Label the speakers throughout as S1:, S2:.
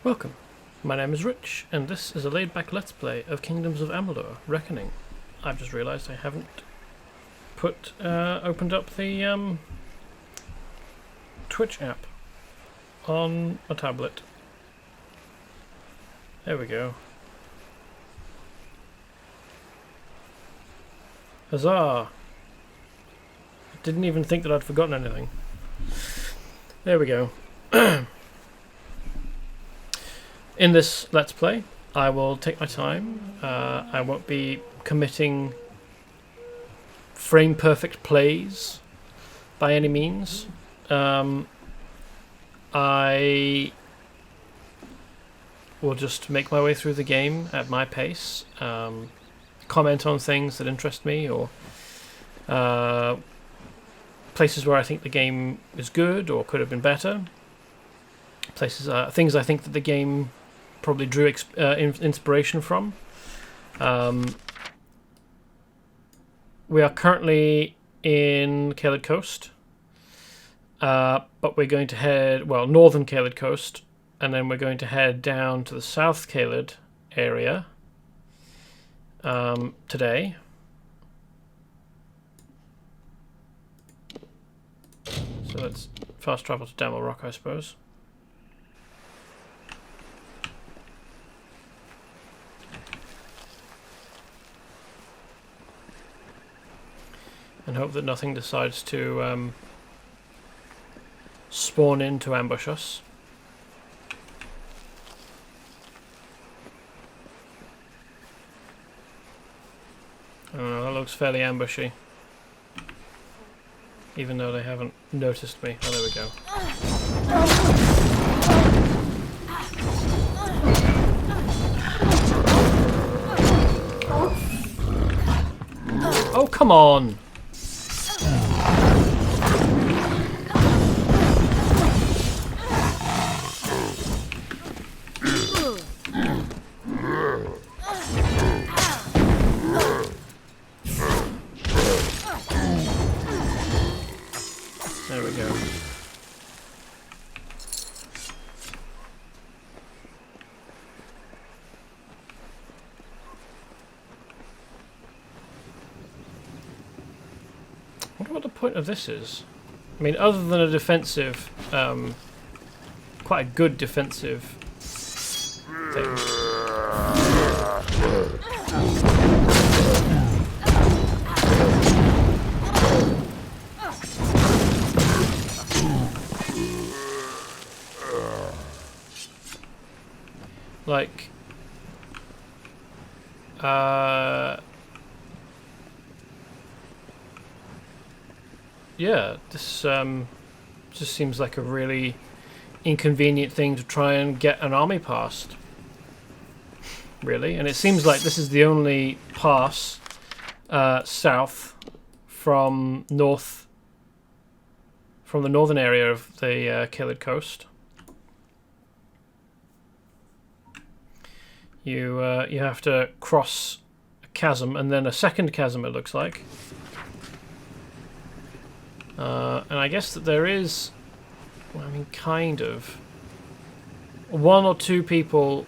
S1: Welcome, my name is Rich, and this is a laid-back Let's Play of Kingdoms of Amalur, Reckoning. I've just realised I haven't opened up the Twitch app on a tablet. There we go. Huzzah! Didn't even think that I'd forgotten anything. There we go. In this Let's Play, I will take my time. I won't be committing frame-perfect plays by any means. I will just make my way through the game at my pace, comment on things that interest me, or places where I think the game is good or could have been better. Things I think that the game probably drew inspiration from. We are currently in Caeled Coast, but we're going to head, northern Caeled Coast, and then we're going to head down to the South Caeled area today. So let's fast travel to Damel Rock, I suppose. And hope that nothing decides to spawn in to ambush us. I don't know, that looks fairly ambushy. Even though they haven't noticed me. Oh, there we go. Oh, come on! There we go. I wonder what the point of this is. I mean, other than a defensive, quite a good defensive thing. Like, yeah, this just seems like a really inconvenient thing to try and get an army past, really. And it seems like this is the only pass south from the northern area of the Caeled Coast. You have to cross a chasm and then a second chasm, it looks like. And I guess that there is, well, I mean, kind of, one or two people.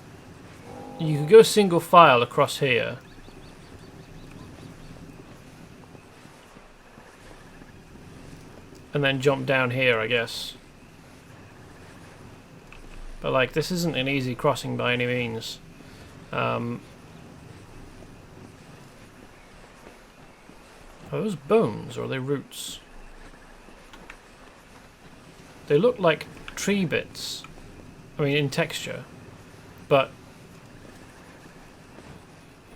S1: You could go single file across here. And then jump down here, I guess. But, like, this isn't an easy crossing by any means. Are those bones or are they roots? They look like tree bits. I mean, in texture, but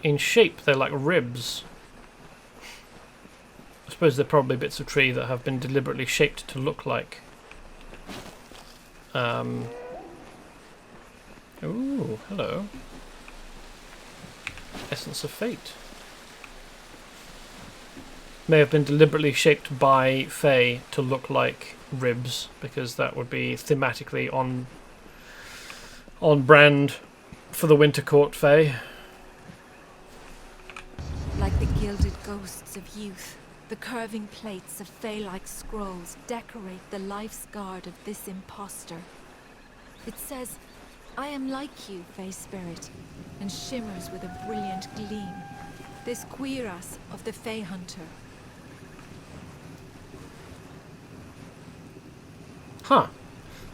S1: in shape they're like ribs. I suppose they're probably bits of tree that have been deliberately shaped to look like. Ooh, hello. Essence of Fate. May have been deliberately shaped by Fae to look like ribs, because that would be thematically on brand for the Winter Court Fae.
S2: Like the gilded ghosts of youth, the curving plates of Fae-like scrolls decorate the life's guard of this impostor. It says, I am like you, Fey Spirit, and shimmers with a brilliant gleam. This cuirass of the Fey Hunter.
S1: Huh.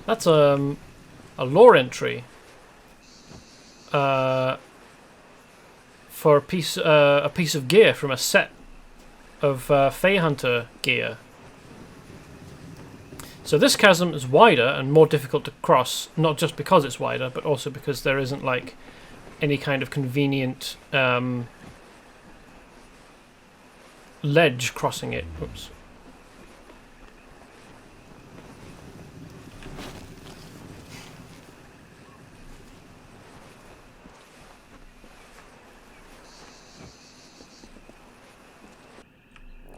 S1: That's a lore entry. For a piece of gear from a set of Fey Hunter gear. So this chasm is wider and more difficult to cross, not just because it's wider, but also because there isn't like any kind of convenient ledge crossing it. Oops.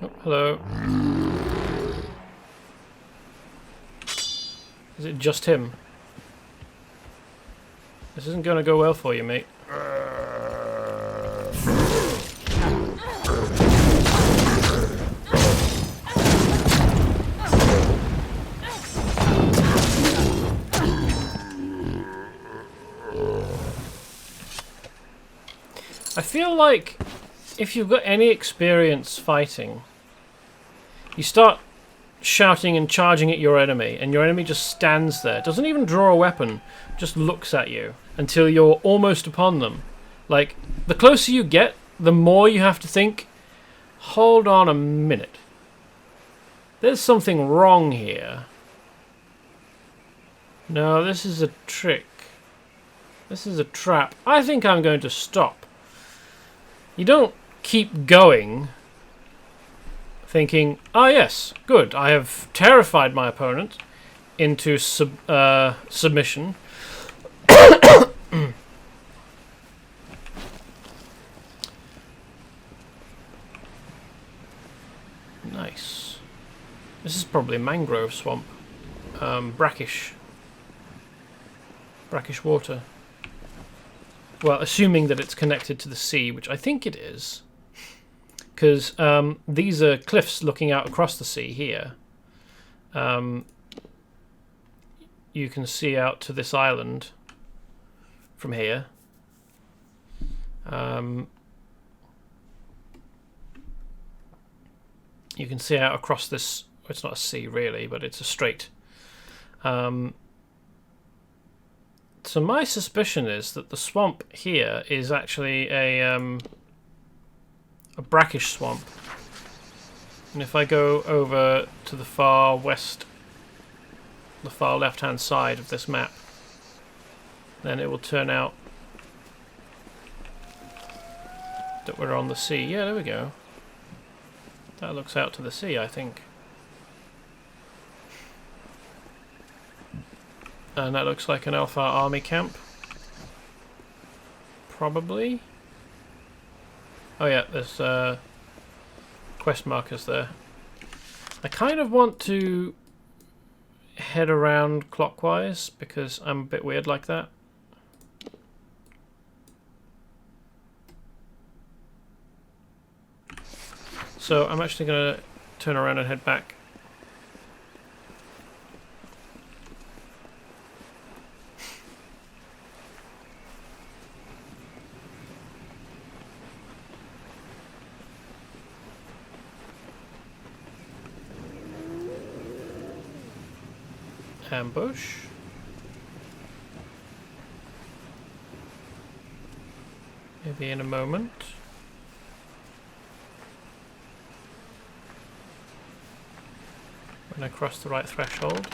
S1: Oh, hello. Is it just him? This isn't going to go well for you, mate. I feel like if you've got any experience fighting, you start shouting and charging at your enemy, and your enemy just stands there, doesn't even draw a weapon, just looks at you until you're almost upon them. Like, the closer you get, the more you have to think, hold on a minute. There's something wrong here. No, this is a trick. This is a trap. I think I'm going to stop. You don't keep going thinking, ah yes, good, I have terrified my opponent into submission. Nice. This is probably Mangrove Swamp. Brackish water. Well, assuming that it's connected to the sea, which I think it is. Because these are cliffs looking out across the sea here. You can see out to this island from here. You can see out across this. Well, it's not a sea really, but it's a strait. So my suspicion is that the swamp here is actually a brackish swamp. And if I go over to the far west, the far left-hand side of this map, then it will turn out that we're on the sea. Yeah, there we go. That looks out to the sea, I think. And that looks like an Alpha army camp. Probably. Oh yeah, there's quest markers there. I kind of want to head around clockwise because I'm a bit weird like that. So I'm actually going to turn around and head back. Ambush. Maybe in a moment. When I cross the right threshold.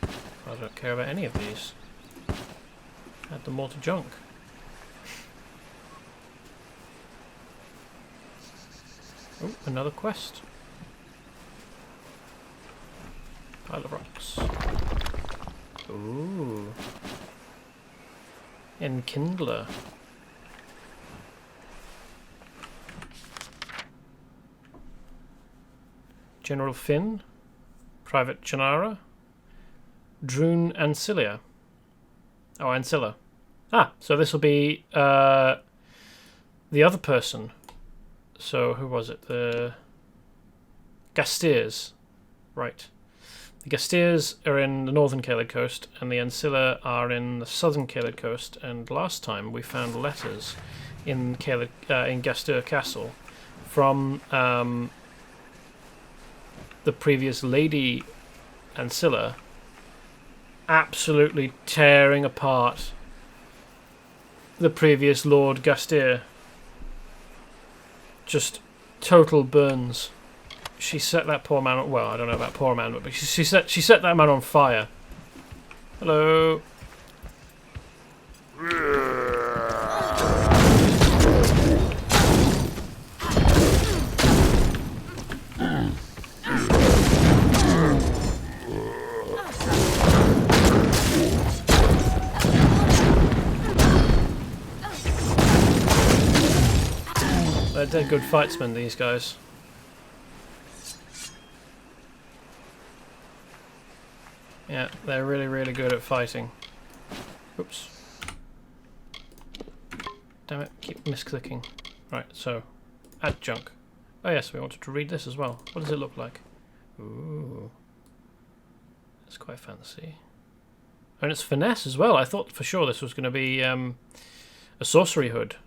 S1: I don't care about any of these. Add them all to junk. Oh, another quest. Pile of rocks. Ooh. Enkindler. General Finn. Private Janara. Droon Ancilia. Oh, Ancilla. Ah, so this will be the other person. So who was it? The Gastiers. Right. The Gastiers are in the northern Caeled Coast, and the Ancilla are in the southern Caeled Coast. And last time we found letters in Gaster Castle from the previous Lady Ancilla, absolutely tearing apart the previous Lord Gastier. Just total burns. She set that poor man on, well, I don't know about poor man, but she set that man on fire. Hello. They're good fightsmen, these guys. Yeah, they're really, really good at fighting. Oops. Damn it, keep misclicking. Right, so, adjunct. Oh yes, we wanted to read this as well. What does it look like? Ooh. That's quite fancy. And it's finesse as well. I thought for sure this was going to be a sorcery hood.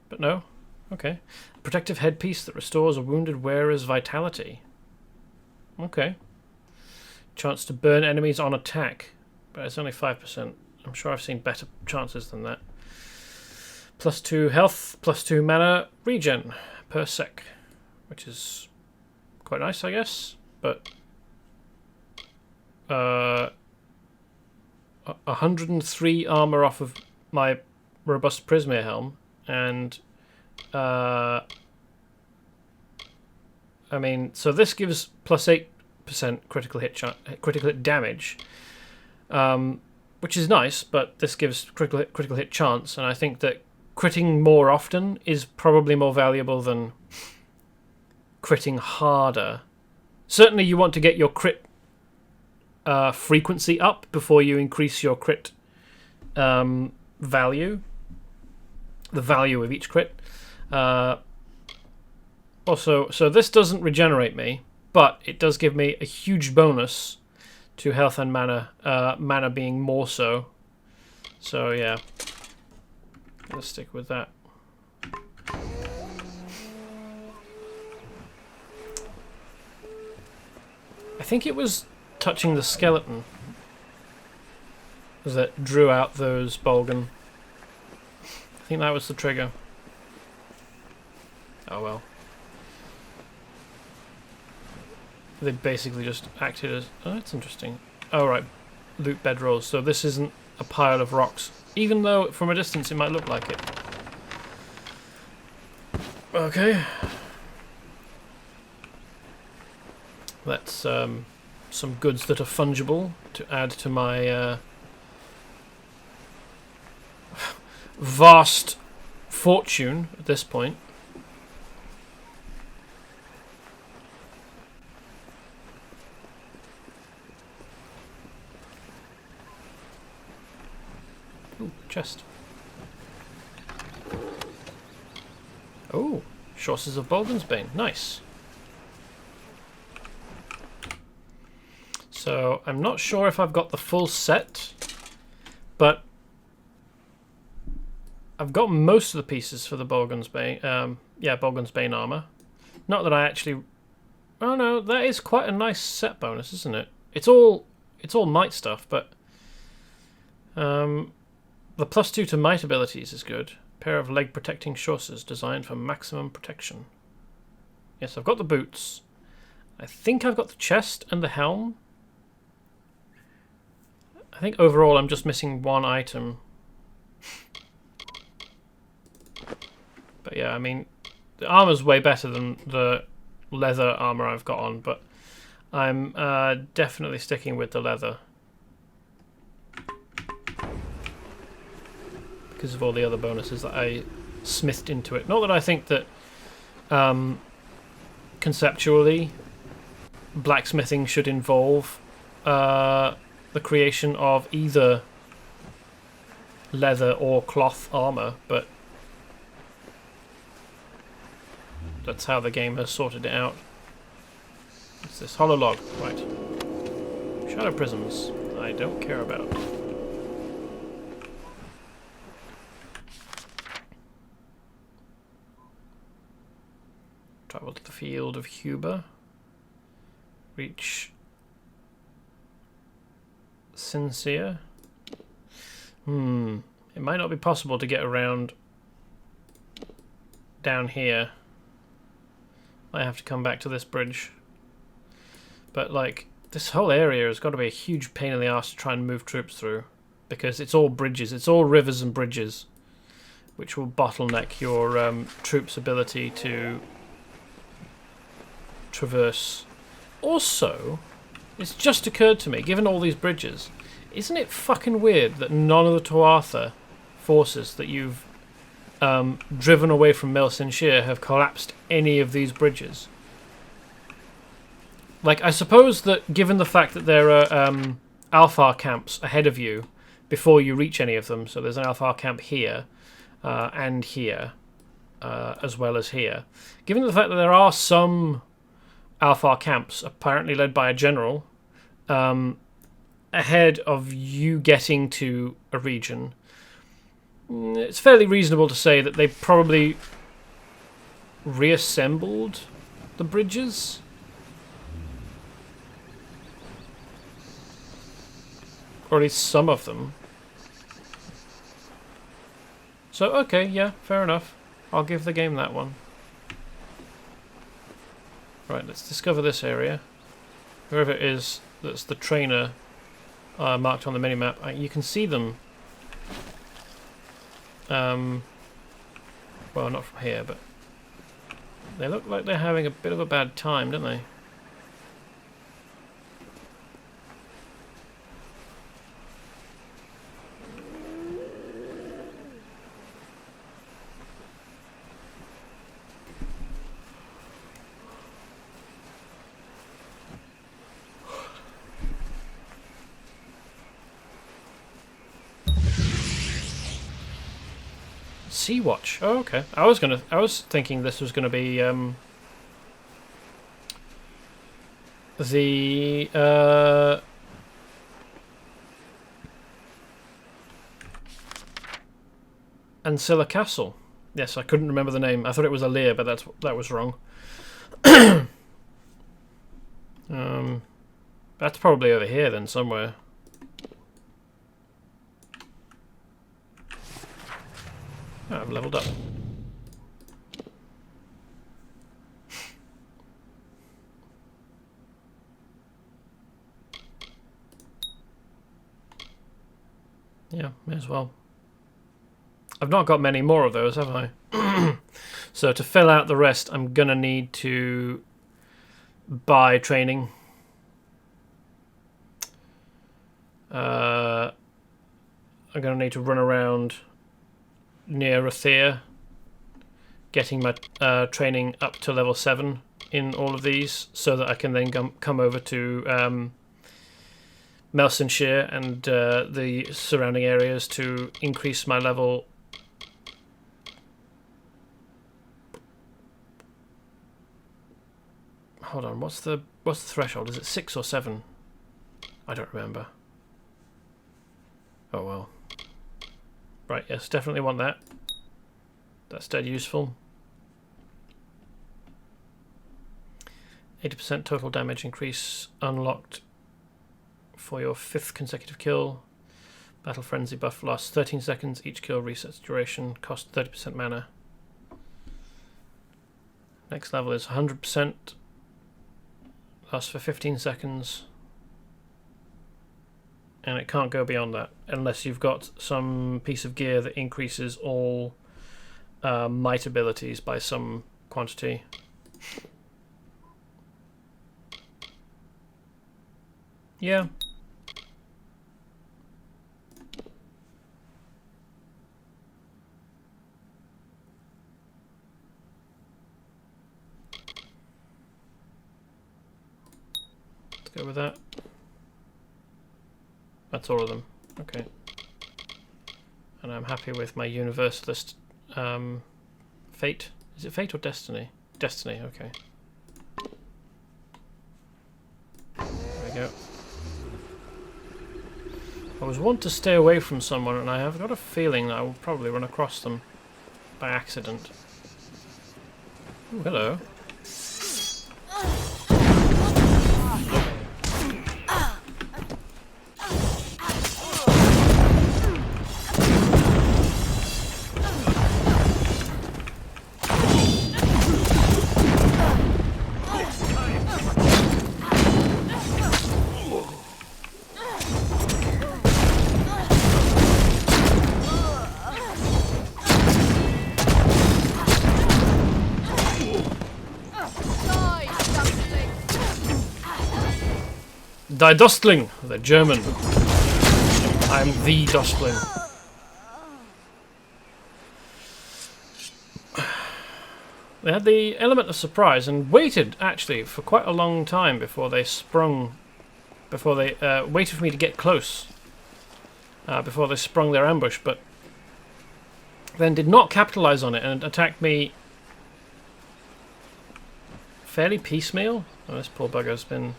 S1: But no. Okay. Protective headpiece that restores a wounded wearer's vitality. Okay. Chance to burn enemies on attack. But it's only 5%. I'm sure I've seen better chances than that. +2 health, +2 mana regen per sec. Which is quite nice, I guess. But 103 armor off of my robust Prismere helm, and I mean, so this gives +8% critical hit damage, which is nice, but this gives critical hit chance, and I think that critting more often is probably more valuable than critting harder. Certainly you want to get your crit frequency up before you increase your crit value, the value of each crit. Also, so this doesn't regenerate me, but it does give me a huge bonus to health and mana, mana being more so. So yeah, let's stick with that. I think it was touching the skeleton that drew out those Bogan. I think that was the trigger. Oh well. They basically just acted as... Oh, that's interesting. Oh right, loot bedrolls. So this isn't a pile of rocks, even though from a distance it might look like it. Okay. That's some goods that are fungible to add to my vast fortune at this point. Ooh, chest. Oh, Sources of Bogan's Bane. Nice. So, I'm not sure if I've got the full set, but I've got most of the pieces for the Bogan's Bane, Bogan's Bane armor. Not that I actually... Oh no, that is quite a nice set bonus, isn't it? It's all might stuff, but the +2 to might abilities is good. Pair of leg protecting chausses designed for maximum protection. Yes, I've got the boots. I think I've got the chest and the helm. I think overall I'm just missing one item. But yeah, I mean, the armor's way better than the leather armor I've got on, but I'm definitely sticking with the leather. Because of all the other bonuses that I smithed into it. Not that I think that conceptually blacksmithing should involve the creation of either leather or cloth armor, but that's how the game has sorted it out. What's this? Hollow log, right. Shadow prisms. I don't care about. Travel to the field of Huber. Reach Sincere. It might not be possible to get around down here. I have to come back to this bridge. But like, this whole area has got to be a huge pain in the arse to try and move troops through. Because it's all bridges, it's all rivers and bridges. Which will bottleneck your troops' ability to traverse. Also, it's just occurred to me, given all these bridges, isn't it fucking weird that none of the Tuatha forces that you've driven away from Mel Sincere have collapsed any of these bridges? Like, I suppose that given the fact that there are Alfar camps ahead of you before you reach any of them, so there's an Alfar camp here and here, as well as here. Given the fact that there are some Alfar camps, apparently led by a general, ahead of you getting to a region, it's fairly reasonable to say that they probably reassembled the bridges. Or at least some of them. So, okay, yeah, fair enough. I'll give the game that one. Right, let's discover this area. Whoever it is that's the trainer marked on the minimap, you can see them. Well, not from here, but they look like they're having a bit of a bad time, don't they? Sea Watch. Oh, okay. I was thinking this was gonna be the Ancilla Castle. Yes, I couldn't remember the name. I thought it was Alir, but that was wrong. That's probably over here then somewhere. Oh, I've leveled up. Yeah, may as well. I've not got many more of those, have I? So to fill out the rest, I'm gonna need to buy training. I'm gonna need to run around near Rathir, getting my training up to level 7 in all of these, so that I can then come over to Mel Sincere and the surrounding areas to increase my level. Hold on, what's the threshold? Is it 6 or 7? I don't remember. Oh well. Right, yes, definitely want that. That's dead useful. 80% total damage increase unlocked for your 5th consecutive kill. Battle Frenzy buff lasts 13 seconds. Each kill resets duration. Cost 30% mana. Next level is 100%. Lasts for 15 seconds. And it can't go beyond that unless you've got some piece of gear that increases all might abilities by some quantity. Yeah. Let's go with that. That's all of them. Okay. And I'm happy with my Universalist fate. Is it fate or destiny? Destiny, okay. There we go. was wont to stay away from someone, and I have got a feeling that I will probably run across them by accident. Ooh, hello. Die Dostling, the German. I'm the Dostling. They had the element of surprise and waited actually for quite a long time before they sprung. Before they waited for me to get close. Before they sprung their ambush, but then did not capitalize on it and attacked me fairly piecemeal. Oh, this poor bugger's been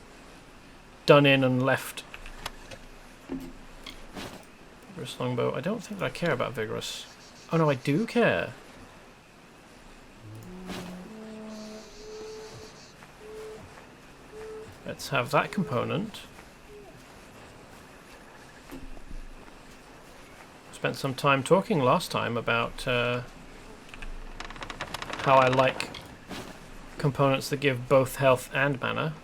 S1: done in and left. Vigorous longbow. I don't think that I care about vigorous. Oh no, I do care. Let's have that component. Spent some time talking last time about how I like components that give both health and mana.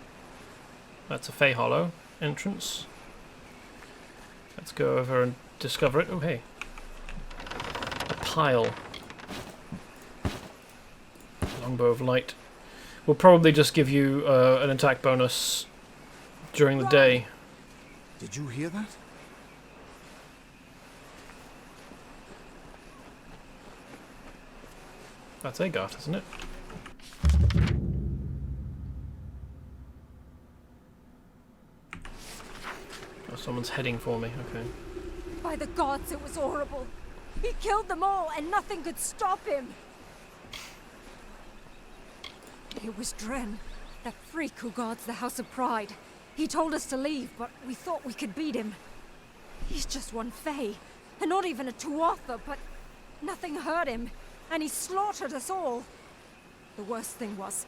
S1: That's a Fey Hollow entrance. Let's go over and discover it. Oh, hey. A pile. Longbow of Light. Will probably just give you an attack bonus during the day.
S3: Did you hear that?
S1: That's Agarth, isn't it? Oh, someone's heading for me. Okay.
S2: By the gods, it was horrible. He killed them all, and nothing could stop him. It was Dren, that freak who guards the House of Pride. He told us to leave, but we thought we could beat him. He's just one Fey, and not even a Tuatha, but nothing hurt him, and he slaughtered us all. The worst thing was,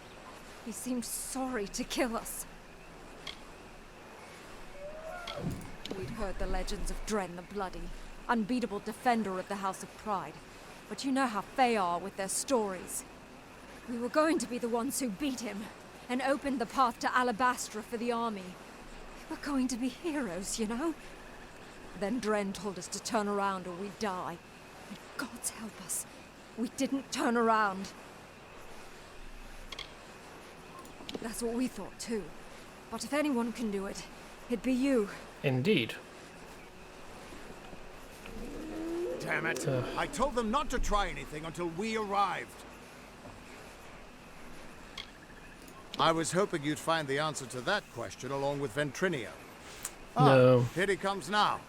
S2: he seemed sorry to kill us. We'd heard the legends of Dren the Bloody, unbeatable defender of the House of Pride, but you know how Fey are with their stories. We were going to be the ones who beat him, and opened the path to Alabastra for the army. We were going to be heroes, you know? Then Dren told us to turn around or we'd die. And gods help us, we didn't turn around. That's what we thought too. But if anyone can do it, it'd be you.
S1: Indeed.
S3: Damn it. I told them not to try anything until we arrived. I was hoping you'd find the answer to that question along with Ventrinio.
S1: No.
S3: Here he comes now.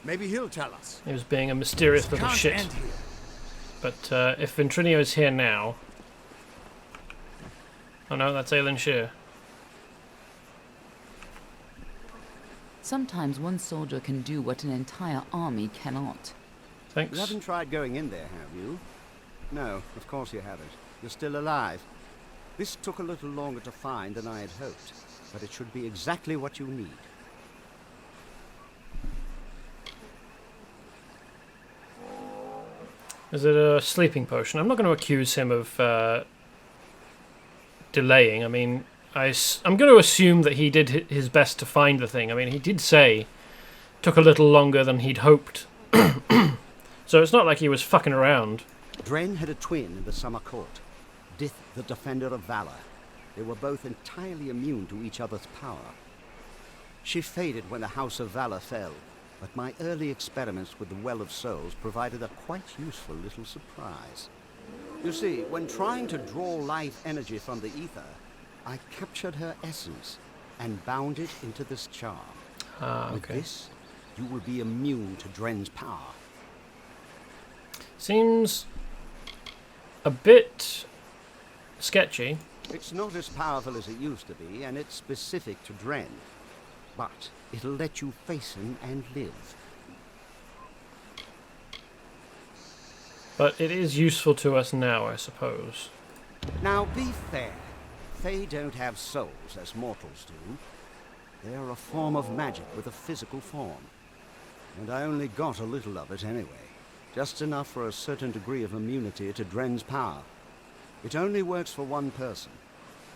S3: Maybe he'll tell us.
S1: He was being a mysterious little shit.
S3: End here.
S1: But if Ventrinio is here now... Oh no, that's Aelin Shear.
S4: Sometimes one soldier can do what an entire army cannot.
S1: Thanks.
S5: You haven't tried going in there, have you? No, of course you haven't. You're still alive. This took a little longer to find than I had hoped, but it should be exactly what you need.
S1: Is it a sleeping potion? I'm not going to accuse him of delaying. I mean, I'm going to assume that he did his best to find the thing. I mean, he did say it took a little longer than he'd hoped. So it's not like he was fucking around.
S5: Dren had a twin in the summer court, Dith the Defender of Valor. They were both entirely immune to each other's power. She faded when the House of Valor fell, but my early experiments with the Well of Souls provided a quite useful little surprise. You see, when trying to draw life energy from the ether, I captured her essence and bound it into this charm.
S1: Ah,
S5: With
S1: okay.
S5: this, you will be immune to Dren's power.
S1: Seems a bit sketchy.
S5: It's not as powerful as it used to be, and it's specific to Dren. But it'll let you face him and live.
S1: But it is useful to us now, I suppose.
S5: Now be fair. They don't have souls as mortals do. They're a form of magic with a physical form. And I only got a little of it anyway. Just enough for a certain degree of immunity to Dren's power. It only works for one person,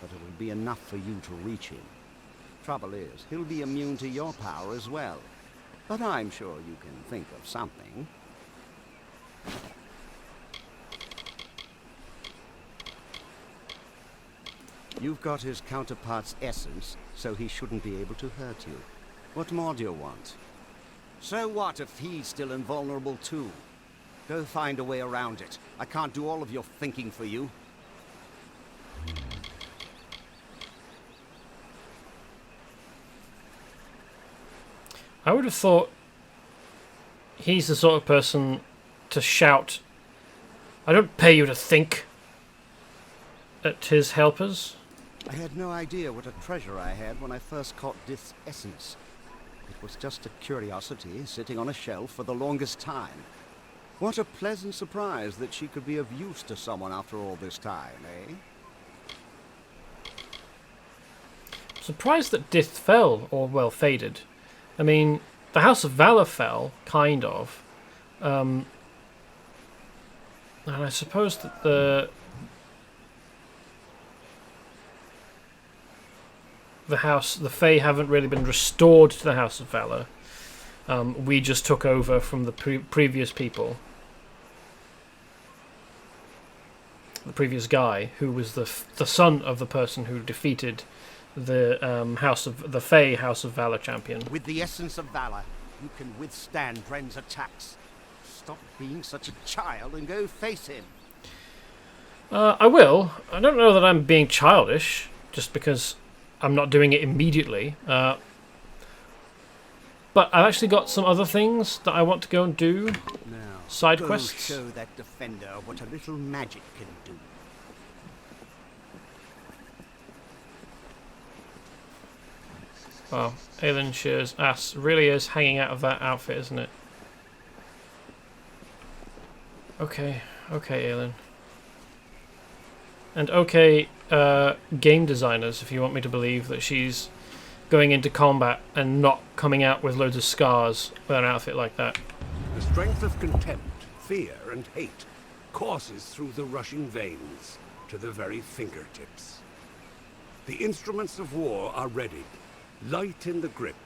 S5: but it'll be enough for you to reach him. Trouble is, he'll be immune to your power as well. But I'm sure you can think of something. You've got his counterpart's essence, so he shouldn't be able to hurt you. What more do you want? So what if he's still invulnerable too? Go find a way around it. I can't do all of your thinking for you.
S1: I would have thought he's the sort of person to shout, "I don't pay you to think," at his helpers.
S5: I had no idea what a treasure I had when I first caught Dith's essence. It was just a curiosity sitting on a shelf for the longest time. What a pleasant surprise that she could be of use to someone after all this time, eh?
S1: Surprised that Dith fell, or well, faded. I mean, the House of Valor fell, kind of. And I suppose that the Fae haven't really been restored to the House of Valor. We just took over from the previous people. The previous guy, who was the son of the person who defeated the Fae House of Valor champion.
S5: With the essence of Valor, you can withstand Dren's attacks. Stop being such a child and go face him.
S1: I will. I don't know that I'm being childish, just because I'm not doing it immediately. But I've actually got some other things that I want to go and do.
S5: Now,
S1: Side
S5: go
S1: quests.
S5: show that defender what a little magic can do.
S1: Wow, Aelinshir's ass really is hanging out of that outfit, isn't it? Okay, Aelin. And okay, game designers, if you want me to believe that she's going into combat and not coming out with loads of scars with an outfit like that.
S6: The strength of contempt, fear, and hate courses through the rushing veins to the very fingertips. The instruments of war are ready, light in the grip,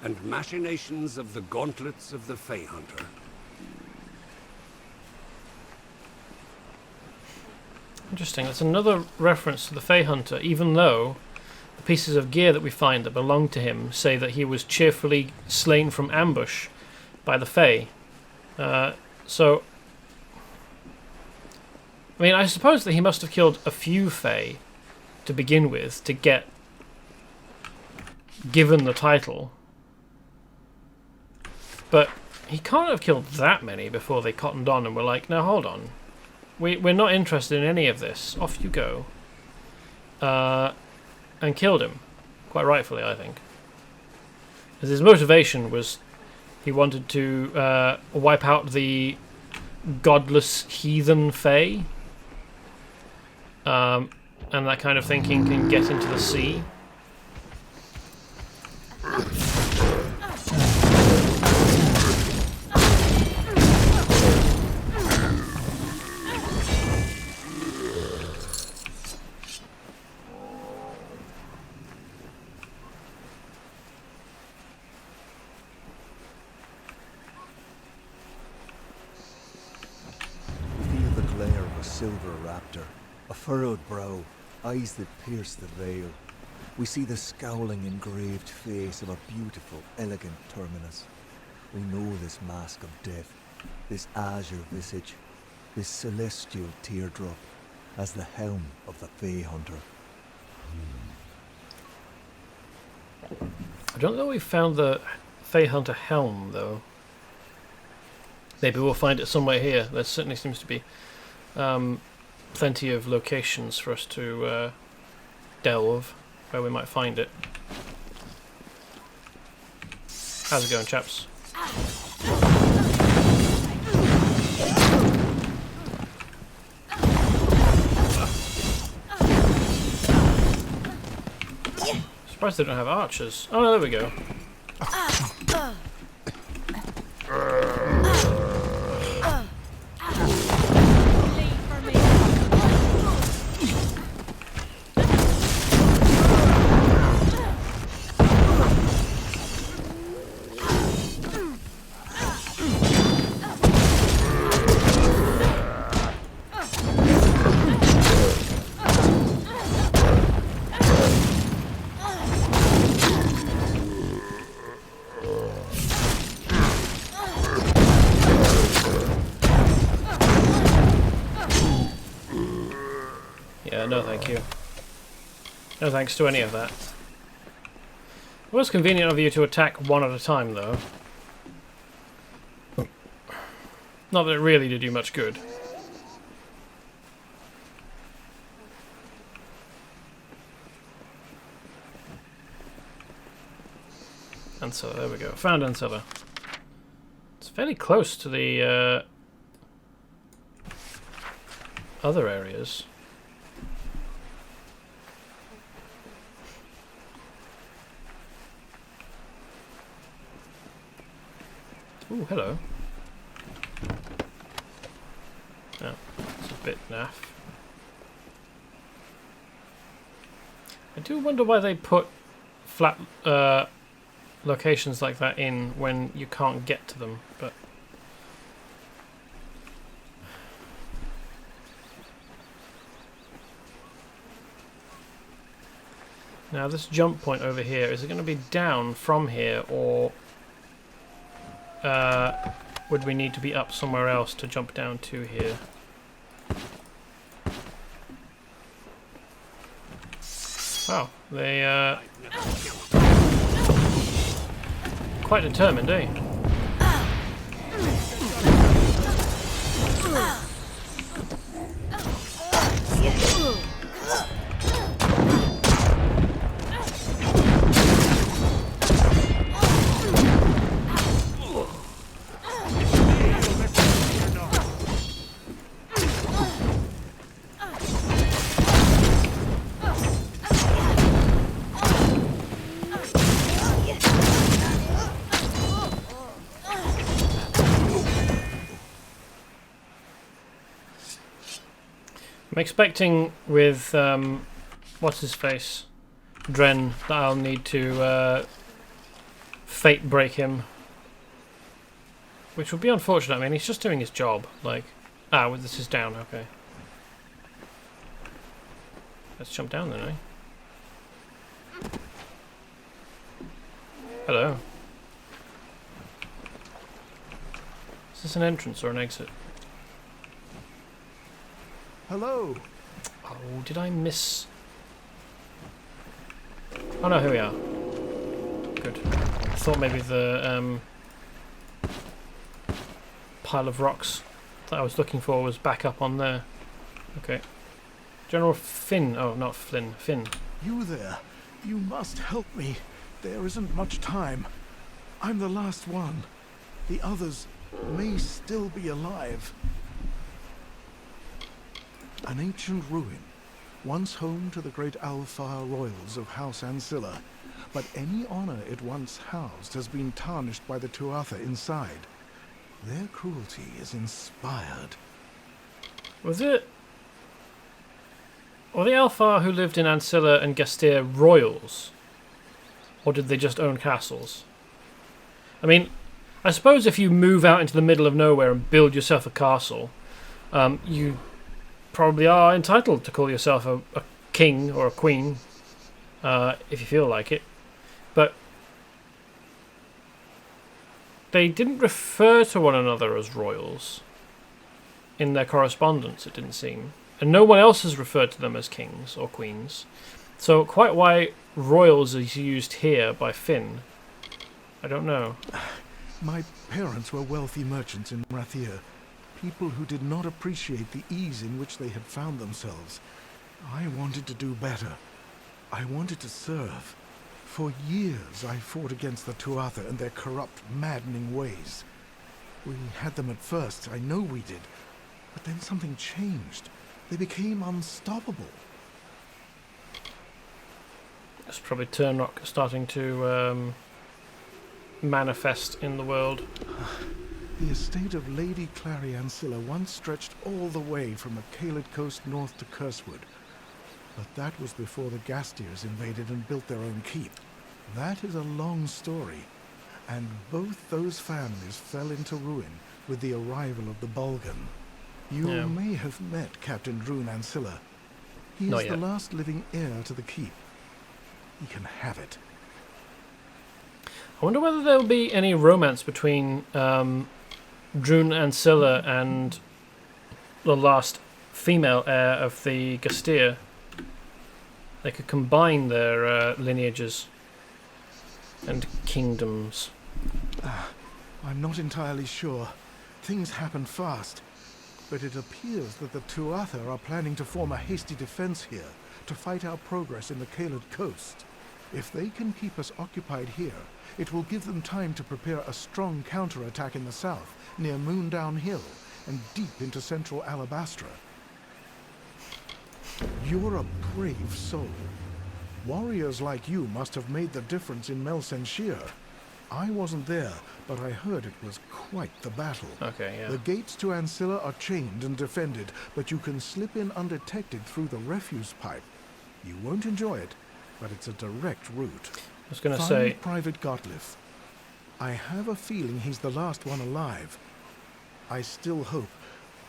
S6: and machinations of the gauntlets of the Fey Hunter.
S1: Interesting, that's another reference to the Fey Hunter, even though the pieces of gear that we find that belong to him say that he was cheerfully slain from ambush by the Fey. So, I mean, I suppose that he must have killed a few Fey to begin with to get given the title. But he can't have killed that many before they cottoned on and were like, now hold on. We're not interested in any of this. Off you go. And killed him. Quite rightfully, I think. Because his motivation was he wanted to wipe out the godless heathen Fae. And that kind of thinking can get into the sea.
S7: Silver raptor, a furrowed brow, eyes that pierce the veil. We see the scowling, engraved face of a beautiful, elegant terminus. We know this mask of death, this azure visage, this celestial teardrop, as the helm of the Fey Hunter.
S1: I don't know if we found the Fey Hunter helm, though. Maybe we'll find it somewhere here. There certainly seems to be plenty of locations for us to delve where we might find it. How's it going, chaps? Surprised they don't have archers. Oh, no, there we go. No thank you. No thanks to any of that. It was convenient of you to attack one at a time, though. Not that it really did you much good. Ancilla, there we go. Found Ancilla. It's fairly close to the other areas. Ooh, hello. Oh, it's a bit naff. I do wonder why they put flat locations like that in when you can't get to them, but... Now this jump point over here, is it going to be down from here, or... would we need to be up somewhere else to jump down to here? Wow, they quite determined, eh? I'm expecting with what's his face, Dren, that I'll need to fate break him, which would be unfortunate. I mean, he's just doing his job. Like, well, this is down. Okay, let's jump down then, eh? Hello. Is this an entrance or an exit?
S7: Hello.
S1: Oh, did I miss? Oh no, here we are. Good. I thought maybe the pile of rocks that I was looking for was back up on there. Okay. General Finn. Oh, not Flynn. Finn.
S7: You there. You must help me. There isn't much time. I'm the last one. The others may still be alive. An ancient ruin, once home to the great Alfar royals of House Ancilla, but any honor it once housed has been tarnished by the Tuatha inside. Their cruelty is inspired.
S1: Was it... Were the Alfar who lived in Ancilla and Gastir royals? Or did they just own castles? I mean, I suppose if you move out into the middle of nowhere and build yourself a castle, you probably are entitled to call yourself a king or a queen, if you feel like it. But they didn't refer to one another as royals in their correspondence, it didn't seem. And no one else has referred to them as kings or queens. So quite why royals is used here by Finn, I don't know.
S7: My parents were wealthy merchants in Rathir. People who did not appreciate the ease in which they had found themselves. I wanted to do better. I wanted to serve. For years I fought against the Tuatha and their corrupt, maddening ways. We had them at first, I know we did. But then something changed. They became unstoppable.
S1: It's probably Turnrock starting to manifest in the world.
S8: The estate of Lady Clary Ancilla once stretched all the way from the Caeled Coast north to Cursewood. But that was before the Gastiers invaded and built their own keep. That is a long story, and both those families fell into ruin with the arrival of the Bogan. You may have met Captain Droon Ancilla. He is the last living heir to the keep. He can have it.
S1: I wonder whether there will be any romance between Droon Ancilla and the last female heir of the Gastier. They could combine their lineages and kingdoms.
S8: I'm not entirely sure. Things happen fast. But it appears that the Tuatha are planning to form a hasty defense here to fight our progress in the Caeled Coast. If they can keep us occupied here, it will give them time to prepare a strong counterattack in the south, near Moondown Hill, and deep into central Alabastra. You're a brave soul. Warriors like you must have made the difference in Melsenshire. I wasn't there, but I heard it was quite the battle.
S1: Okay, yeah.
S8: The gates to Ancilla are chained and defended, but you can slip in undetected through the refuse pipe. You won't enjoy it, but it's a direct route.
S1: I was going to
S8: Find
S1: say...
S8: Private Gauntlets. I have a feeling he's the last one alive. I still hope,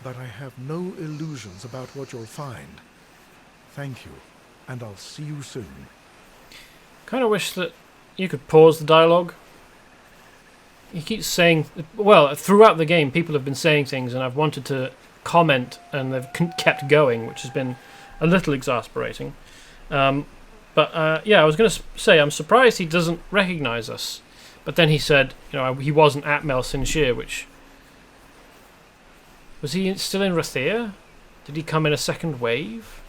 S8: but I have no illusions about what you'll find. Thank you, and I'll see you soon.
S1: Kind of wish that you could pause the dialogue. He keeps saying... Well, throughout the game, people have been saying things, and I've wanted to comment, and they've kept going, which has been a little exasperating. But I was going to say, I'm surprised he doesn't recognise us. But then he said, he wasn't at Melsenshire, which... Was he still in Rathir? Did he come in a second wave?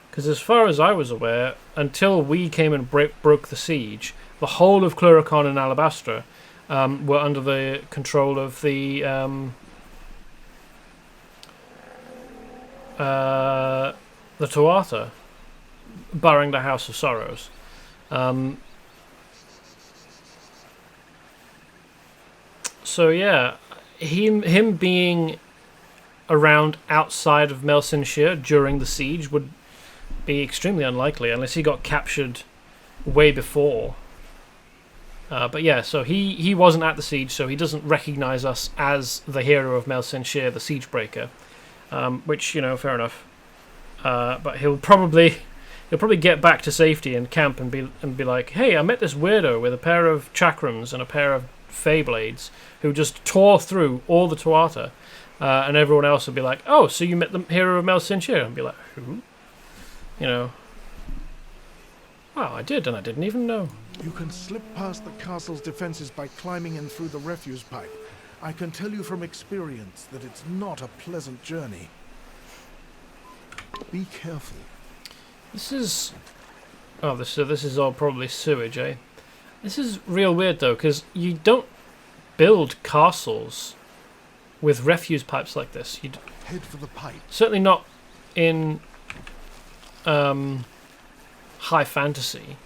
S1: Because as far as I was aware, until we came and broke the siege, the whole of Cluricon and Alabastra were under the control of the Tuatha, barring the House of Sorrows. So yeah, him being around outside of Melsenshire during the siege would be extremely unlikely, unless he got captured way before. But yeah, so he wasn't at the siege, so he doesn't recognise us as the hero of Melsenshire, the Siegebreaker, which, fair enough. But he'll probably get back to safety and camp and be like, hey, I met this weirdo with a pair of chakrams and a pair of Feyblades who just tore through all the Tuatha, and everyone else will be like, oh, so you met the hero of Melsenshire? And be like, who? Wow, I did, and I didn't even know.
S8: You can slip past the castle's defenses by climbing in through the refuse pipe. I can tell you from experience that it's not a pleasant journey. Be careful.
S1: This is... Oh, this is all probably sewage, eh? This is real weird, though, because you don't build castles with refuse pipes like this. You'd
S8: head for the pipe.
S1: Certainly not in high fantasy.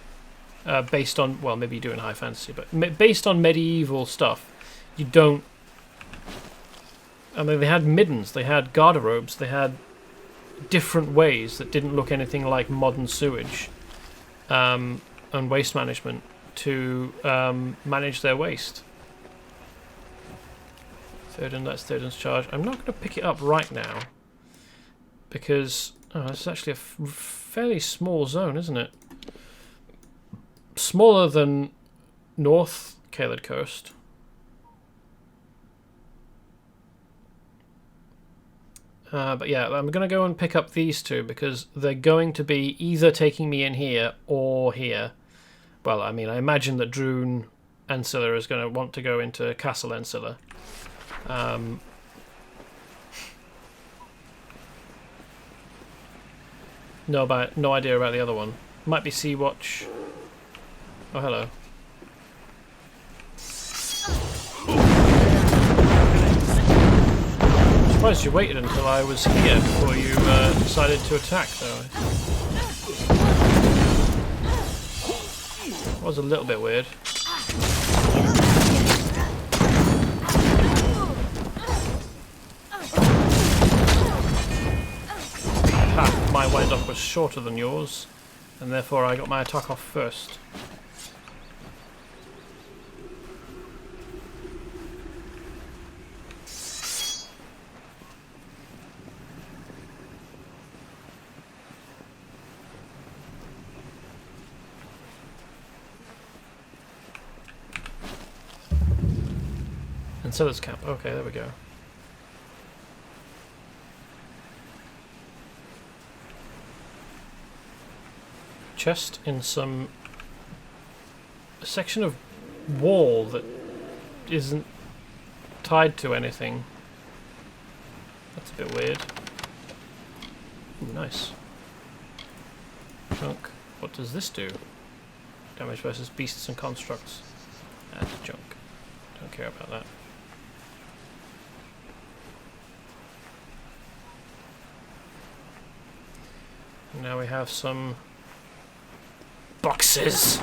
S1: Based on... Well, maybe you do in high fantasy, but based on medieval stuff, you don't... I mean, they had middens, they had garderobes, they had different ways that didn't look anything like modern sewage and waste management to manage their waste. That's Theoden's charge. I'm not going to pick it up right now because it's actually a fairly small zone, isn't it? Smaller than North Caeled Coast. But yeah, I'm going to go and pick up these two because they're going to be either taking me in here or here. Well, I mean, I imagine that Droon Ancilla is going to want to go into Castle Ancilla. No idea about the other one. Might be Sea-Watch. Oh, hello. I'm surprised you waited until I was here before you decided to attack, though. was a little bit weird. Ha, my wind-up was shorter than yours, and therefore I got my attack off first. Ancilla's camp. Okay, there we go. Chest in some section of wall that isn't tied to anything. That's a bit weird. Ooh, nice. Junk. What does this do? Damage versus beasts and constructs. That's junk. Don't care about that. Now we have some boxes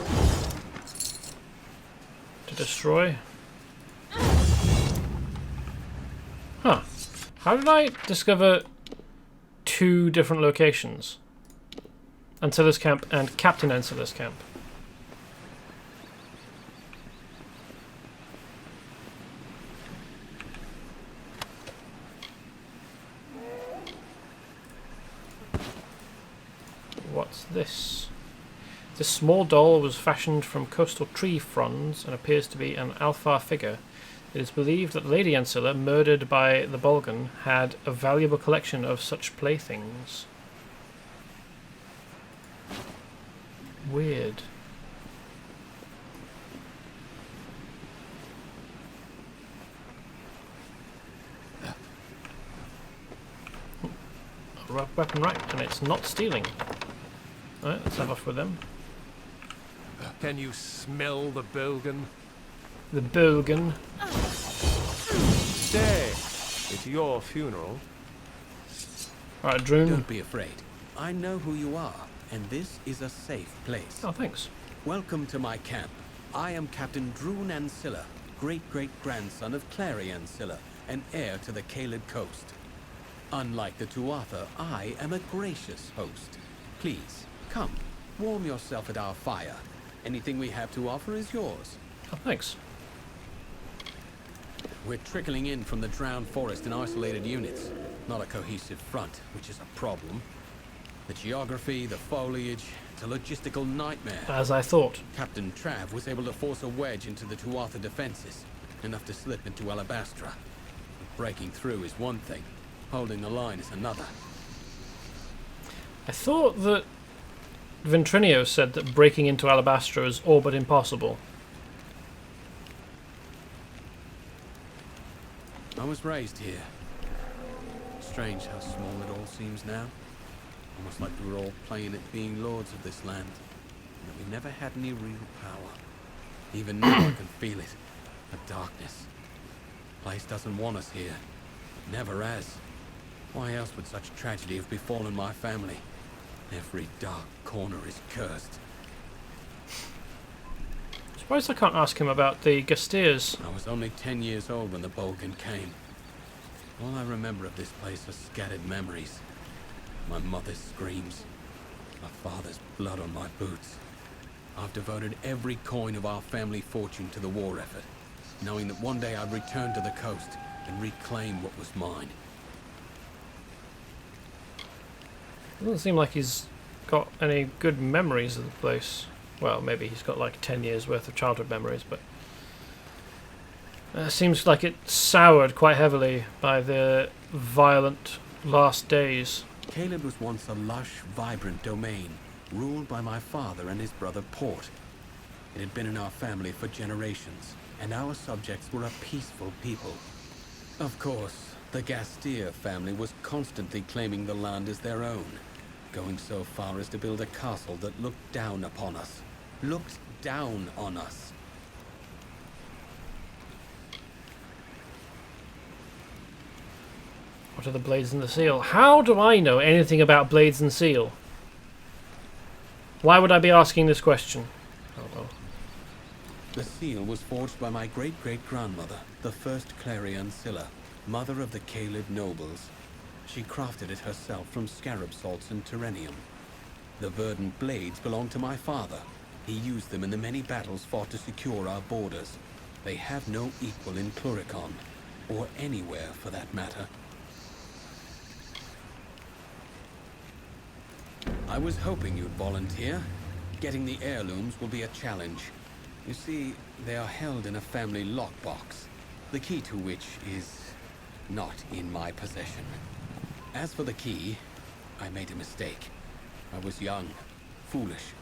S1: to destroy. Huh. How did I discover two different locations? Ancilla's camp and Captain Ancilla's camp. What's this? This small doll was fashioned from coastal tree fronds and appears to be an Alfar figure. It is believed that Lady Ancilla, murdered by the Bogan, had a valuable collection of such playthings. Weird. A weapon rack, and it's not stealing. Alright, let's have off with them.
S9: Can you smell the Bogan?
S1: The Bogan.
S9: Stay. It's your funeral.
S1: Alright, Droon.
S10: Don't be afraid. I know who you are, and this is a safe place.
S1: Oh, thanks.
S10: Welcome to my camp. I am Captain Droon Ancilla, great-great-grandson of Clary Ancilla, and heir to the Caeled Coast. Unlike the Tuatha, I am a gracious host. Please, come, warm yourself at our fire. Anything we have to offer is yours.
S1: Oh, thanks.
S10: We're trickling in from the drowned forest in isolated units. Not a cohesive front, which is a problem. The geography, the foliage, it's a logistical nightmare.
S1: As I thought.
S10: Captain Trav was able to force a wedge into the Tuatha defenses, enough to slip into Alabastra. Breaking through is one thing, holding the line is another.
S1: I thought that Ventrinio said that breaking into Alabastra is all but impossible.
S10: I was raised here. Strange how small it all seems now. Almost like we were all playing at being lords of this land, and that we never had any real power. Even now I can feel it. The darkness. Place doesn't want us here. Never has. Why else would such tragedy have befallen my family? Every dark corner is cursed.
S1: Surprised I can't ask him about the Gastiers.
S10: I was only 10 years old when the Bogan came. All I remember of this place are scattered memories. My mother's screams. My father's blood on my boots. I've devoted every coin of our family fortune to the war effort, knowing that one day I'd return to the coast and reclaim what was mine.
S1: Doesn't seem like he's got any good memories of the place. Well, maybe he's got like 10 years worth of childhood memories, but seems like it soured quite heavily by the violent last days.
S10: Caeled was once a lush, vibrant domain, ruled by my father and his brother Port. It had been in our family for generations, and our subjects were a peaceful people. Of course, the Gastier family was constantly claiming the land as their own, going so far as to build a castle that looked down upon us. Looked down on us.
S1: What are the Blades and the Seal? How do I know anything about Blades and Seal? Why would I be asking this question? Oh well.
S10: The seal was forged by my great-great-grandmother, the first Clarion Scylla, mother of the Caeled nobles. She crafted it herself from scarab salts and terrenium. The verdant blades belonged to my father. He used them in the many battles fought to secure our borders. They have no equal in Pluricon, or anywhere for that matter. I was hoping you'd volunteer. Getting the heirlooms will be a challenge. You see, they are held in a family lockbox, the key to which is not in my possession. As for the key, I made a mistake. I was young, foolish.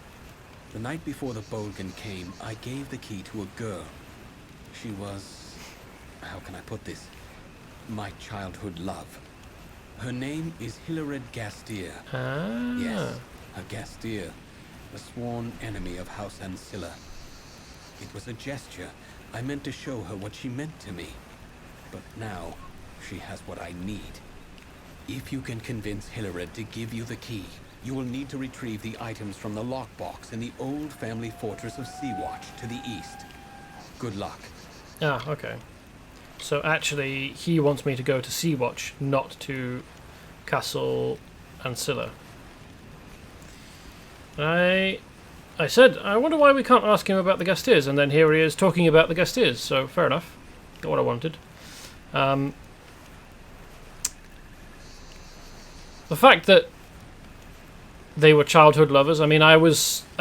S10: The night before the Bogan came, I gave the key to a girl. She was... how can I put this? My childhood love. Her name is Hilared Gastier.
S1: Ah.
S10: Yes, a Gastier, a sworn enemy of House Ancilla. It was a gesture. I meant to show her what she meant to me. But now, she has what I need. If you can convince Hilared to give you the key, you will need to retrieve the items from the lockbox in the old family fortress of Seawatch to the east. Good luck.
S1: Ah, okay. So actually, he wants me to go to Seawatch, not to Castle Ancilla. I said, I wonder why we can't ask him about the Gastiers, and then here he is talking about the Gastiers, so fair enough. Got what I wanted. The fact that they were childhood lovers, I mean, I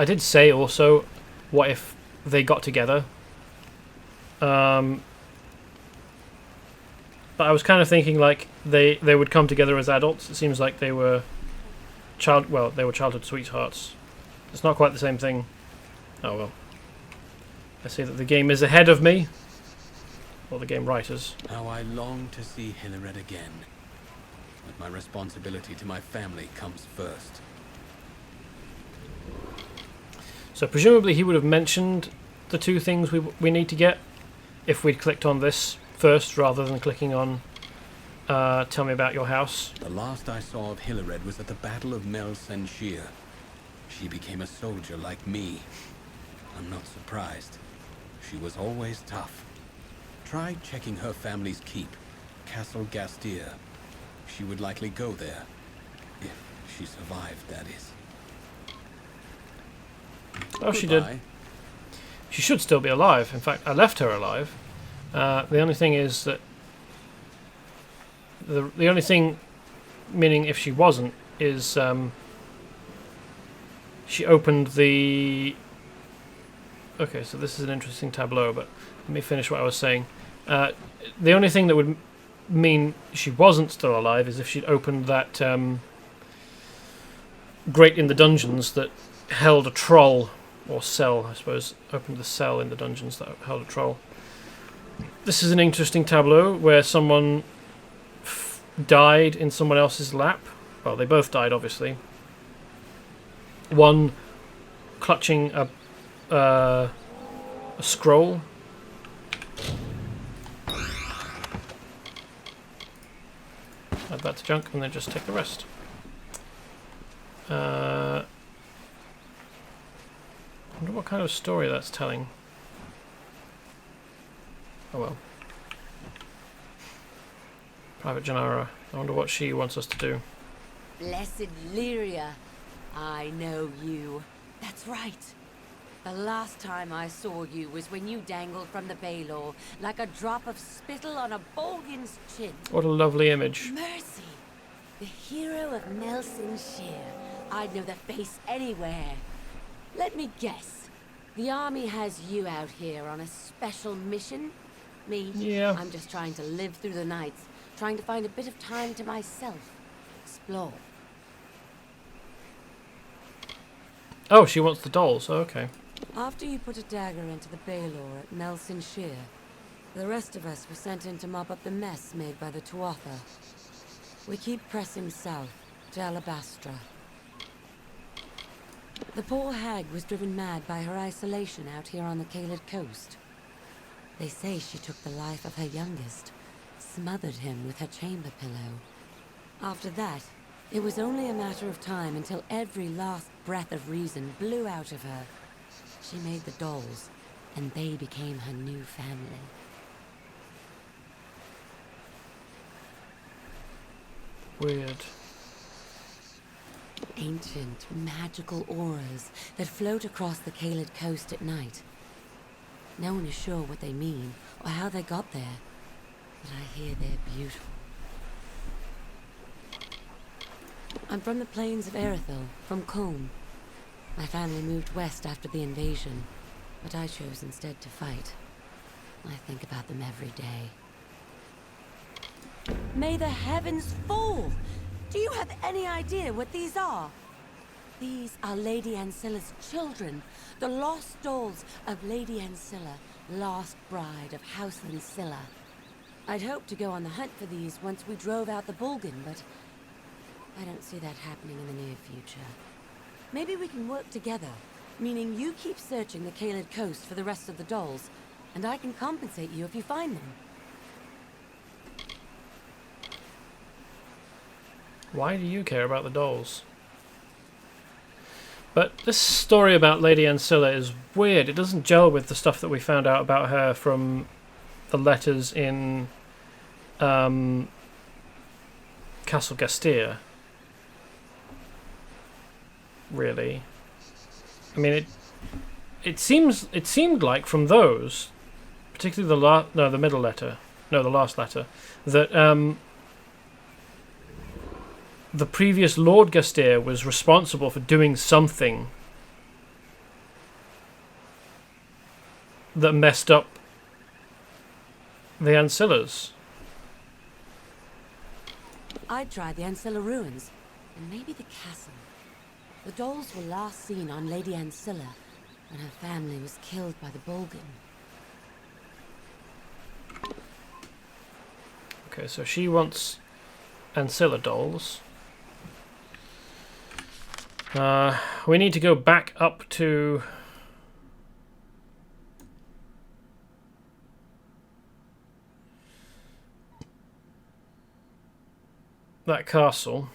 S1: did say also, what if they got together? But I was kind of thinking like they would come together as adults. It seems like they were childhood sweethearts. It's not quite the same thing. Oh well. I see that the game is ahead of me. Or the game writers.
S10: How I long to see Hilared again. But my responsibility to my family comes first.
S1: So presumably he would have mentioned the two things we need to get if we'd clicked on this first rather than clicking on tell me about your house.
S10: The last I saw of Hilared was at the Battle of Mel Senshir. She became a soldier like me. I'm not surprised. She was always tough. Try checking her family's keep, Castle Gastier. She would likely go there. If she survived, that is.
S1: Oh, she did. She should still be alive. In fact, I left her alive. The only thing is that... The only thing, meaning if she wasn't, is... she opened the... Okay, so this is an interesting tableau, but let me finish what I was saying. The only thing that would mean she wasn't still alive is if she'd opened that grate in the dungeons that held a troll, or cell, I suppose. Opened the cell in the dungeons that held a troll. This is an interesting tableau where someone died in someone else's lap. Well, they both died, obviously. One clutching a scroll. Add that to junk and then just take the rest. I wonder what kind of story that's telling. Oh well. Private Janara. I wonder what she wants us to do.
S11: Blessed Lyria. I know you. That's right. The last time I saw you was when you dangled from the Valor like a drop of spittle on a Bogan's chin.
S1: What a lovely image.
S11: Mercy! The hero of Nelson Shear. I'd know the face anywhere. Let me guess. The army has you out here on a special mission? Me?
S1: Yeah.
S11: I'm just trying to live through the nights, trying to find a bit of time to myself. Explore.
S1: Oh, she wants the dolls. Oh, okay.
S11: After you put a dagger into the Valor at Nelson Shear, the rest of us were sent in to mop up the mess made by the Tuatha. We keep pressing south to Alabastra. The poor hag was driven mad by her isolation out here on the Caeled Coast. They say she took the life of her youngest, smothered him with her chamber pillow. After that, it was only a matter of time until every last breath of reason blew out of her. She made the dolls, and they became her new family.
S1: Weird.
S11: Ancient, magical auras that float across the Caeled Coast at night. No one is sure what they mean or how they got there, but I hear they're beautiful. I'm from the plains of Erethil, from Colm. My family moved west after the invasion, but I chose instead to fight. I think about them every day. May the heavens fall! Do you have any idea what these are? These are Lady Ancilla's children, the lost dolls of Lady Ancilla, last bride of House Ancilla. I'd hoped to go on the hunt for these once we drove out the Bogan, but I don't see that happening in the near future. Maybe we can work together, meaning you keep searching the Caeled Coast for the rest of the dolls, and I can compensate you if you find them.
S1: Why do you care about the dolls? But this story about Lady Ancilla is weird. It doesn't gel with the stuff that we found out about her from the letters in Castle Gastier. Really. I mean, it seemed like from those, particularly the middle letter, no, the last letter, that the previous Lord Gastier was responsible for doing something that messed up the Ancillas.
S11: I'd try the Ancilla ruins, and maybe the castle. The dolls were last seen on Lady Ancilla when her family was killed by the Bogan.
S1: Okay, so she wants Ancilla dolls. We need to go back up to that castle.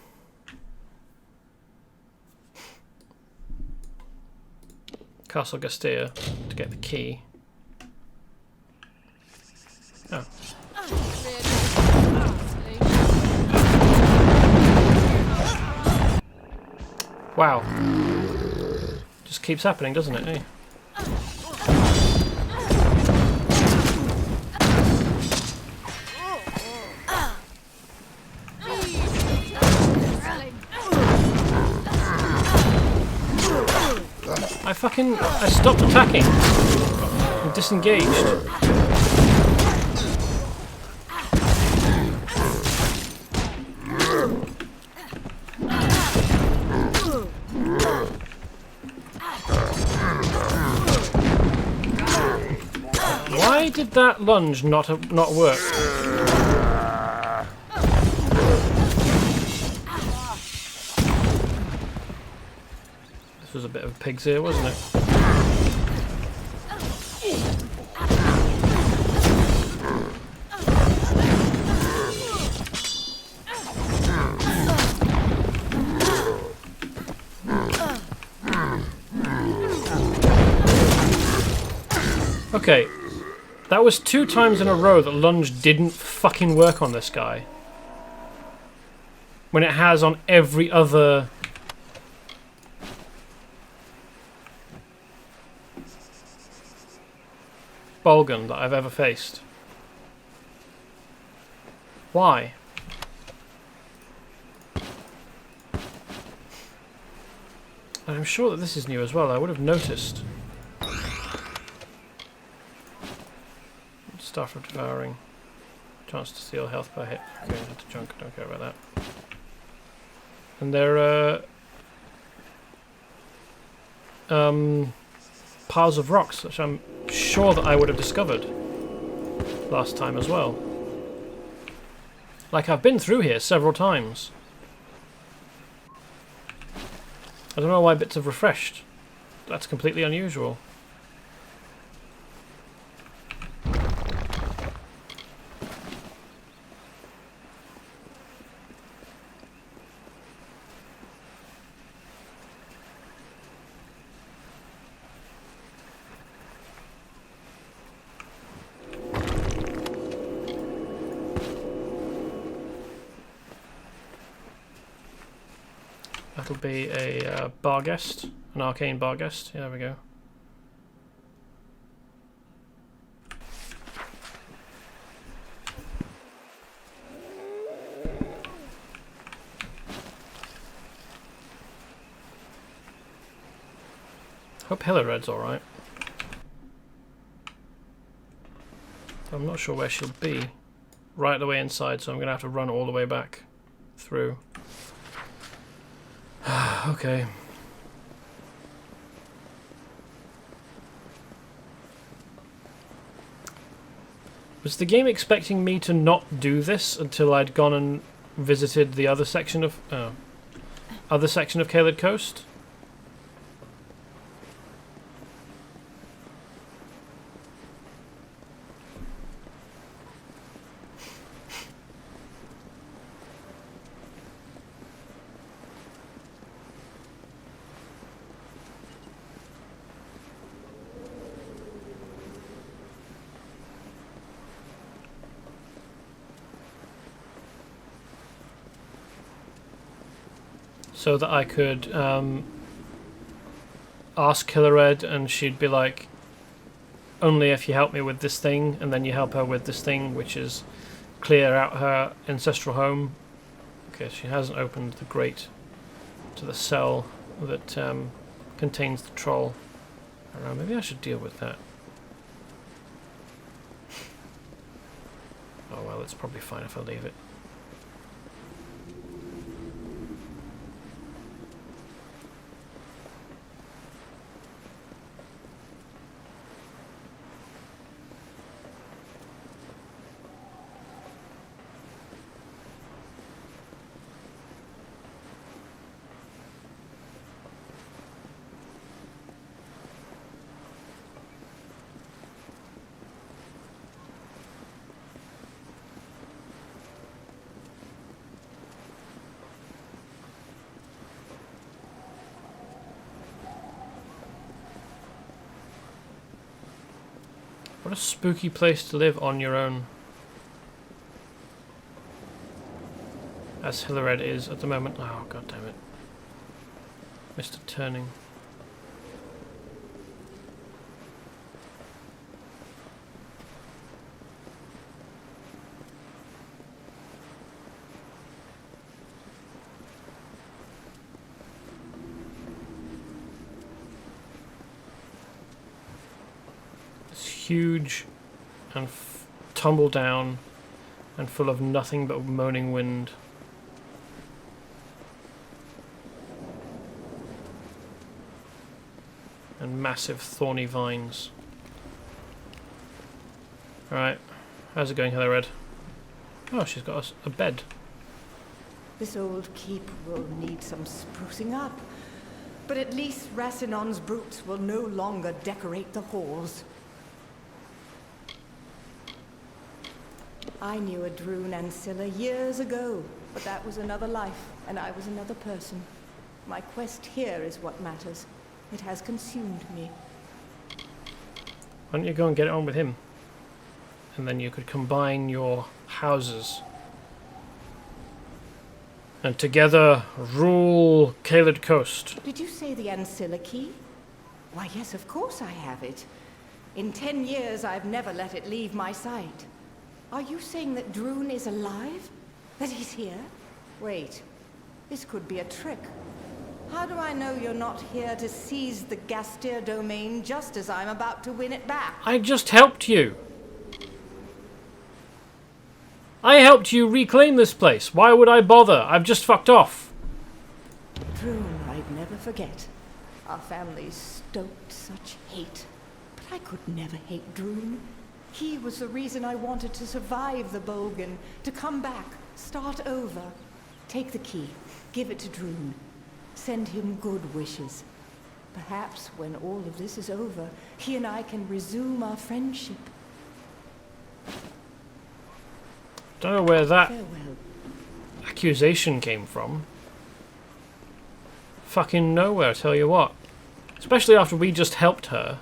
S1: Castle Gastier to get the key. Oh. Wow. Just keeps happening, doesn't it, eh? I stopped attacking. I'm disengaged. Why did that lunge not work? This was a bit of a pig's ear, wasn't it? Okay, that was 2 times in a row that lunge didn't fucking work on this guy. When it has on every other... Bogan that I've ever faced. Why? And I'm sure that this is new as well. I would have noticed. Staff of Devouring. Chance to steal health per hit. Okay, into junk. Don't care about that. And there are piles of rocks, which I'm sure that I would have discovered last time as well. Like, I've been through here several times. I don't know why bits have refreshed. That's completely unusual. It'll be a Barghest, an arcane Barghest. Yeah, there we go. Hope Hillared's alright. I'm not sure where she'll be. Right the way inside, so I'm going to have to run all the way back through. Okay. Was the game expecting me to not do this until I'd gone and visited the other section of Caeled Coast? So that I could ask Hillared and she'd be like, only if you help me with this thing, and then you help her with this thing, which is clear out her ancestral home. Okay, she hasn't opened the grate to the cell that contains the troll. I don't know, maybe I should deal with that. Oh well, it's probably fine if I leave it. What a spooky place to live on your own. As Hillared is at the moment. Oh, god damn it. Missed a turning. Huge and tumble down and full of nothing but moaning wind. And massive thorny vines. Alright, how's it going, Hillared? Oh, she's got a bed.
S12: This old keep will need some sprucing up, but at least Racinon's brutes will no longer decorate the halls. I knew a Droon Ancilla years ago, but that was another life, and I was another person. My quest here is what matters. It has consumed me.
S1: Why don't you go and get it on with him? And then you could combine your houses. And together rule Caeled Coast.
S12: Did you say the Ancilla key? Why, yes, of course I have it. In 10 years, I've never let it leave my sight. Are you saying that Droon is alive? That he's here? Wait, this could be a trick. How do I know you're not here to seize the Gastier domain just as I'm about to win it back?
S1: I just helped you. I helped you reclaim this place. Why would I bother? I've just fucked off.
S12: Droon, I'd never forget. Our families stoked such hate. But I could never hate Droon. He was the reason I wanted to survive the Bogan, to come back, start over. Take the key, give it to Droon. Send him good wishes. Perhaps when all of this is over, he and I can resume our friendship.
S1: Don't know where that
S12: Farewell.
S1: accusation came from. Fucking nowhere, I tell you what. Especially after we just helped her.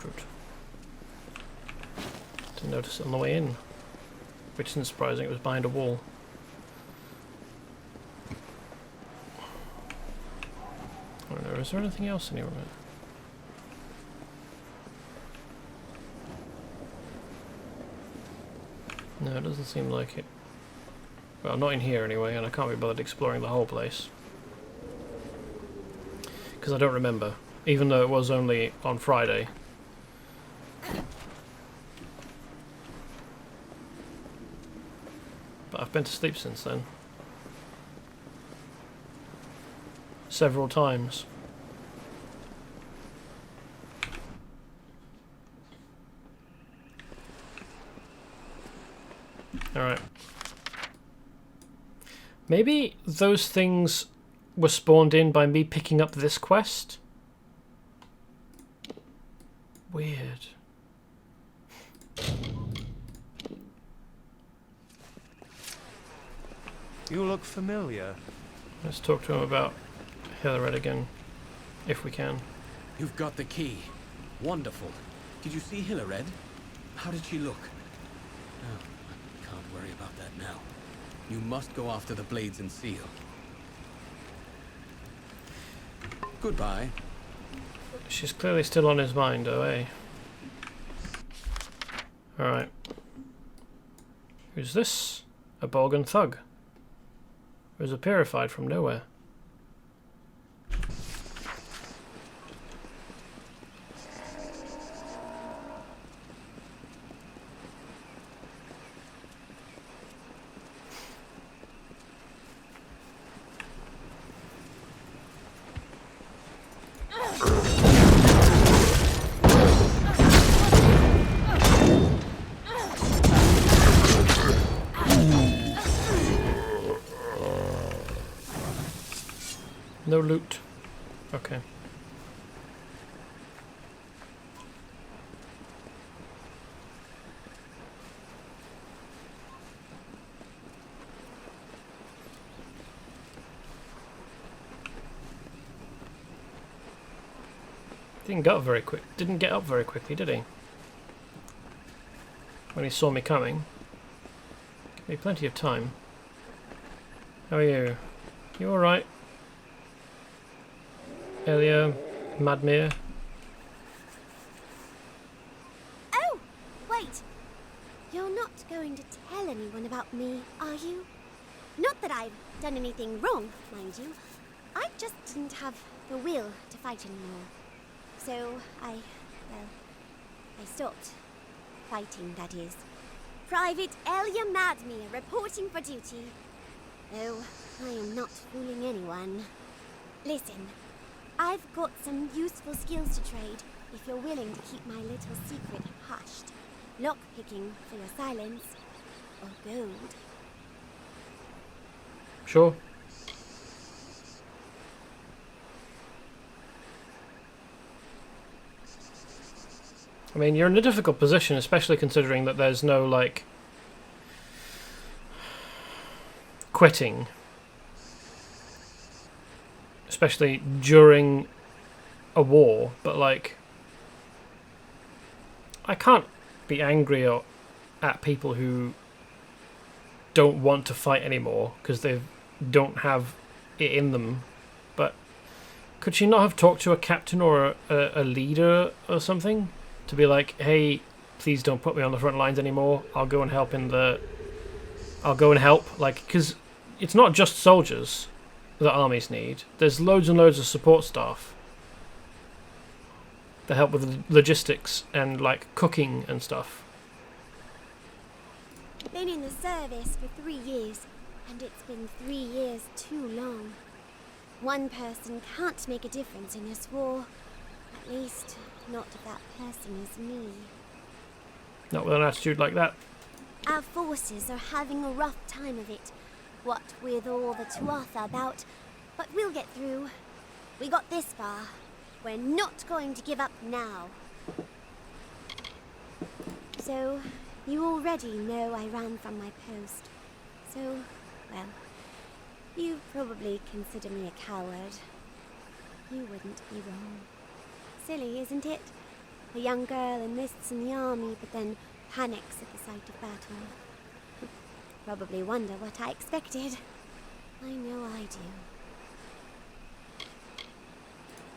S1: route. Didn't notice it on the way in. Which isn't surprising, it was behind a wall. I don't know, is there anything else anywhere? No, it doesn't seem like it. Well, not in here anyway, and I can't be bothered exploring the whole place. Because I don't remember, even though it was only on Friday. But I've been to sleep since then. Several times. Alright. Maybe those things were spawned in by me picking up this quest? Weird.
S9: You look familiar.
S1: Let's talk to him about Hillerad again, if we can.
S10: You've got the key. Wonderful. Did you see Hillerad? How did she look? Oh, I can't worry about that now. You must go after the blades and seal. Goodbye.
S1: She's clearly still on his mind, though, eh? Alright. Who's this? A Bogan thug. Who's a purified from nowhere. No loot. Okay. Didn't get up very quickly, did he? When he saw me coming. Gave me plenty of time. How are you? You alright? Elia, Madmere.
S13: Oh, wait. You're not going to tell anyone about me, are you? Not that I've done anything wrong, mind you. I just didn't have the will to fight anymore. So I stopped. Fighting, that is. Private Elia Madmere reporting for duty. Oh, I am not fooling anyone. Listen. I've got some useful skills to trade, if you're willing to keep my little secret hushed. Lock-picking for your silence, or gold.
S1: Sure. I mean, you're in a difficult position, especially considering that there's no, like, quitting. Especially during a war, but like, I can't be angry at people who don't want to fight anymore because they don't have it in them. But could she not have talked to a captain or a leader or something to be like, hey, please don't put me on the front lines anymore. I'll go and help like, because it's not just soldiers that armies need. There's loads and loads of support staff that help with logistics and like cooking and stuff.
S13: Been in the service for 3 years, and it's been 3 years too long. One person can't make a difference in this war. At least, not if that person is me.
S1: Not with an attitude like that.
S13: Our forces are having a rough time of it. What with all the Tuatha about, but we'll get through. We got this far. We're not going to give up now. So, you already know I ran from my post. So, well, you probably consider me a coward. You wouldn't be wrong. Silly, isn't it? A young girl enlists in the army, but then panics at the sight of battle. Probably wonder what I expected. I know I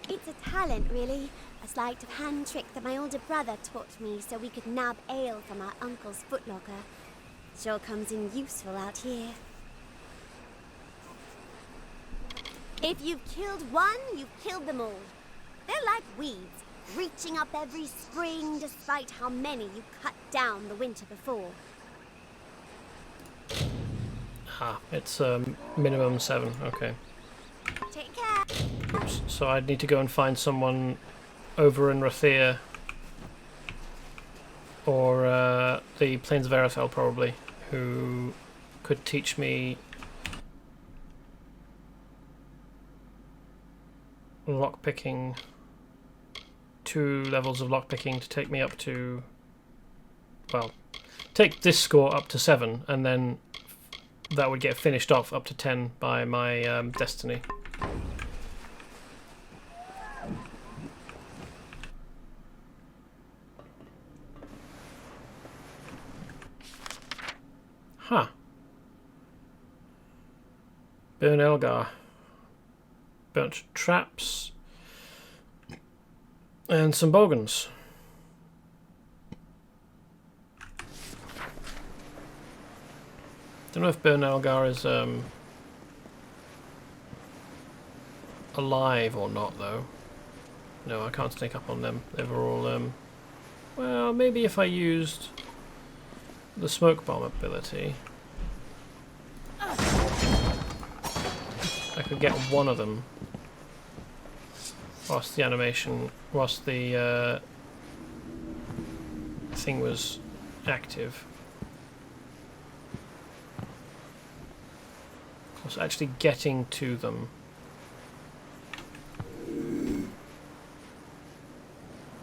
S13: do. It's a talent, really. A sleight of hand trick that my older brother taught me so we could nab ale from our uncle's footlocker. Sure comes in useful out here. If you've killed one, you've killed them all. They're like weeds, reaching up every spring despite how many you cut down the winter before.
S1: Ah, it's minimum 7, okay.
S13: Take care.
S1: Oops. So I'd need to go and find someone over in Rathir, or the Plains of Arethel probably, who could teach me lockpicking, 2 levels of lockpicking to take me up to, well, take this score up to 7, and then that would get finished off up to 10 by my destiny. Huh. Burn Elgar. Bunch of traps. And some bogans. Don't know if Burn Elgar is alive or not though. No, I can't sneak up on them. They were all well, maybe if I used the smoke bomb ability, I could get one of them whilst the animation, whilst the thing was active. Of course, actually getting to them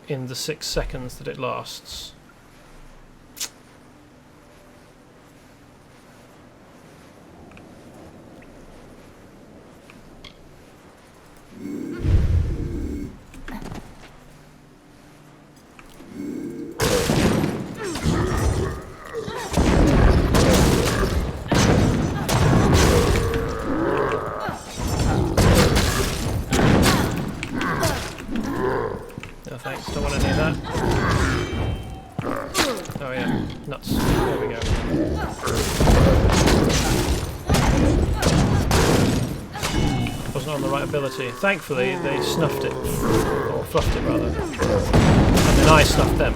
S1: in the 6 seconds that it lasts. Thankfully, they snuffed it, or fluffed it rather, and then I snuffed them.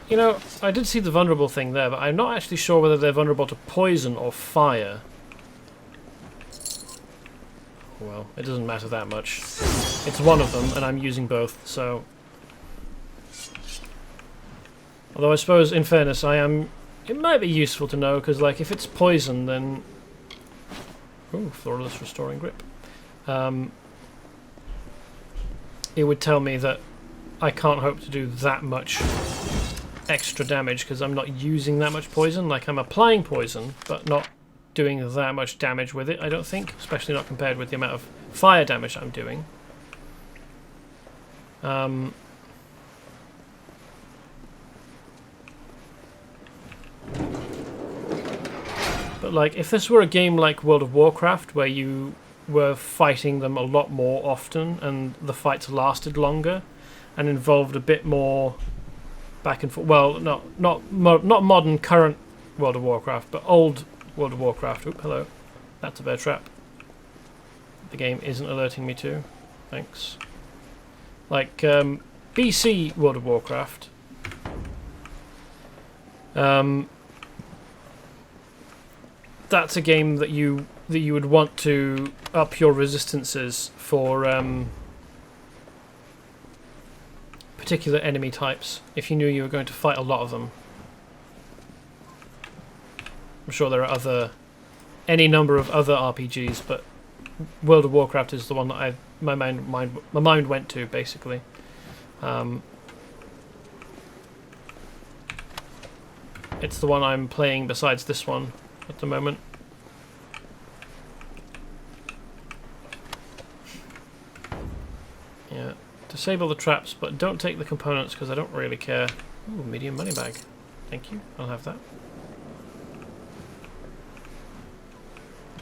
S1: You know, I did see the vulnerable thing there, but I'm not actually sure whether they're vulnerable to poison or fire. Well, it doesn't matter that much. It's one of them, and I'm using both, so... Although I suppose, in fairness, it might be useful to know, because like if it's poison, then ooh, Flawless Restoring Grip. It would tell me that I can't hope to do that much extra damage because I'm not using that much poison. Like I'm applying poison, but not doing that much damage with it, I don't think, especially not compared with the amount of fire damage I'm doing. But like, if this were a game like World of Warcraft, where you were fighting them a lot more often, and the fights lasted longer, and involved a bit more back and forth. Well, not modern, current World of Warcraft, but old World of Warcraft. Oop, hello. That's a bear trap. The game isn't alerting me to. Thanks. Like BC World of Warcraft. That's a game that you would want to up your resistances for particular enemy types if you knew you were going to fight a lot of them. I'm sure there are any number of other RPGs, but World of Warcraft is the one that my mind went to basically. It's the one I'm playing besides this one at the moment. Disable the traps, but don't take the components because I don't really care. Ooh, medium money bag. Thank you. I'll have that.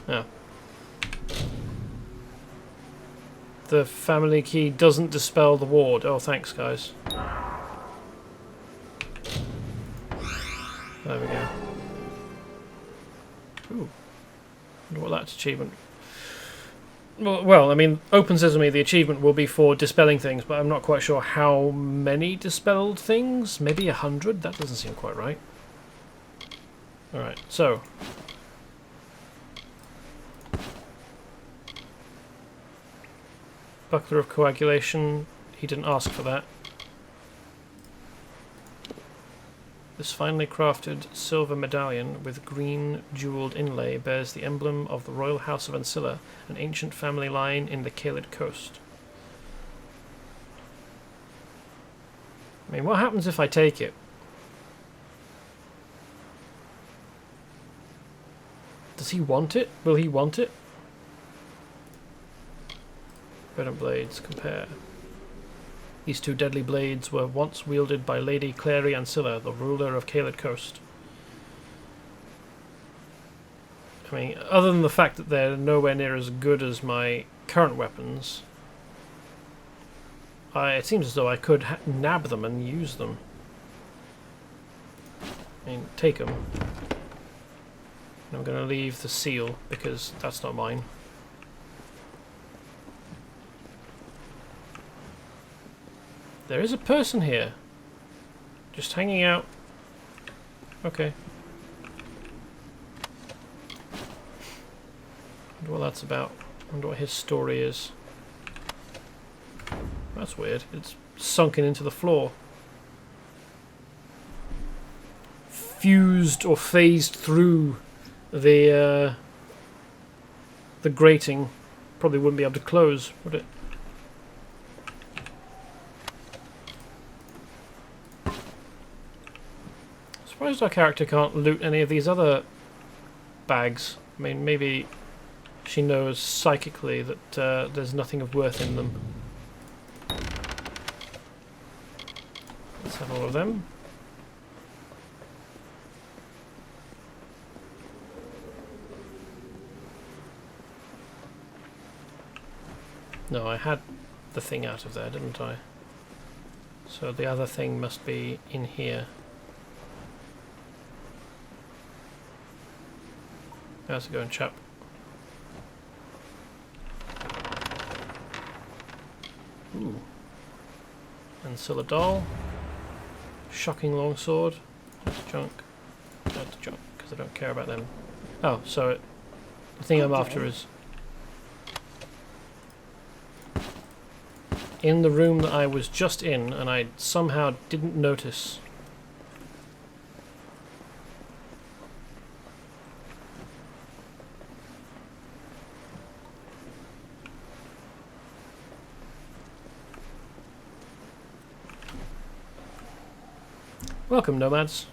S1: Oh. The family key doesn't dispel the ward. Oh, thanks, guys. There we go. Ooh. Wonder what that's achievement. Well, I mean, Open Sesame, the achievement will be for dispelling things, but I'm not quite sure how many dispelled things. Maybe 100? That doesn't seem quite right. Alright, so. Buckler of Coagulation. He didn't ask for that. This finely crafted silver medallion with green jewelled inlay bears the emblem of the Royal House of Ancilla, an ancient family line in the Caeled Coast. I mean, what happens if I take it? Does he want it? Will he want it? Red blades, compare. These two deadly blades were once wielded by Lady Clary Ancilla, the ruler of Caeled Coast. I mean, other than the fact that they're nowhere near as good as my current weapons, it seems as though I could nab them and use them. I mean, take them. I'm going to leave the seal, because that's not mine. There is a person here. Just hanging out. Okay. Wonder what that's about. Wonder what his story is. That's weird. It's sunken into the floor. Fused or phased through the grating. Probably wouldn't be able to close, would it? Surprised our character can't loot any of these other bags. I mean, maybe she knows psychically that there's nothing of worth in them. Let's have all of them. No, I had the thing out of there, didn't I? So the other thing must be in here. How's it going, chap? Ooh. Ancilla doll. Shocking longsword. That's junk. That's junk, because I don't care about them. Oh, so the thing I'm after is in the room that I was just in, and I somehow didn't notice. Welcome, nomads.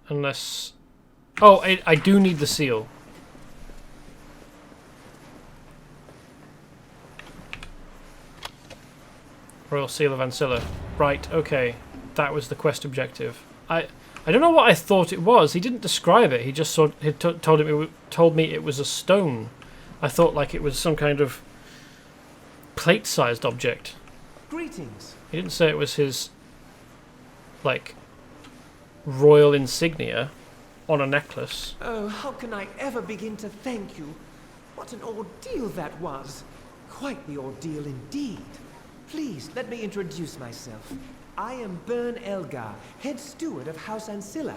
S1: Unless... Oh, I do need the seal. Royal Seal of Ancilla. Right, okay. That was the quest objective. I don't know what I thought it was. He didn't describe it. He just told me it was a stone. I thought like it was some kind of plate-sized object.
S14: Greetings.
S1: He didn't say it was his like royal insignia on a necklace.
S14: Oh, how can I ever begin to thank you? What an ordeal that was. Quite the ordeal indeed. Please, let me introduce myself. I am Bern Elgar, head steward of House Ancilla.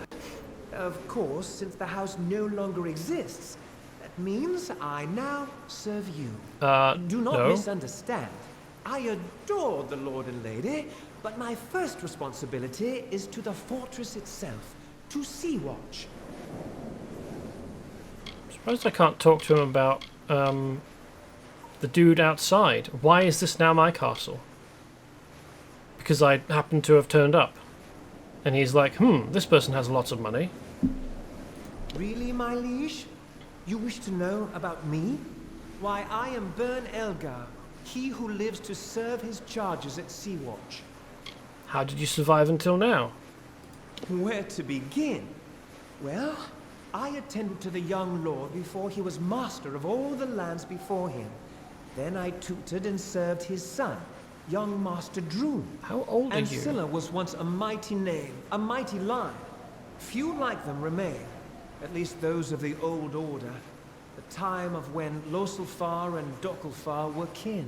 S14: Of course, since the house no longer exists, that means I now serve you. Do not misunderstand. I adore the Lord and Lady, but my first responsibility is to the fortress itself, to Sea Watch.
S1: Suppose I can't talk to him about the dude outside. Why is this now my castle? Because I happen to have turned up. And he's like, this person has lots of money.
S14: Really, my liege? You wish to know about me? Why, I am Bern Elgar, He who lives to serve his charges at Sea-Watch.
S1: How did you survive until now?
S14: Where to begin? Well, I attended to the young lord before he was master of all the lands before him. Then I tutored and served his son, young Master Droon.
S1: How old are you?
S14: Ancilla was once a mighty name, a mighty line. Few like them remain, at least those of the old order. The time of when Loselfar and Dokelfar were kin.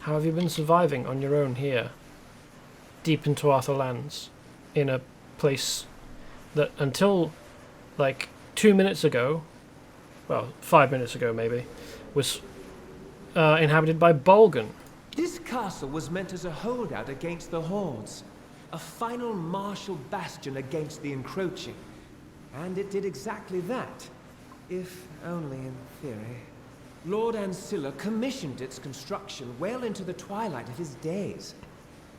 S1: How have you been surviving on your own here? Deep into Arthur lands? In a place that until like 2 minutes ago, well, 5 minutes ago maybe, was inhabited by Bogan.
S14: This castle was meant as a holdout against the hordes. A final martial bastion against the encroaching. And it did exactly that. If only in theory. Lord Ancilla commissioned its construction well into the twilight of his days.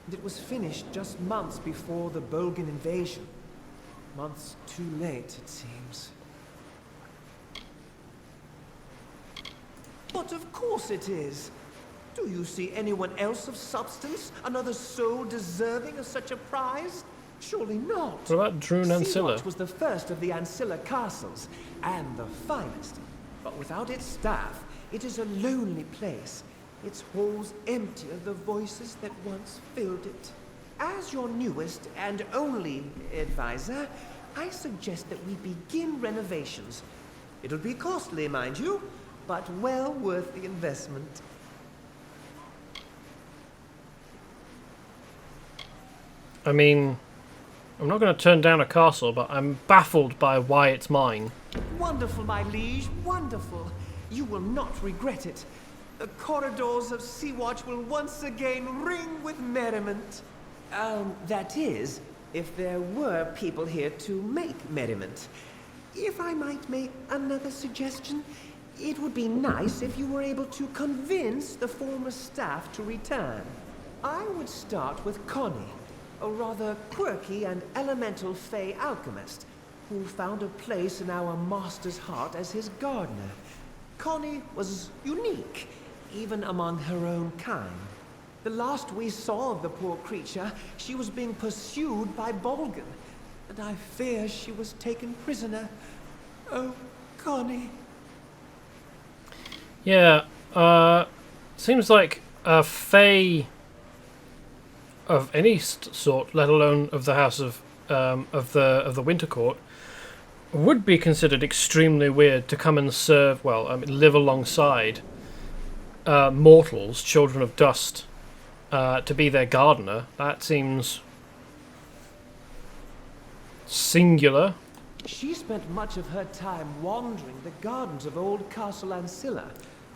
S14: And it was finished just months before the Bogan invasion. Months too late, it seems. But of course it is. Do you see anyone else of substance? Another soul deserving of such a prize? Surely not.
S1: What about Droon Ancilla?
S14: Sea-Watch was the first of the Ancilla castles, and the finest. But without its staff, it is a lonely place. Its halls empty of the voices that once filled it. As your newest and only advisor, I suggest that we begin renovations. It'll be costly, mind you, but well worth the investment.
S1: I mean, I'm not going to turn down a castle, but I'm baffled by why it's mine.
S14: Wonderful, my liege, wonderful. You will not regret it. The corridors of Sea-Watch will once again ring with merriment. That is, if there were people here to make merriment. If I might make another suggestion, it would be nice if you were able to convince the former staff to return. I would start with Connie, a rather quirky and elemental Fey alchemist, who found a place in our master's heart as his gardener. Connie was unique, even among her own kind. The last we saw of the poor creature, she was being pursued by Bogan, and I fear she was taken prisoner. Oh, Connie.
S1: Yeah, seems like a Fey of any sort, let alone of the House of the Winter Court, would be considered extremely weird to come and serve. Well, I mean, live alongside mortals, children of dust, to be their gardener. That seems singular.
S14: She spent much of her time wandering the gardens of old Castle Ancilla,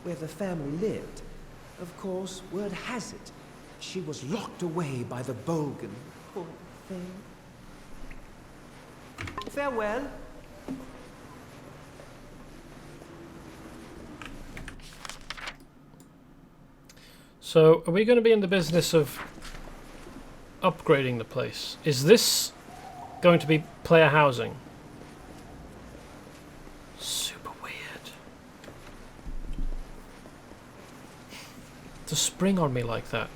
S14: where the family lived. Of course, word has it, she was locked away by the Bogan. Poor thing. Farewell.
S1: So, are we going to be in the business of upgrading the place? Is this going to be player housing? Super weird. To spring on me like that.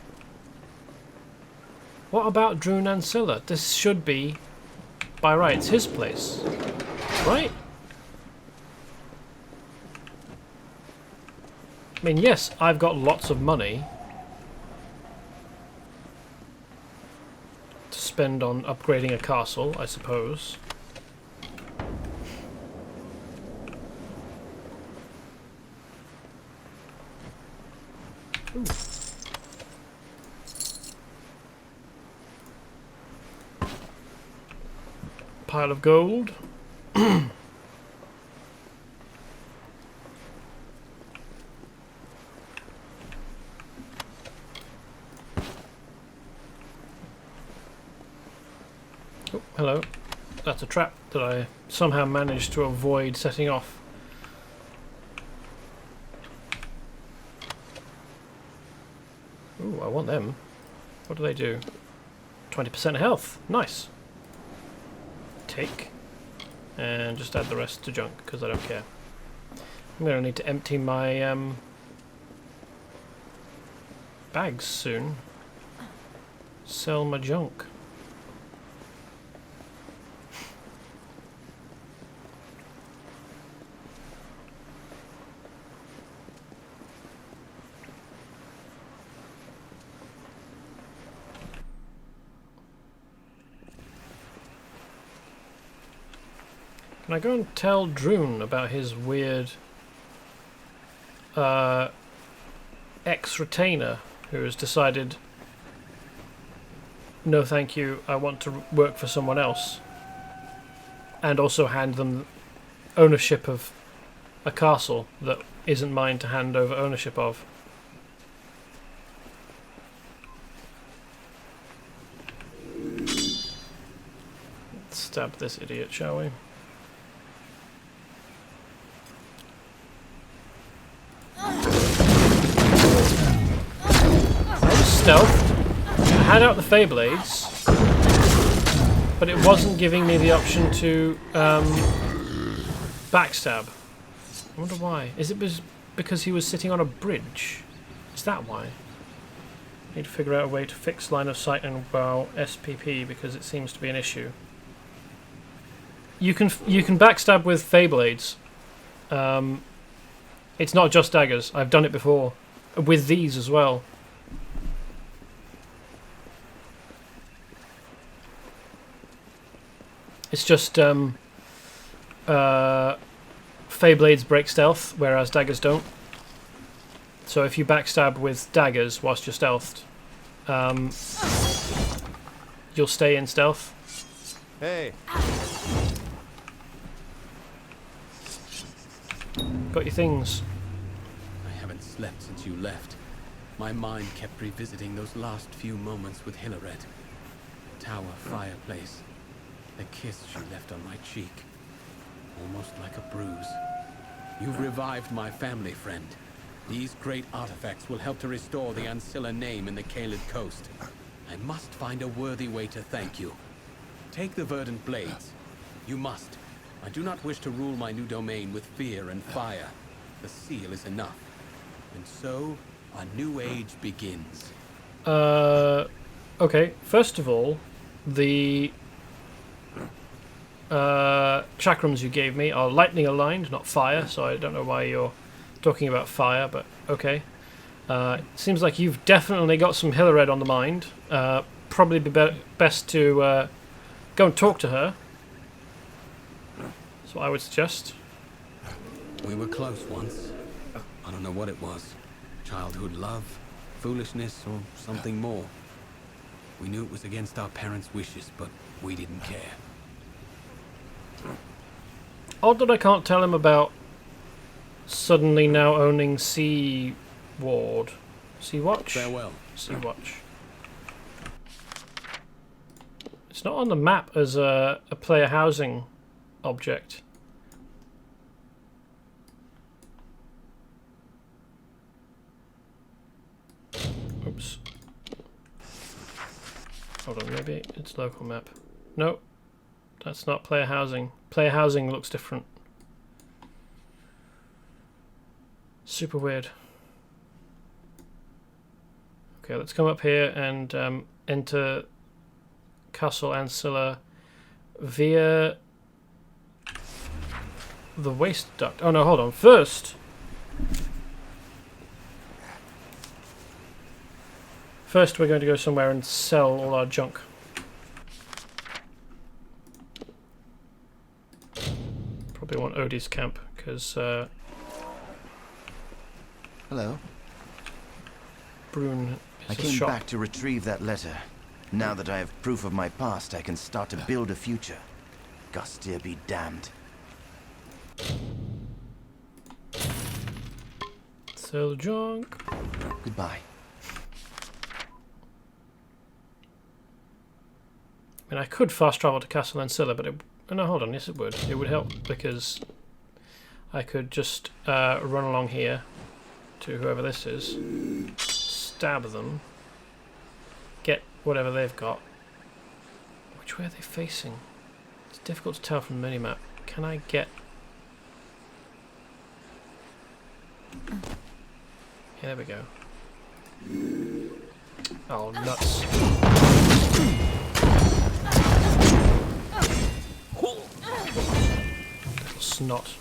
S1: What about Droon Ancilla? This should be, by rights, his place. Right? I mean, yes, I've got lots of money to spend on upgrading a castle, I suppose. Ooh. Pile of gold. Oh, hello. That's a trap that I somehow managed to avoid setting off. Ooh, I want them. What do they do? 20% health. Nice. Take. And just add the rest to junk, because I don't care. I'm going to need to empty my bags soon. Sell my junk. Can I go and tell Droon about his weird ex-retainer who has decided, no thank you, I want to work for someone else, and also hand them ownership of a castle that isn't mine to hand over ownership of? Let's stab this idiot, shall we? Stealth. I had out the Feyblades, but it wasn't giving me the option to backstab. I wonder why. Is it because he was sitting on a bridge? Is that why? I need to figure out a way to fix line of sight and WoW SPP because it seems to be an issue. You can backstab with Feyblades. It's not just daggers. I've done it before with these as well. It's just Feyblades break stealth, whereas daggers don't. So if you backstab with daggers whilst you're stealthed, you'll stay in stealth.
S9: Hey.
S1: Got your things.
S10: I haven't slept since you left. My mind kept revisiting those last few moments with Hilared. Tower fireplace. The kiss she left on my cheek. Almost like a bruise. You've revived my family, friend. These great artifacts will help to restore the Ancilla name in the Caeled Coast. I must find a worthy way to thank you. Take the verdant blades. You must. I do not wish to rule my new domain with fear and fire. The seal is enough. And so, a new age begins.
S1: Okay. First of all, the chakrams you gave me are lightning aligned, not fire, so I don't know why you're talking about fire, but okay. It seems like you've definitely got some Hilared on the mind. Probably be best to go and talk to her. That's what I would suggest.
S10: We were close once. I don't know what it was. Childhood love, foolishness, or something more. We knew it was against our parents' wishes, but we didn't care.
S1: Odd that I can't tell him about suddenly now owning Sea Ward. Sea Watch?
S10: Farewell.
S1: Sea Watch. It's not on the map as a player housing object. Oops. Hold on, maybe it's local map. Nope. That's not player housing. Player housing looks different. Super weird. Okay, let's come up here and enter Castle Ancilla via the waste duct. Oh no, hold on. First, we're going to go somewhere and sell all our junk. Probably want Odie's camp, because
S15: hello.
S1: Brune
S15: I
S1: is a
S15: came
S1: shop.
S15: back to retrieve that letter. Now that I have proof of my past, I can start to build a future. Gastier be damned.
S1: Sell junk.
S15: Goodbye.
S1: I mean, I could fast travel to Castle Ancilla, but no, hold on. Yes, it would. It would help because I could just run along here to whoever this is, stab them, get whatever they've got. Which way are they facing? It's difficult to tell from the minimap. Can I get? Yeah, there we go. Oh, nuts. Little snot.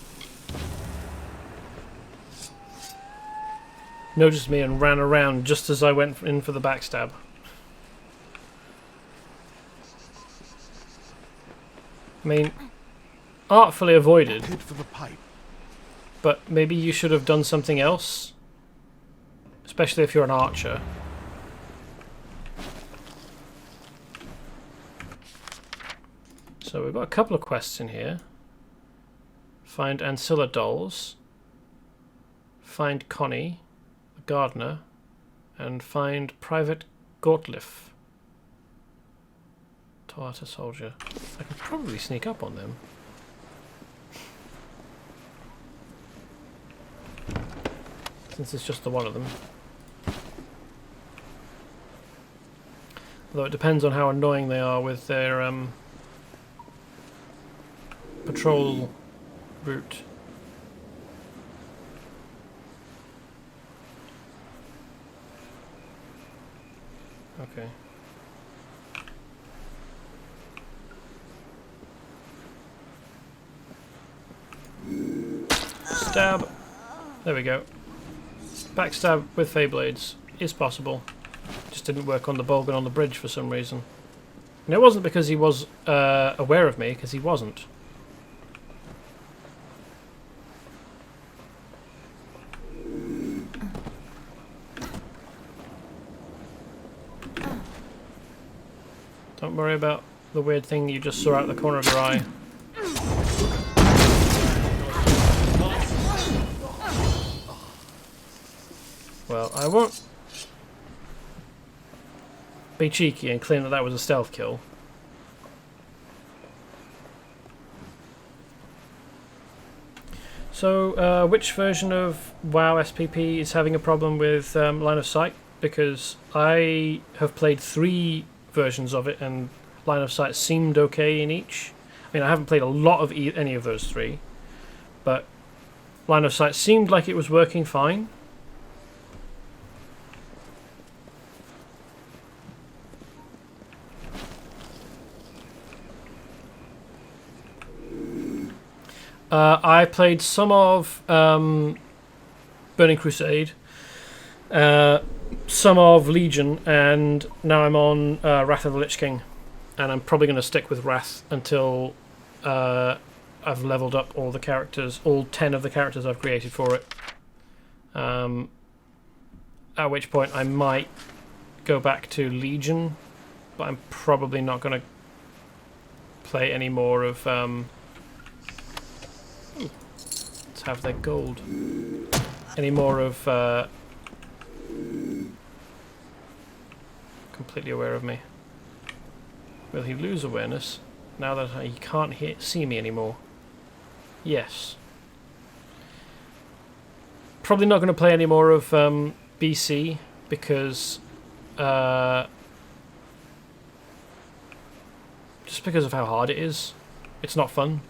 S1: Noticed me and ran around just as I went in for the backstab. I mean, artfully avoided.
S8: Head for the pipe.
S1: But maybe you should have done something else. Especially if you're an archer. So we've got a couple of quests in here. Find Ancilla dolls. Find Connie, the gardener. And find Private Gauntlets. Tartar soldier. I can probably sneak up on them. Since it's just the one of them. Although it depends on how annoying they are with their patrol route. Okay. Stab. There we go. Backstab with Feyblades is possible. Just didn't work on the Bogan on the bridge for some reason. And it wasn't because he was aware of me, because he wasn't. Don't worry about the weird thing you just saw out the corner of your eye. Well, I won't be cheeky and claim that that was a stealth kill. So, which version of WoW SPP is having a problem with line of sight? Because I have played 3 versions of it and line of sight seemed okay in each. I mean, I haven't played a lot of any of those 3, but line of sight seemed like it was working fine. I played some of Burning Crusade, some of Legion, and now I'm on Wrath of the Lich King. And I'm probably going to stick with Wrath until I've leveled up all the characters, all 10 of the characters I've created for it. At which point I might go back to Legion, but I'm probably not going to play any more of... let's have their gold. Any more of... completely aware of me. Will he lose awareness now that he can't see me anymore? Yes. Probably not going to play any more of BC because just because of how hard it is. It's not fun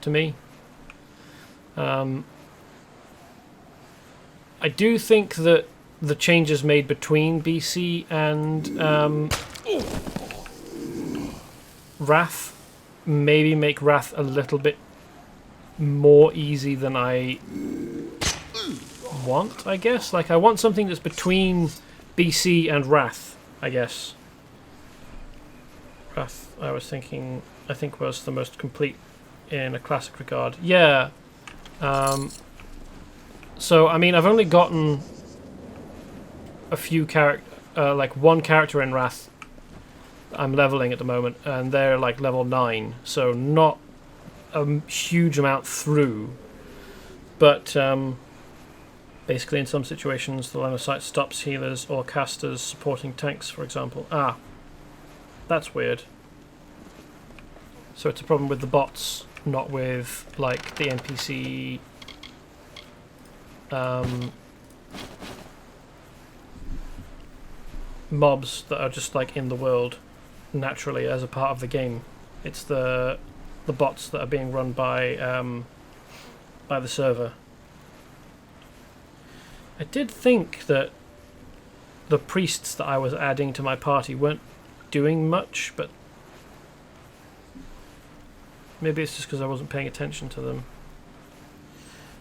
S1: to me. I do think that the changes made between BC and Wrath maybe make Wrath a little bit more easy than I want, I guess. Like, I want something that's between BC and Wrath, I guess. Wrath, I think was the most complete in a classic regard. Yeah. So, I mean, I've only gotten a few like one character in Wrath I'm leveling at the moment, and they're like level 9, so not a huge amount through. But basically in some situations the line of sight stops healers or casters supporting tanks, for example. Ah, that's weird. So it's a problem with the bots, not with like the NPC mobs that are just like in the world naturally as a part of the game. It's the bots that are being run by the server. I did think that the priests that I was adding to my party weren't doing much, but maybe it's just because I wasn't paying attention to them.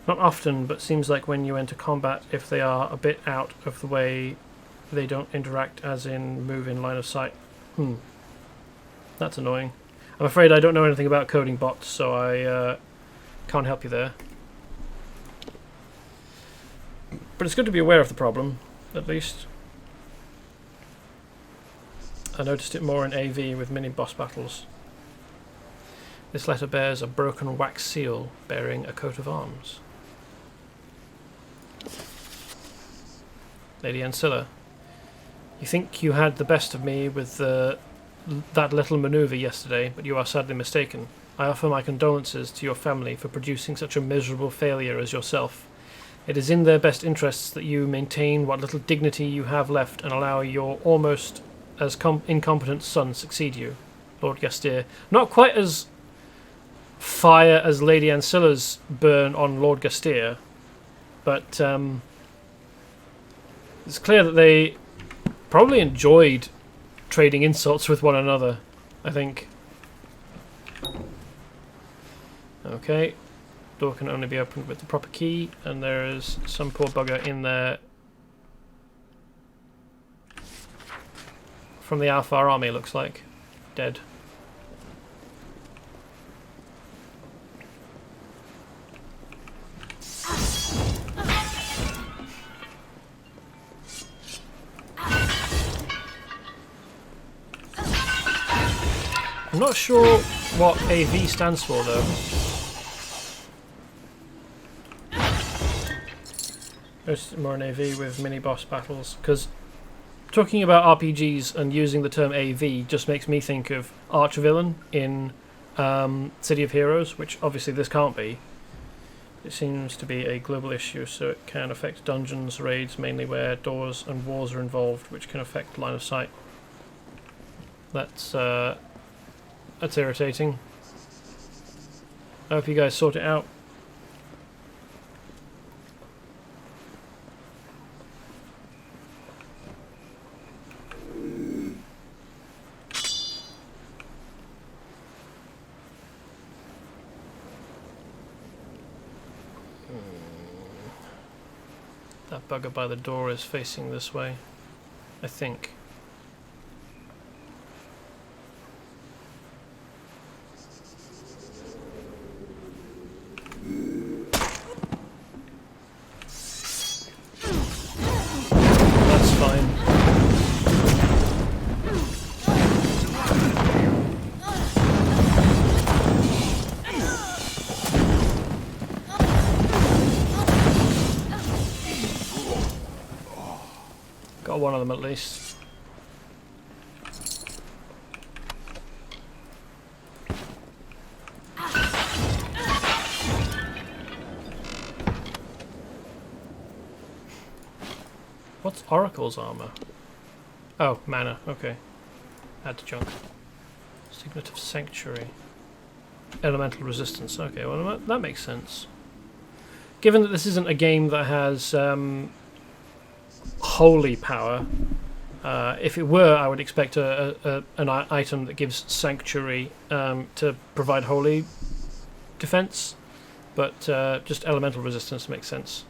S1: Not often, but seems like when you enter combat, if they are a bit out of the way, they don't interact as in move in line of sight. That's annoying. I'm afraid I don't know anything about coding bots, so I can't help you there. But it's good to be aware of the problem, at least. I noticed it more in AV with mini-boss battles. This letter bears a broken wax seal bearing a coat of arms. Lady Ancilla, you think you had the best of me with that little maneuver yesterday, but you are sadly mistaken. I offer my condolences to your family for producing such a miserable failure as yourself. It is in their best interests that you maintain what little dignity you have left and allow your almost as incompetent son succeed you, Lord Gastier. Not quite as fire as Lady Ancilla's burn on Lord Gastier, but it's clear that they probably enjoyed trading insults with one another, I think. Okay, door can only be opened with the proper key, and there is some poor bugger in there from the Alfar army, looks like. Dead. I'm not sure what AV stands for though. There's more an AV with mini-boss battles, because talking about RPGs and using the term AV just makes me think of Archvillain in City of Heroes, which obviously this can't be. It seems to be a global issue, so it can affect dungeons, raids, mainly where doors and walls are involved, which can affect line of sight. That's irritating. I hope you guys sort it out. That bugger by the door is facing this way, I think. That's fine. Got one of them at least. What's Oracle's armor? Oh, mana, okay. Add to junk. Signet of Sanctuary. Elemental resistance, okay, well that makes sense. Given that this isn't a game that has holy power, if it were, I would expect an item that gives Sanctuary to provide holy defense, but just elemental resistance makes sense.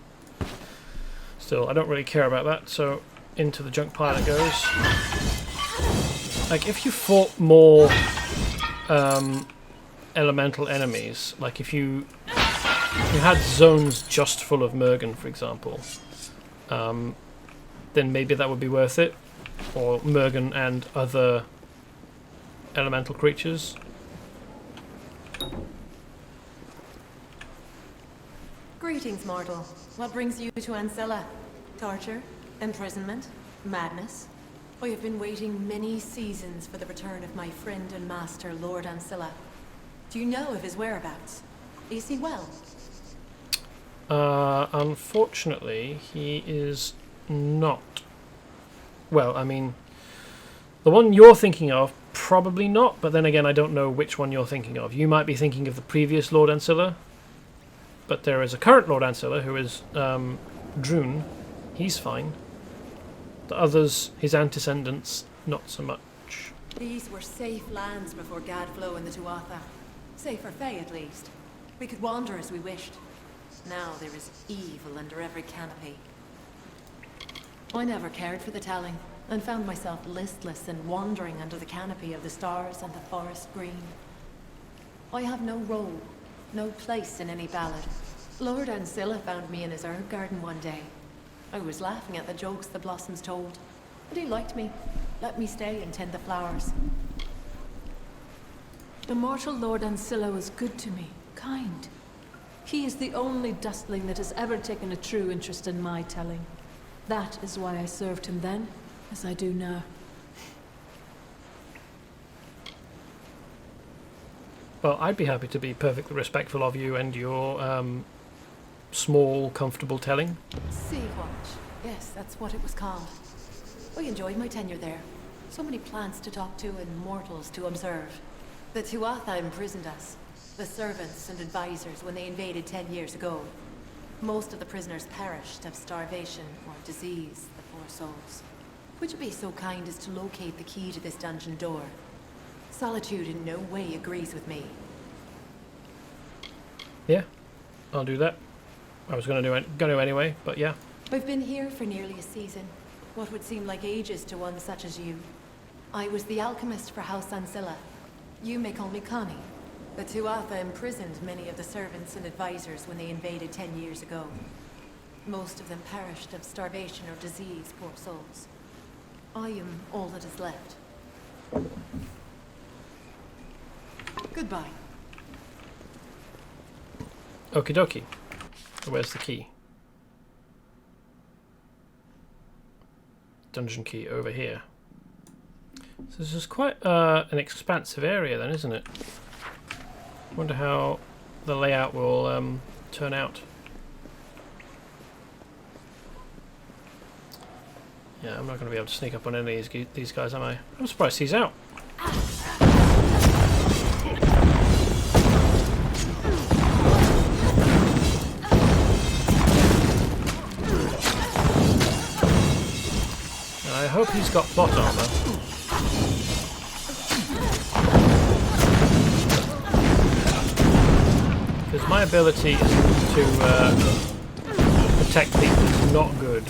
S1: Still, I don't really care about that, so into the junk pile it goes. Like, if you fought more elemental enemies, like if you had zones just full of Mergen, for example, then maybe that would be worth it. Or Mergen and other elemental creatures.
S16: Greetings, mortal. What brings you to Ancilla? Torture? Imprisonment? Madness? I have been waiting many seasons for the return of my friend and master, Lord Ancilla. Do you know of his whereabouts? Is he well?
S1: Unfortunately, he is not. Well, I mean, the one you're thinking of, probably not, but then again, I don't know which one you're thinking of. You might be thinking of the previous Lord Ancilla, but there is a current Lord Ancilla who is Droon. He's fine. The others, his antecedents, not so much.
S16: These were safe lands before Gadflow and the Tuatha. Safe for Fae, at least. We could wander as we wished. Now there is evil under every canopy. I never cared for the telling, and found myself listless and wandering under the canopy of the stars and the forest green. I have no role, no place in any ballad. Lord Ancilla found me in his herb garden one day. I was laughing at the jokes the blossoms told, and he liked me, let me stay and tend the flowers.
S17: Immortal Lord Ancilla was good to me, kind. He is the only dustling that has ever taken a true interest in my telling. That is why I served him then, as I do now.
S1: Well, I'd be happy to be perfectly respectful of you and your small, comfortable telling.
S16: Sea Watch. Yes, that's what it was called. I enjoyed my tenure there. So many plants to talk to and mortals to observe. The Tuatha imprisoned us, the servants and advisors, when they invaded 10 years ago. Most of the prisoners perished of starvation or disease, the poor souls. Would you be so kind as to locate the key to this dungeon door? Solitude in no way agrees with me.
S1: Yeah, I'll do that. I was going to anyway, but yeah.
S16: I've been here for nearly a season. What would seem like ages to one such as you. I was the alchemist for House Ancilla. You may call me Connie. The Tuatha imprisoned many of the servants and advisors when they invaded 10 years ago. Most of them perished of starvation or disease, poor souls. I am all that is left. Goodbye.
S1: Okie dokie. Where's the key? Dungeon key over here. So this is quite an expansive area then, isn't it? Wonder how the layout will turn out. Yeah, I'm not going to be able to sneak up on any of these guys, am I? I'm surprised he's out. I hope he's got plot armor. Because my ability to protect people is not good.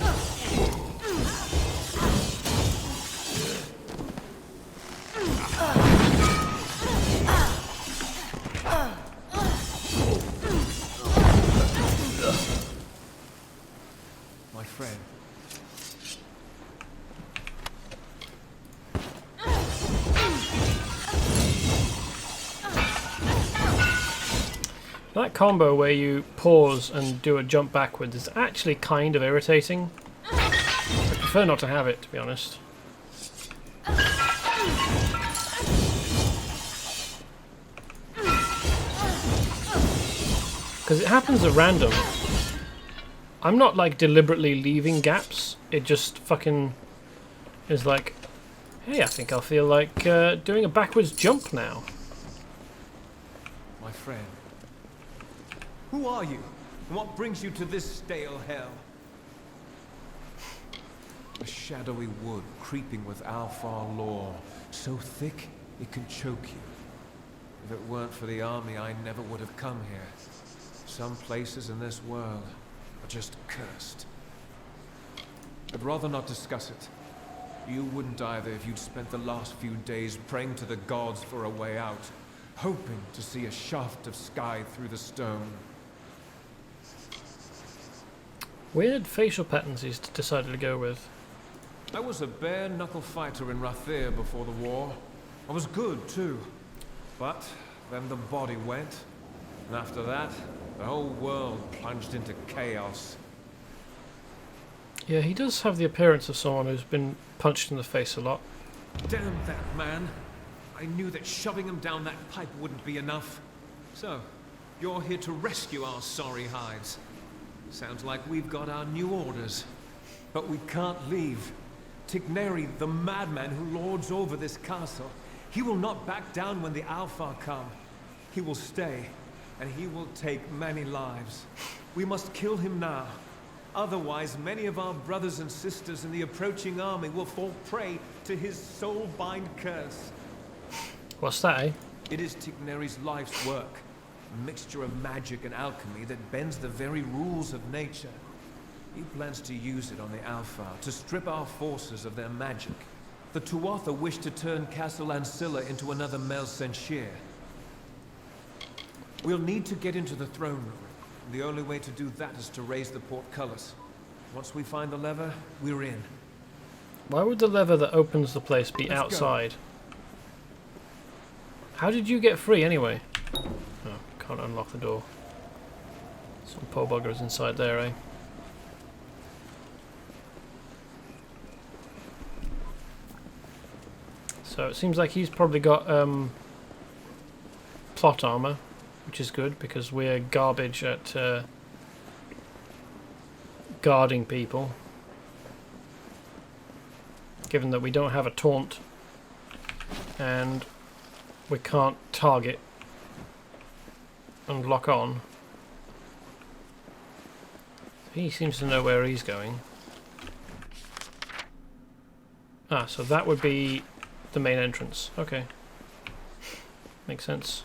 S9: My friend.
S1: That combo where you pause and do a jump backwards is actually kind of irritating. I prefer not to have it, to be honest. Because it happens at random. I'm not like deliberately leaving gaps, it just fucking is like, hey, I think I'll feel like doing a backwards jump now.
S9: My friend. Who are you? And what brings you to this stale hell? A shadowy wood creeping with Alfar lore, so thick it can choke you. If it weren't for the army, I never would have come here. Some places in this world are just cursed. I'd rather not discuss it. You wouldn't either if you'd spent the last few days praying to the gods for a way out, hoping to see a shaft of sky through the stone.
S1: Weird facial patterns he's decided to go with.
S9: I was a bare-knuckle fighter in Rathir before the war. I was good, too. But then the body went, and after that, the whole world plunged into chaos.
S1: Yeah, he does have the appearance of someone who's been punched in the face a lot.
S9: Damn that man! I knew that shoving him down that pipe wouldn't be enough. So, you're here to rescue our sorry hides. Sounds like we've got our new orders. But we can't leave. Tigneri, the madman who lords over this castle, he will not back down when the Alfar come. He will stay, and he will take many lives. We must kill him now. Otherwise, many of our brothers and sisters in the approaching army will fall prey to his soul-bind curse.
S1: What's that, eh?
S9: It is Tigneri's life's work. A mixture of magic and alchemy that bends the very rules of nature. He plans to use it on the Alfar to strip our forces of their magic. The Tuatha wish to turn Castle Ancilla into another Mel Senshir. We'll need to get into the throne room. The only way to do that is to raise the portcullis. Once we find the lever, we're in.
S1: Why would the lever that opens the place be
S9: Let's
S1: outside? Go. How did you get free anyway? Oh, can't unlock the door. Some poor buggers inside there, eh? So it seems like he's probably got plot armor, which is good because we're garbage at guarding people. Given that we don't have a taunt and we can't target and lock on. He seems to know where he's going. Ah, so that would be the main entrance. Okay. Makes sense.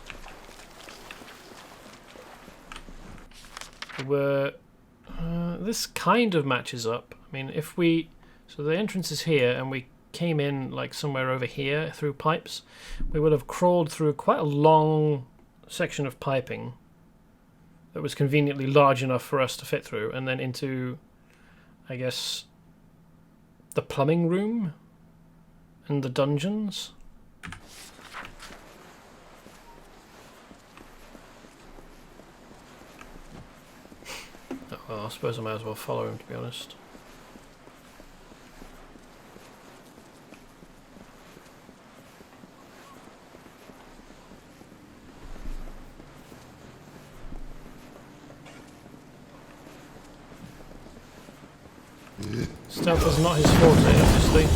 S1: This kind of matches up. I mean, if we... So the entrance is here, and we came in like somewhere over here through pipes. We would have crawled through quite a long section of piping that was conveniently large enough for us to fit through, and then into, I guess, the plumbing room and the dungeons. Well, I suppose I might as well follow him, to be honest. Stealth is not his forte, obviously.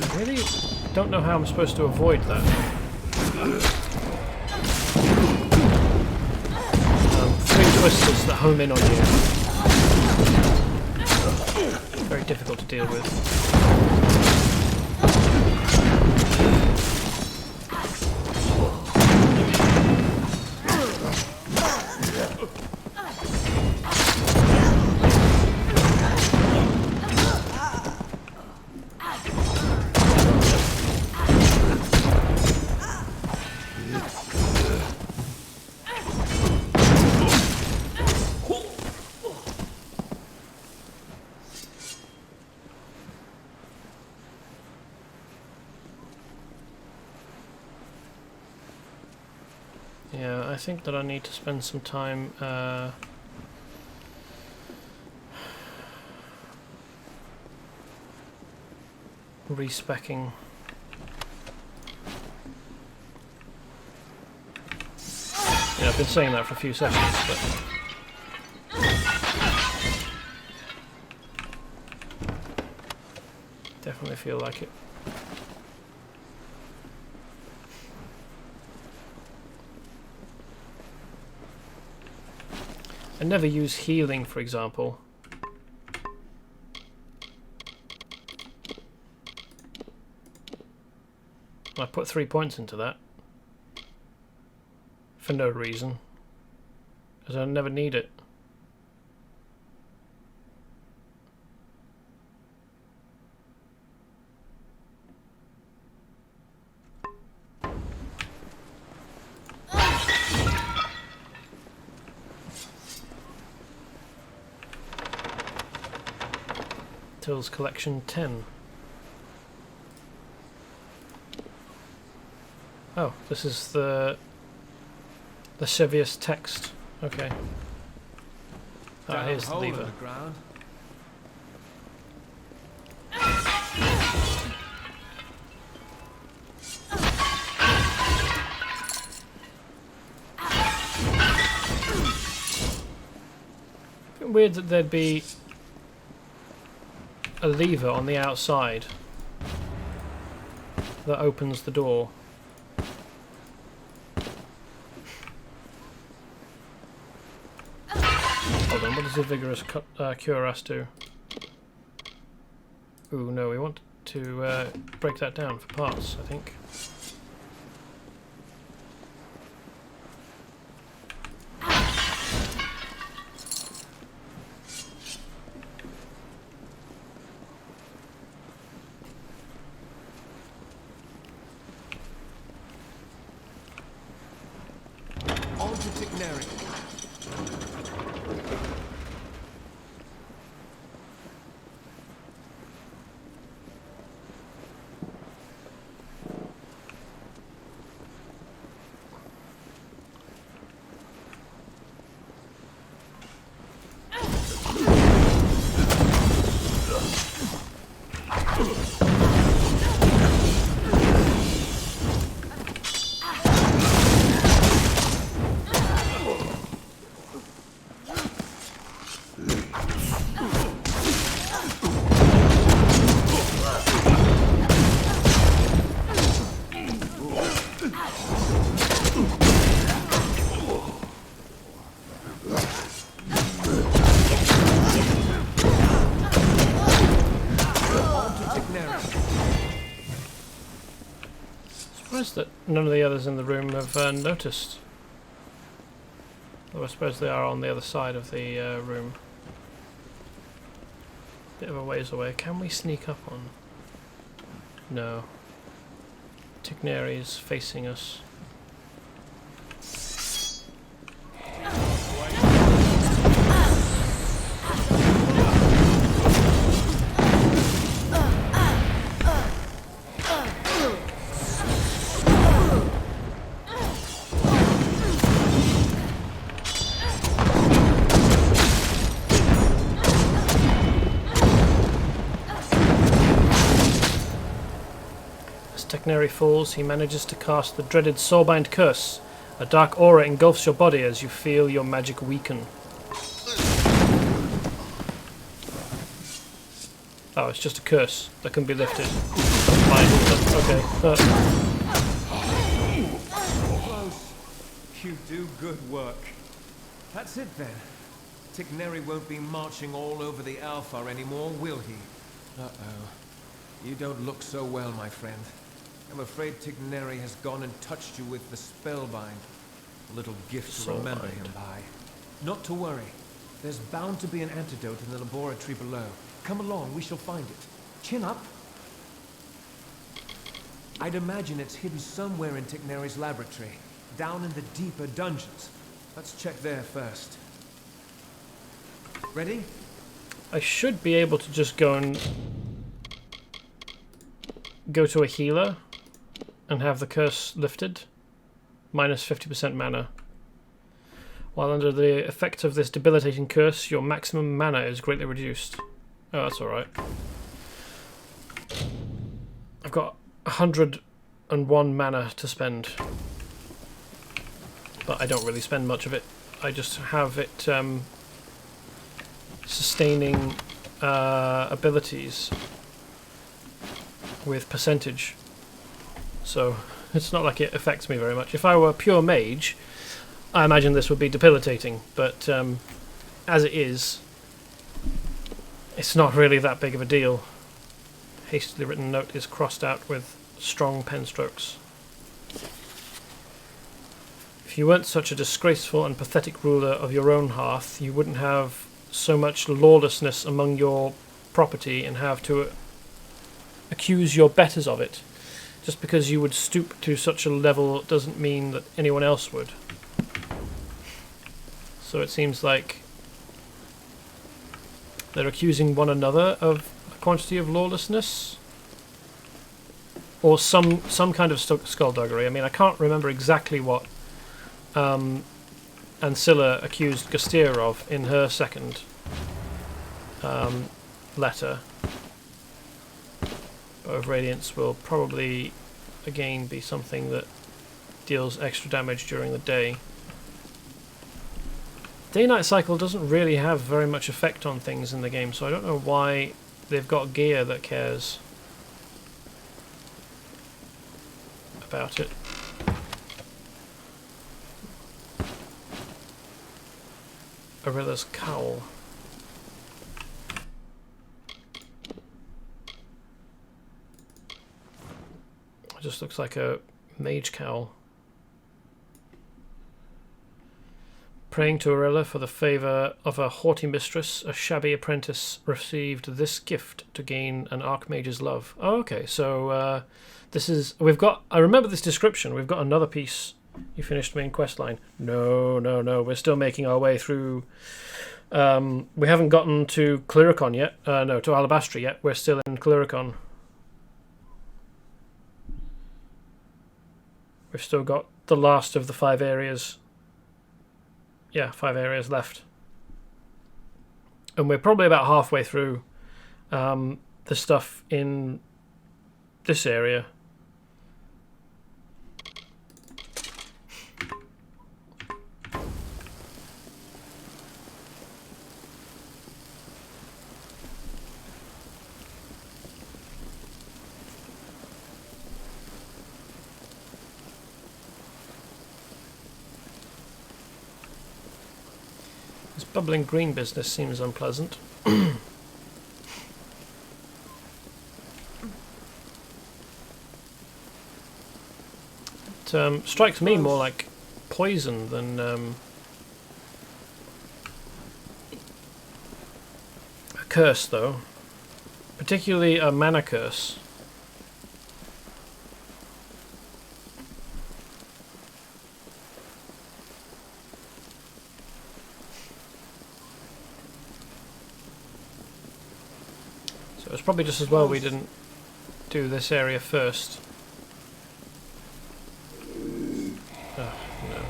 S1: I really don't know how I'm supposed to avoid that. Three twisters that home in on you. Very difficult to deal with. Yeah, I think that I need to spend some time respecking. Yeah, I've been saying that for a few seconds, but definitely feel like it. I never use healing, for example. I put 3 points into that. For no reason. Because I never need it. Till's Collection 10. Oh, this is the Sevius text. Okay. Ah, here's the lever. Bit weird that there'd be a lever on the outside that opens the door. Hold on, what does the Vigorous Cuirass do? Ooh, no, we want to break that down for parts, I think.
S9: On to Tigneri.
S1: That none of the others in the room have noticed. Though I suppose they are on the other side of the room. Bit of a ways away. Can we sneak up on? No. Tigneri's facing us. Tigneri falls, he manages to cast the dreaded Soulbind Curse. A dark aura engulfs your body as you feel your magic weaken. Oh, it's just a curse that can be lifted. Fine. Okay.
S9: Close. You do good work. That's it then. Tigneri won't be marching all over the Alpha anymore, will he? Uh-oh. You don't look so well, my friend. I'm afraid Tigneri has gone and touched you with the Spellbind. A little gift to remember him by. Not to worry. There's bound to be an antidote in the laboratory below. Come along, we shall find it. Chin up. I'd imagine it's hidden somewhere in Tigneri's laboratory, down in the deeper dungeons. Let's check there first. Ready?
S1: I should be able to just go to a healer and have the curse lifted. Minus 50% mana. While under the effect of this debilitating curse, your maximum mana is greatly reduced. Oh, that's alright. I've got 101 mana to spend. But I don't really spend much of it. I just have it sustaining abilities with percentage. So it's not like it affects me very much. If I were a pure mage, I imagine this would be debilitating, but as it is, it's not really that big of a deal. Hastily written note is crossed out with strong pen strokes. If you weren't such a disgraceful and pathetic ruler of your own hearth, you wouldn't have so much lawlessness among your property and have to accuse your betters of it. Just because you would stoop to such a level doesn't mean that anyone else would. So it seems like they're accusing one another of a quantity of lawlessness, or some kind of skullduggery. I mean, I can't remember exactly what Ancilla accused Gastier of in her second letter. Bow of Radiance will probably again be something that deals extra damage during the day. Day-night cycle doesn't really have very much effect on things in the game, so I don't know why they've got gear that cares about it. Arilla's cowl. It just looks like a mage cowl. Praying to Arilla for the favour of a haughty mistress, a shabby apprentice received this gift to gain an archmage's love. Oh, okay, so this is... We've got... I remember this description. We've got another piece. You finished main quest line. No. We're still making our way through... we haven't gotten to Clyricon yet. No, to Alabastra yet. We're still in Clyricon. We've still got the last of the 5 areas. Yeah, 5 areas left. And we're probably about halfway through the stuff in this area. Bubbling green business seems unpleasant. It strikes me more like poison than a curse, though. Particularly a mana curse. It's probably just as well we didn't do this area first. Oh, no.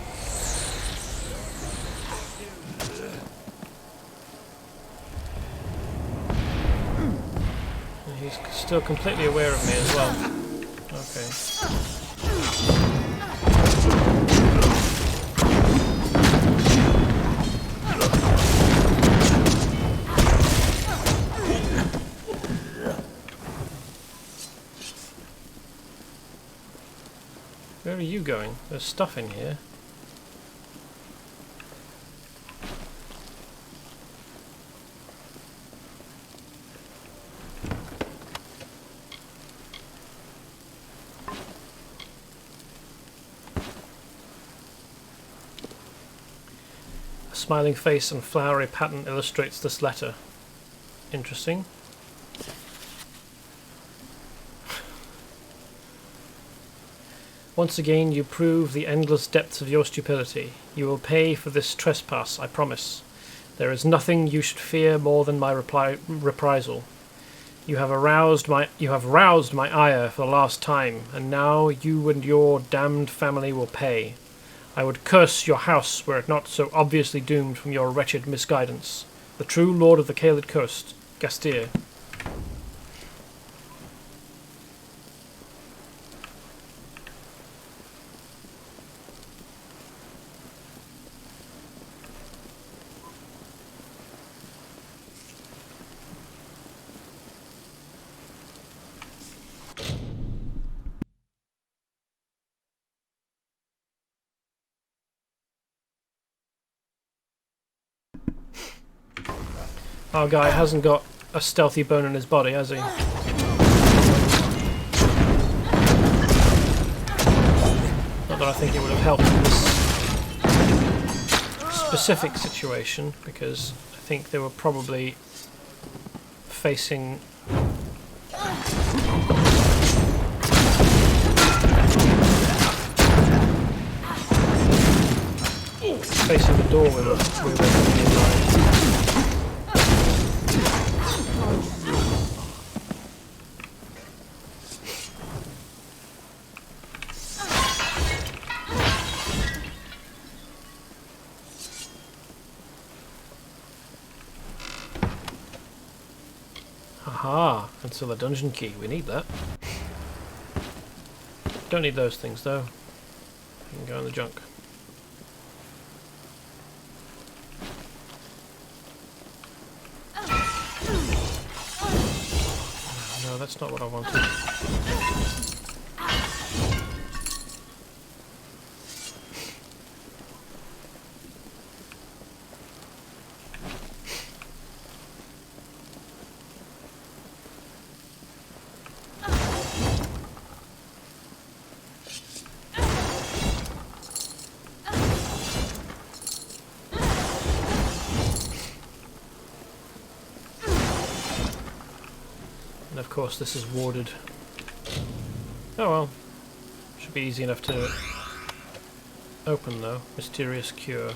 S1: He's still completely aware of me as well. Okay. Where are you going? There's stuff in here. A smiling face and flowery pattern illustrates this letter. Interesting. Once again, you prove the endless depths of your stupidity. You will pay for this trespass, I promise. There is nothing you should fear more than my reprisal. You have roused my ire for the last time, and now you and your damned family will pay. I would curse your house were it not so obviously doomed from your wretched misguidance. The true lord of the Caeled Coast, Gastier. Our guy hasn't got a stealthy bone in his body, has he? Not that I think it would have helped in this specific situation, because I think they were probably facing the door we were Aha, and so the dungeon key, we need that. Don't need those things though. You can go in the junk. No, that's not what I wanted. And of course this is warded. Oh well. Should be easy enough to open though. Mysterious cure.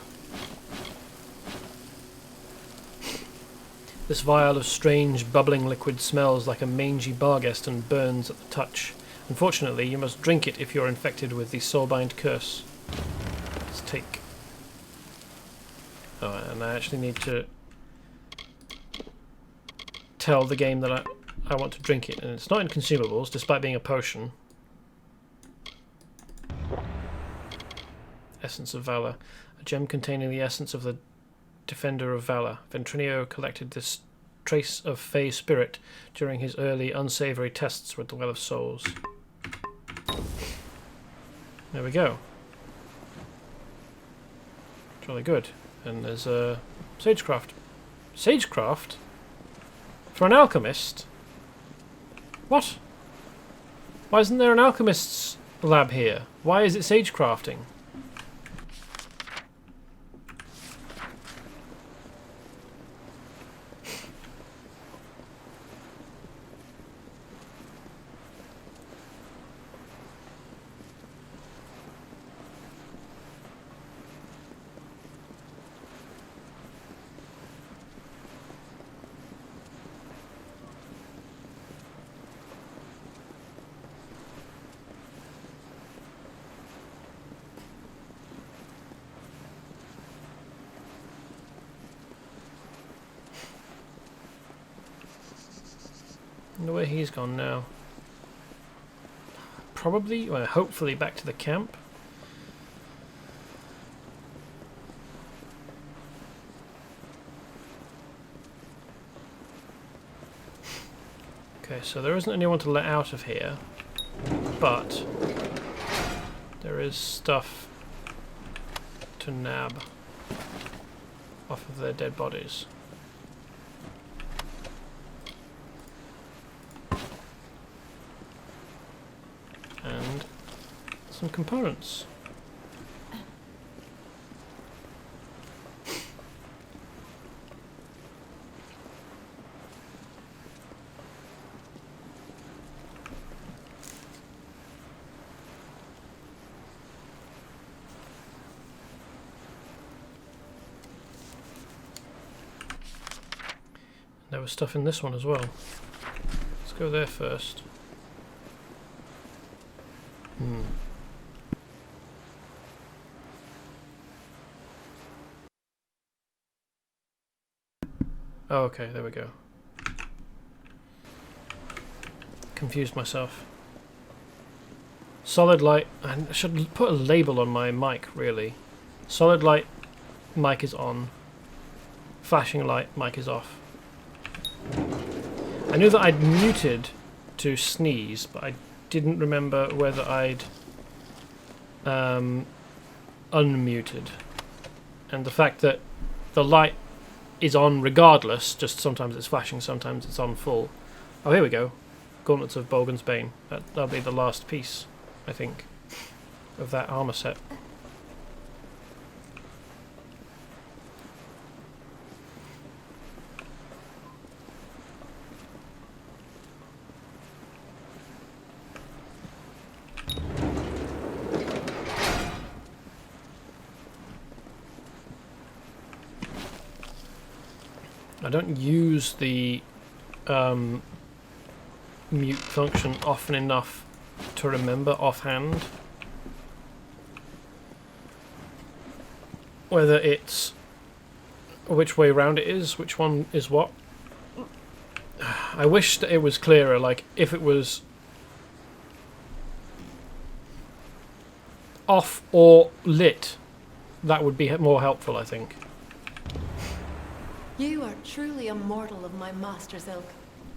S1: This vial of strange, bubbling liquid smells like a mangy barghest and burns at the touch. Unfortunately, you must drink it if you're infected with the Soulbind curse. Let's take... Oh, and I actually need to tell the game that I want to drink it, and it's not in consumables, despite being a potion. Essence of Valor. A gem containing the essence of the Defender of Valor. Ventrinio collected this trace of Fey spirit during his early unsavory tests with the Well of Souls. There we go. It's really good. And there's a Sagecraft. Sagecraft? For an alchemist? What? Why isn't there an alchemist's lab here? Why is it sagecrafting? I wonder where he's gone now. Probably, well, hopefully back to the camp. Okay, so there isn't anyone to let out of here, but there is stuff to nab off of their dead bodies. And some components. There was stuff in this one as well. Let's go there first. Oh, okay, there we go. Confused myself. Solid light. I should put a label on my mic, really. Solid light, mic is on. Flashing light, mic is off. I knew that I'd muted to sneeze, but I didn't remember whether I'd unmuted. And the fact that the light is on regardless, just sometimes it's flashing, sometimes it's on full. Oh, here we go. Gauntlets of Bogan's Bane. That'll be the last piece, I think, of that armor set. I don't use the mute function often enough to remember offhand whether it's which way round it is, which one is what. I wish that it was clearer, like if it was off or lit, that would be more helpful, I think.
S16: You are truly a mortal of my master's ilk,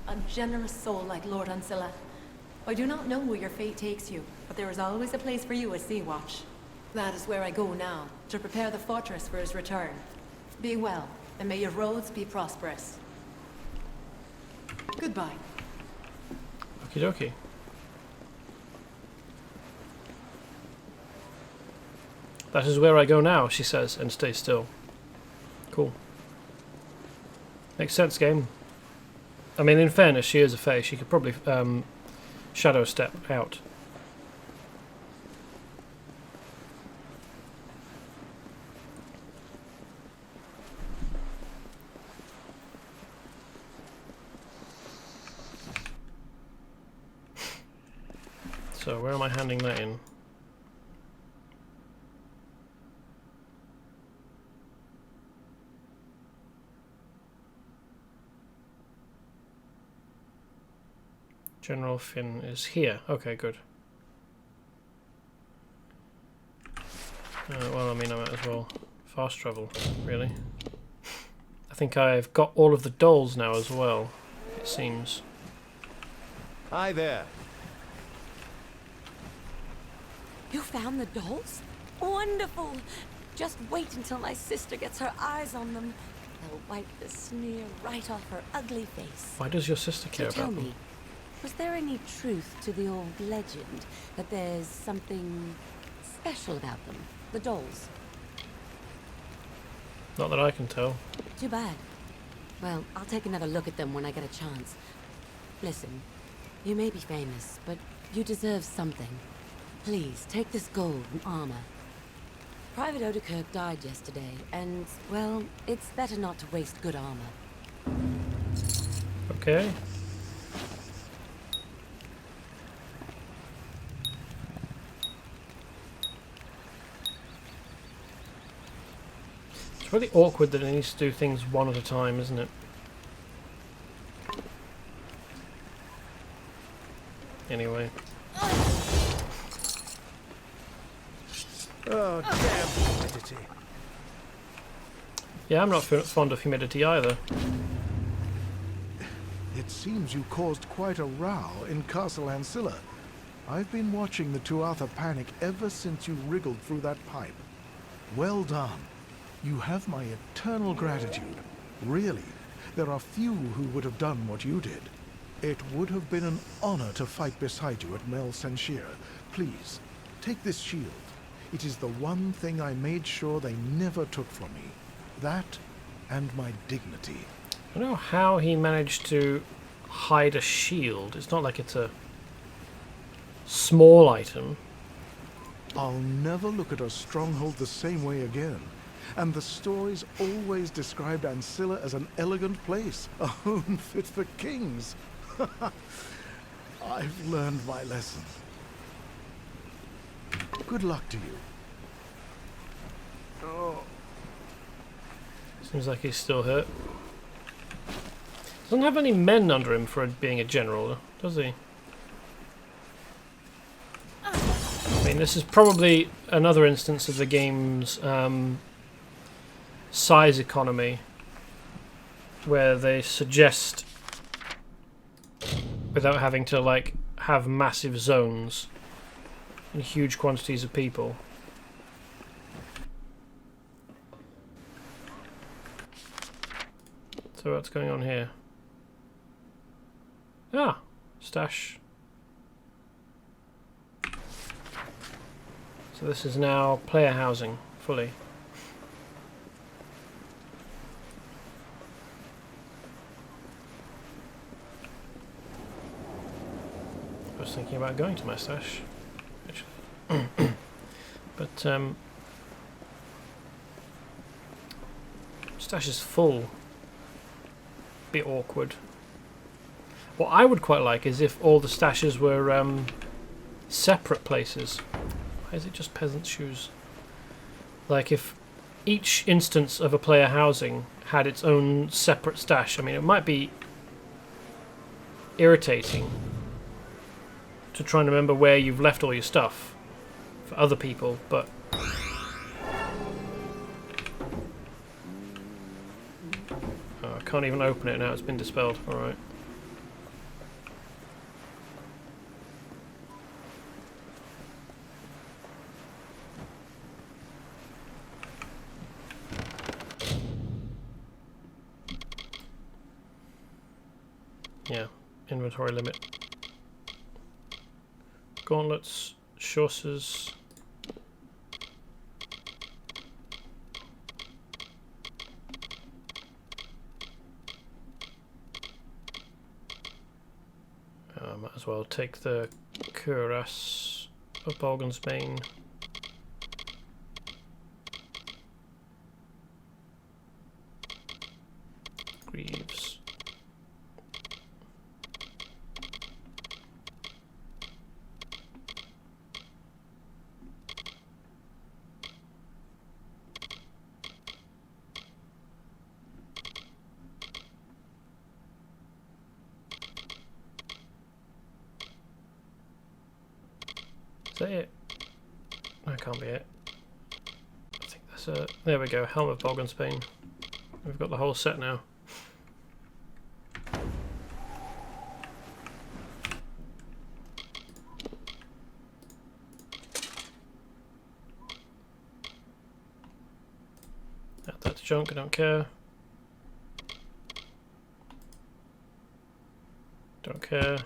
S16: a generous soul like Lord Ancilla. I do not know where your fate takes you, but there is always a place for you at Sea-Watch. That is where I go now, to prepare the fortress for his return. Be well, and may your roads be prosperous. Goodbye.
S1: Okie dokie. That is where I go now, she says, and stays still. Cool. Makes sense, game. I mean, in fairness, she is a fae. She could probably shadow step out. So where am I handing that in? General Finn is here. Okay, good. Well, I mean, I might as well fast travel, really. I think I've got all of the dolls now as well, it seems.
S7: Hi there.
S11: You found the dolls? Wonderful! Just wait until my sister gets her eyes on them. They'll wipe the sneer right off her ugly face.
S1: Why does your sister care
S11: So tell
S1: about
S11: me,
S1: them?
S11: was there any truth to the old legend that there's something special about them? The dolls?
S1: Not that I can tell.
S11: Too bad. Well, I'll take another look at them when I get a chance. Listen, you may be famous, but you deserve something. Please, take this gold and armor. Private Odekirk died yesterday, and, well, it's better not to waste good armor.
S1: Okay. It's really awkward that it needs to do things one at a time, isn't it? Anyway.
S8: Oh, damn humidity.
S1: Yeah, I'm not fond of humidity either.
S8: It seems you caused quite a row in Castle Ancilla. I've been watching the Tuatha panic ever since you wriggled through that pipe. Well done. You have my eternal gratitude. Really, there are few who would have done what you did. It would have been an honor to fight beside you at Mel Senshir. Please, take this shield. It is the one thing I made sure they never took from me. That and my dignity.
S1: I don't know how he managed to hide a shield. It's not like it's a small item.
S8: I'll never look at a stronghold the same way again. And the stories always described Ancilla as an elegant place, a home fit for kings. I've learned my lesson. Good luck to you. Oh.
S1: Seems like he's still hurt. Doesn't have any men under him for being a general, does he? I mean, this is probably another instance of the game's size economy, where they suggest, without having to like have massive zones and huge quantities of people. So what's going on here? Ah, stash. So this is now player housing, fully. I was thinking about going to my stash, actually. But stash is full. Bit awkward. What I would quite like is if all the stashes were separate places. Why is it just peasant shoes? Like if each instance of a player housing had its own separate stash. I mean, it might be irritating to try and remember where you've left all your stuff for other people, but I can't even open it now, it's been dispelled. Alright. Yeah, inventory limit. Gauntlets, chausses. as well take the cuirass of Bogan's Bane. Greaves. Is that it? That can't be it. I think that's it. There we go, Helm of Bogan's Bane. We've got the whole set now. Add that to junk, I don't care. Don't care.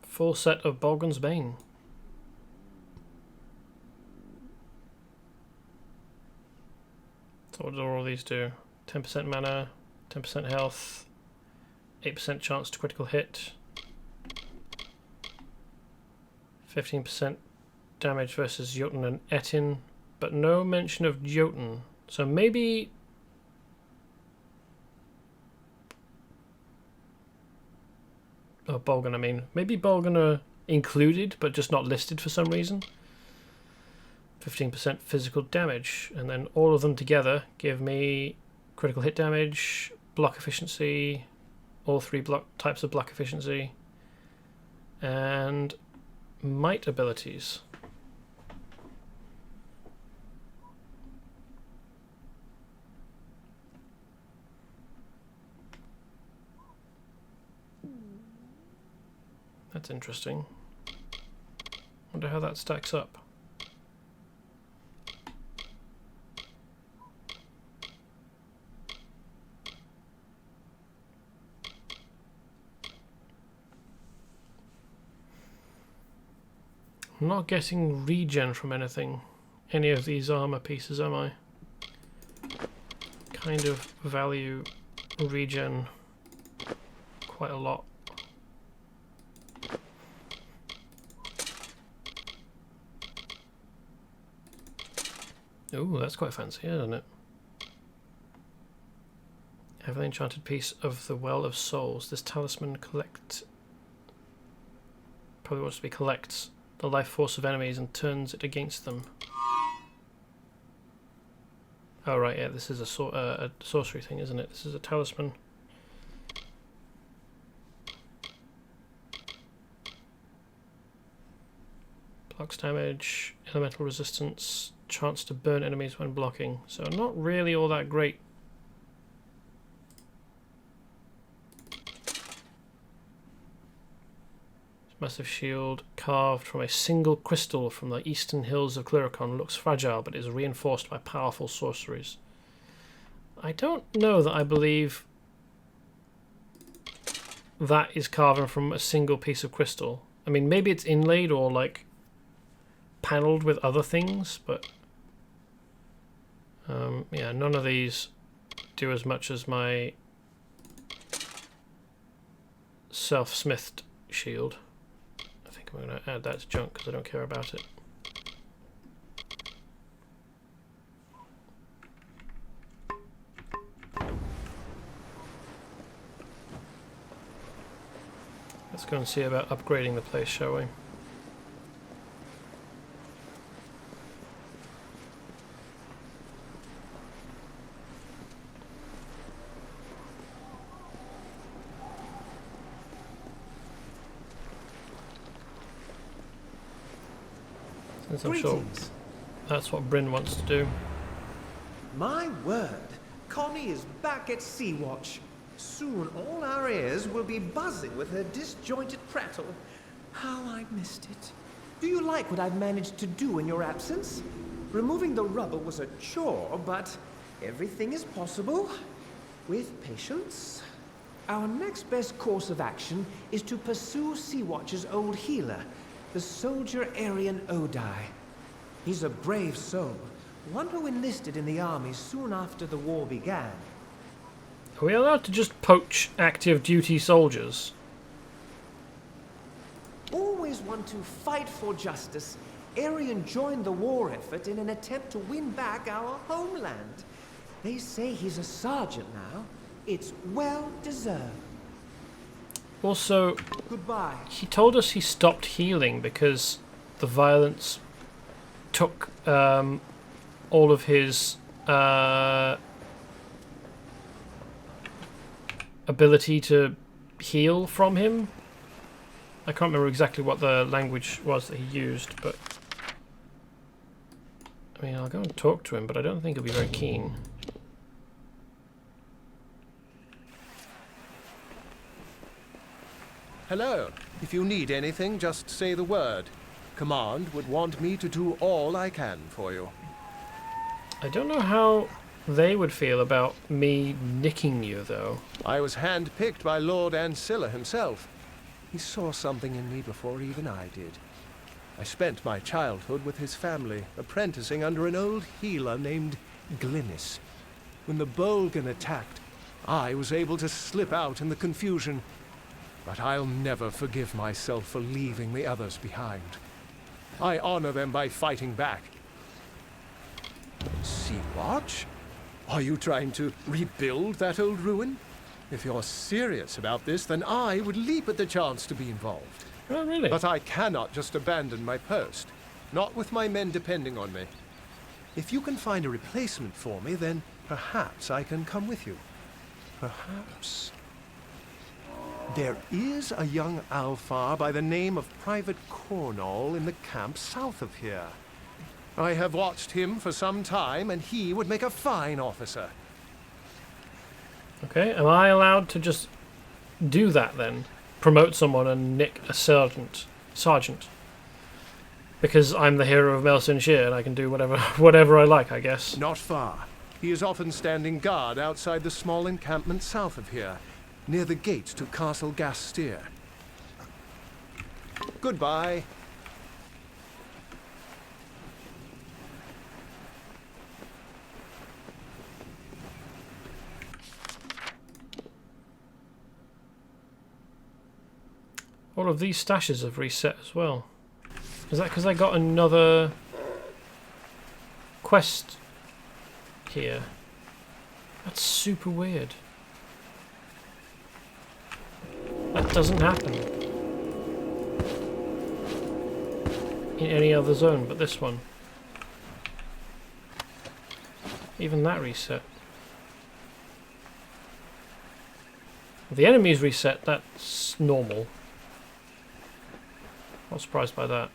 S1: Full set of Bogan's Bane. So what do all these do? 10% mana, 10% health, 8% chance to critical hit, 15% damage versus Jotun and Etin, but no mention of Jotun. So maybe... Oh, Bogan, I mean. Maybe Bogan are included, but just not listed for some reason. 15% physical damage, and then all of them together give me critical hit damage, block efficiency, all three types of block efficiency, and might abilities. That's interesting. Wonder how that stacks up. I'm not getting regen from anything, any of these armor pieces, am I? Kind of value regen quite a lot. Ooh, that's quite fancy, isn't it? Heavily enchanted piece of the Well of Souls. This talisman probably wants to be collects the life force of enemies and turns it against them. Oh right, yeah, this is a sorcery thing, isn't it? This is a talisman. Blocks damage, elemental resistance, chance to burn enemies when blocking. So not really all that great. Massive shield carved from a single crystal from the eastern hills of Cluricon, looks fragile but is reinforced by powerful sorceries. I don't know that I believe that is carved from a single piece of crystal. I mean, maybe it's inlaid or like panelled with other things, but yeah, none of these do as much as my self-smithed shield. I think I'm going to add that to junk because I don't care about it. Let's go and see about upgrading the place, shall we? Since I'm sure that's what Bryn wants to do.
S14: My word, Connie is back at Sea-Watch. Soon all our ears will be buzzing with her disjointed prattle. How I missed it. Do you like what I've managed to do in your absence? Removing the rubble was a chore, but everything is possible with patience. Our next best course of action is to pursue Sea-Watch's old healer, the soldier Aryan Odai. He's a brave soul. One who enlisted in the army soon after the war began.
S1: Are we allowed to just poach active duty soldiers?
S14: Always want to fight for justice, Arian joined the war effort in an attempt to win back our homeland. They say he's a sergeant now. It's well deserved.
S1: Also,
S14: goodbye.
S1: He told us he stopped healing because the violence took all of his ability to heal from him. I can't remember exactly what the language was that he used, but I mean, I'll go and talk to him, but I don't think he'll be very keen.
S18: Hello. If you need anything, just say the word. Command would want me to do all I can for you.
S1: I don't know how they would feel about me nicking you, though.
S18: I was handpicked by Lord Ancilla himself. He saw something in me before even I did. I spent my childhood with his family, apprenticing under an old healer named Glynis. When the Bogan attacked, I was able to slip out in the confusion. But I'll never forgive myself for leaving the others behind. I honor them by fighting back. Sea Watch? Are you trying to rebuild that old ruin? If you're serious about this, then I would leap at the chance to be involved.
S1: Oh, really?
S18: But I cannot just abandon my post. Not with my men depending on me. If you can find a replacement for me, then perhaps I can come with you. Perhaps. There is a young Alfar by the name of Private Cornall in the camp south of here. I have watched him for some time, and he would make a fine officer.
S1: Okay, am I allowed to just do that then? Promote someone and nick a sergeant? Because I'm the hero of Melson-Shear and I can do whatever I like, I guess.
S18: Not far. He is often standing guard outside the small encampment south of here, near the gates to Castle Gastier. Goodbye.
S1: All of these stashes have reset as well. Is that because I got another quest here? That's super weird. That doesn't happen in any other zone but this one. Even that reset. If the enemies reset, that's normal. Not surprised by that.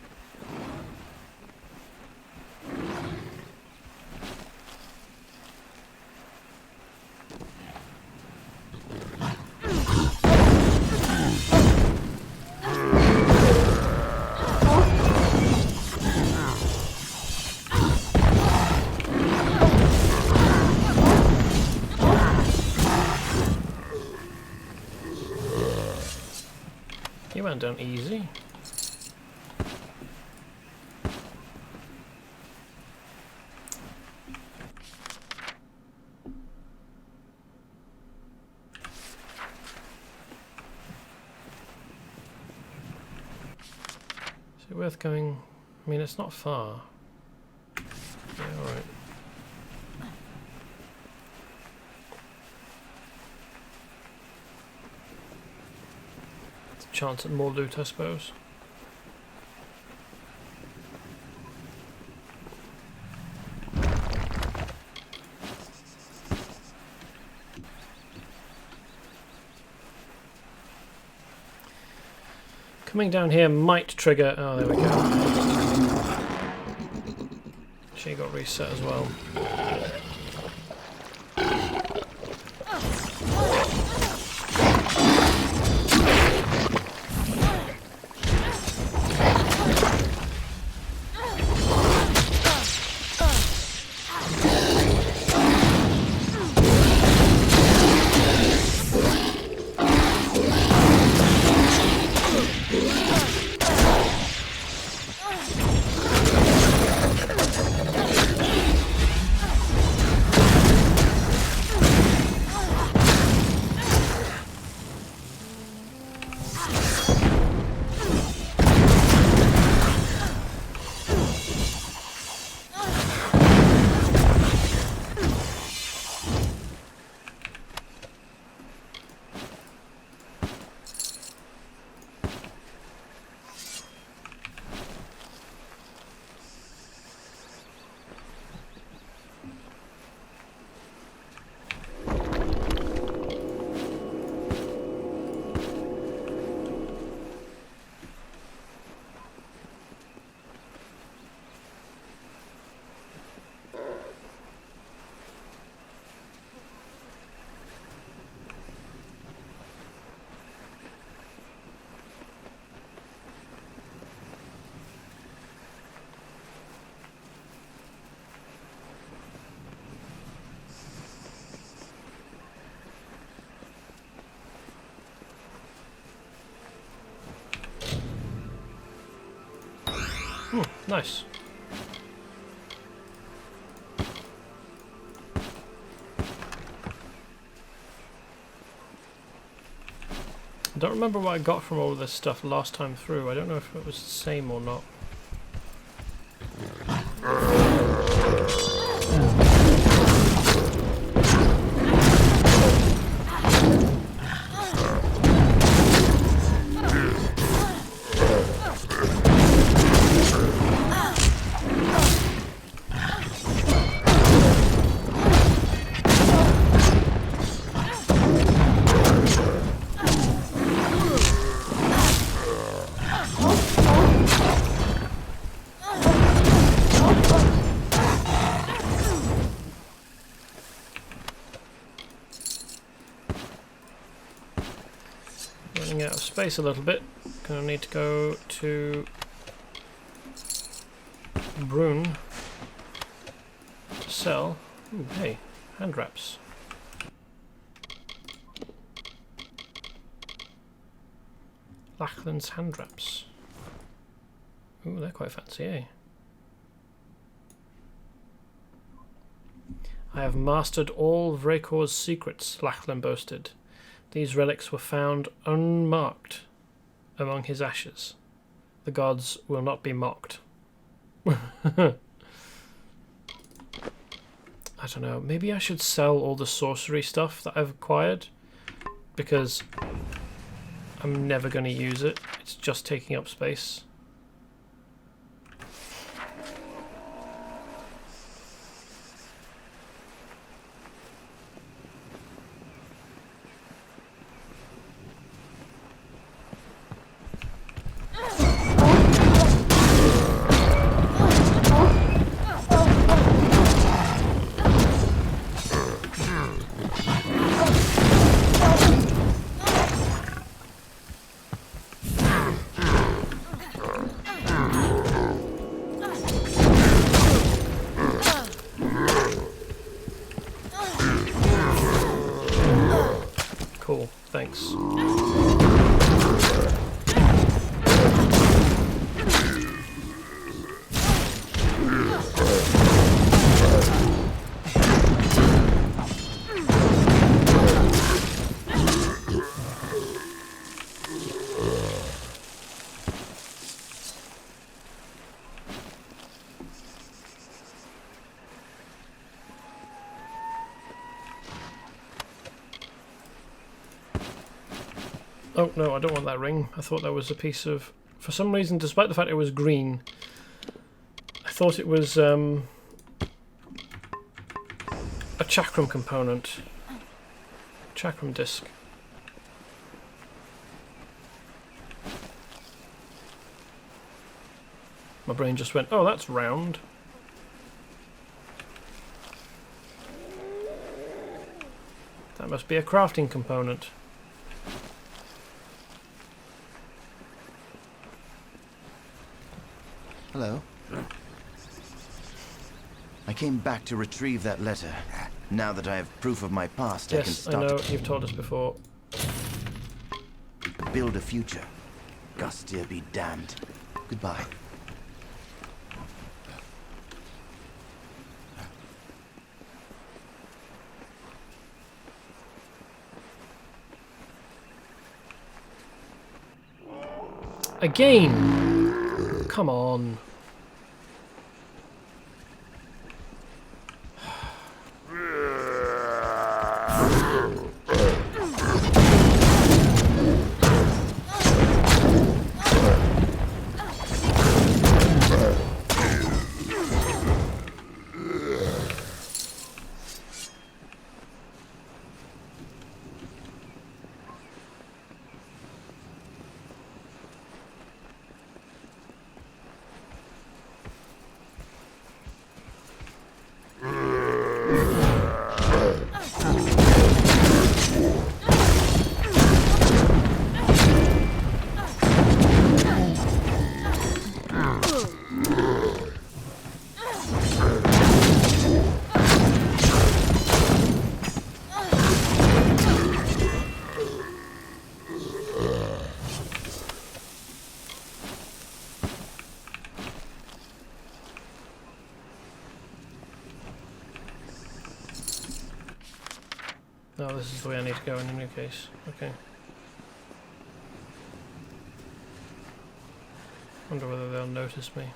S1: You went down easy. Is it worth going? I mean, it's not far. Yeah, alright. Chance at more loot, I suppose. Coming down here might trigger. Oh, there we go. She got reset as well. Nice. I don't remember what I got from all of this stuff last time through. I don't know if it was the same or not. Running out of space a little bit. Gonna need to go to Brune to sell. Ooh, hey, hand wraps. Lachlan's hand wraps. Ooh, they're quite fancy, eh? I have mastered all Vrakor's secrets, Lachlan boasted. These relics were found unmarked among his ashes. The gods will not be mocked. I don't know, maybe I should sell all the sorcery stuff that I've acquired, because I'm never going to use it. It's just taking up space. Cool, thanks. Oh no, I don't want that ring. I thought that was a piece of... For some reason, despite the fact it was green, I thought it was a chakram component. Chakram disc. My brain just went, oh, that's round. That must be a crafting component.
S15: Hello. I came back to retrieve that letter. Now that I have proof of my past, I can
S1: Yes, I
S15: start
S1: know,
S15: to
S1: you've told us before.
S15: build a future. Gauntlets be damned. Goodbye.
S1: Again! Come on. No, this is the way I need to go in any case. Okay. Wonder whether they'll notice me.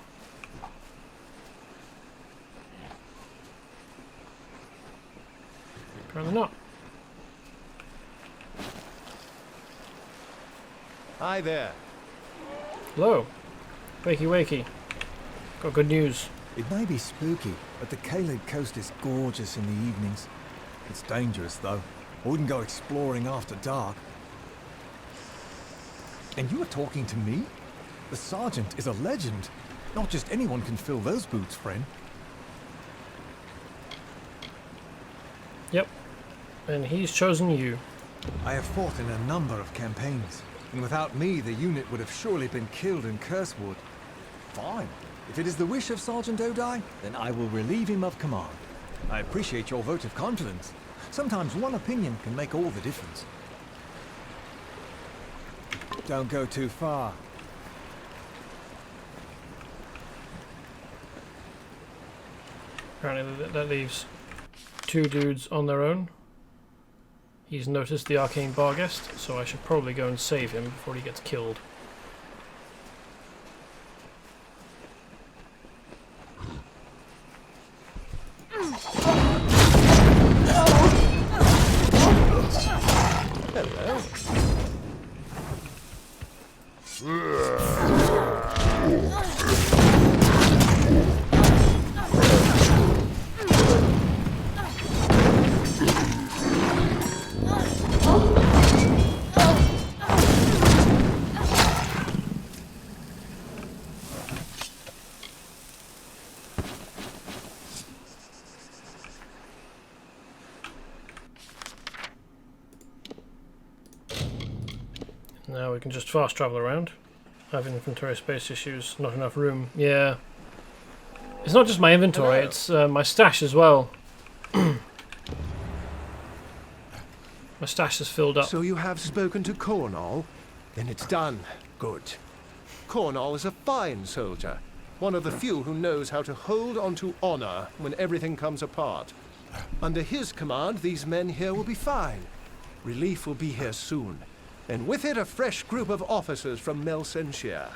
S1: Apparently not.
S18: Hi there.
S1: Hello. Wakey wakey. Got good news.
S7: It may be spooky, but the Caeled Coast is gorgeous in the evenings. It's dangerous, though. I wouldn't go exploring after dark. And you are talking to me? The Sergeant is a legend. Not just anyone can fill those boots, friend.
S1: Yep. And he's chosen you.
S7: I have fought in a number of campaigns, and without me, the unit would have surely been killed in Cursewood. Fine. If it is the wish of Sergeant O'Dye, then I will relieve him of command. I appreciate your vote of confidence. Sometimes one opinion can make all the difference. Don't go too far.
S1: Apparently that leaves two dudes on their own. He's noticed the arcane barghest, so I should probably go and save him before he gets killed. Now we can just fast travel around. I have inventory space issues, not enough room. Yeah. It's not just my inventory,
S18: Hello.
S1: it's my stash as well. My stash is filled up.
S18: So you have spoken to Cornall? Then it's done. Good. Cornall is a fine soldier. One of the few who knows how to hold on to honor when everything comes apart. Under his command, these men here will be fine. Relief will be here soon. And with it, a fresh group of officers from Melsenshire.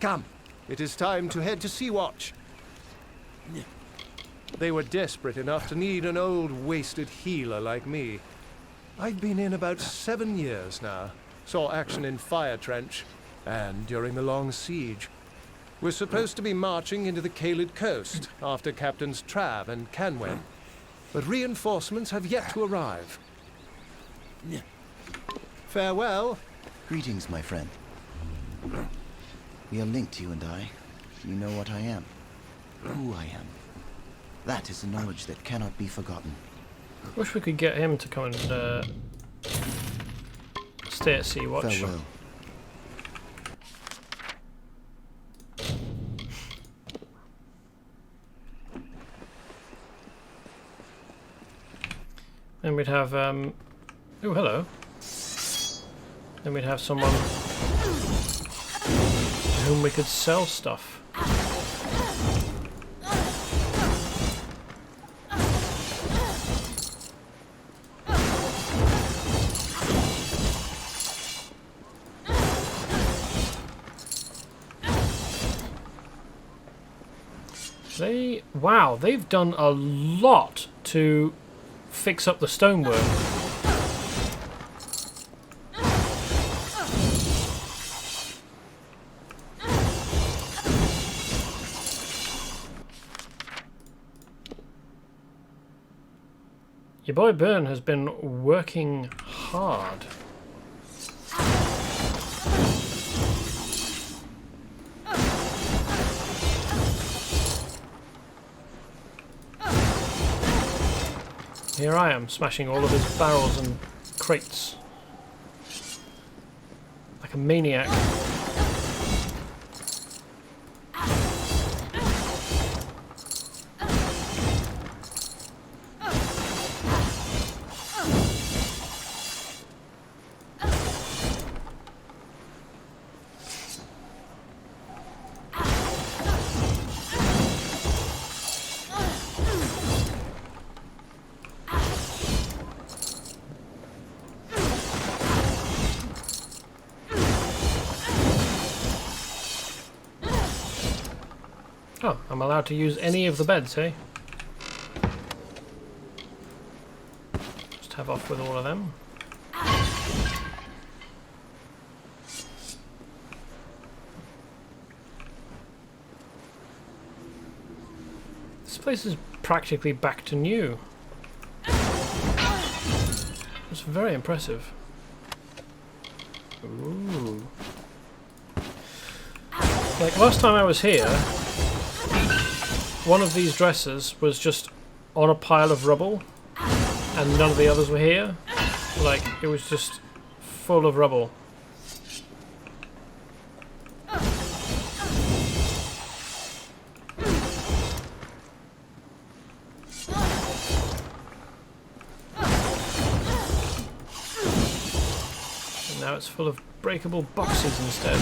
S18: Come, it is time to head to Sea-Watch. They were desperate enough to need an old, wasted healer like me. I've been in about 7 years now. Saw action in Fire Trench, and during the long siege. We're supposed to be marching into the Caeled Coast after Captains Trav and Canwen. But reinforcements have yet to arrive. Farewell.
S15: Greetings, my friend. We are linked, you and I. You know what I am. Who I am. That is a knowledge that cannot be forgotten.
S1: Wish we could get him to come and stay at Sea-Watch.
S15: Farewell.
S1: And we'd have oh, hello. Then we'd have someone to whom we could sell stuff. Wow, they've done a lot to fix up the stonework. Your boy Byrne has been working hard. Here I am, smashing all of his barrels and crates. Like a maniac. Oh, I'm allowed to use any of the beds, eh? Just have off with all of them. This place is practically back to new. It's very impressive. Ooh. Like last time I was here, one of these dressers was just on a pile of rubble and none of the others were here. Like, it was just full of rubble. And now it's full of breakable boxes instead.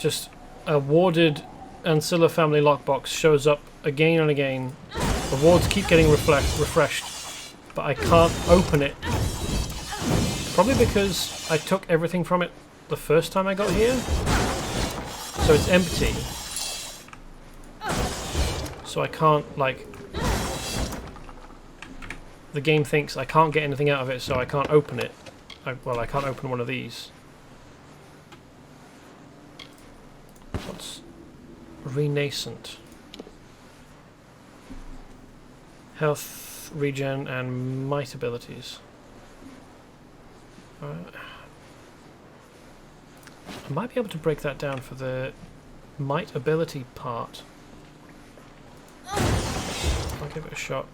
S1: Just a warded Ancilla family lockbox shows up again and again. The wards keep getting refreshed, but I can't open it. Probably because I took everything from it the first time I got here. So it's empty. So I can't, like... The game thinks I can't get anything out of it, so I can't open it. Well, I can't open one of these. What's renascent? Health, regen, and might abilities. I might be able to break that down for the might ability part. I'll give it a shot.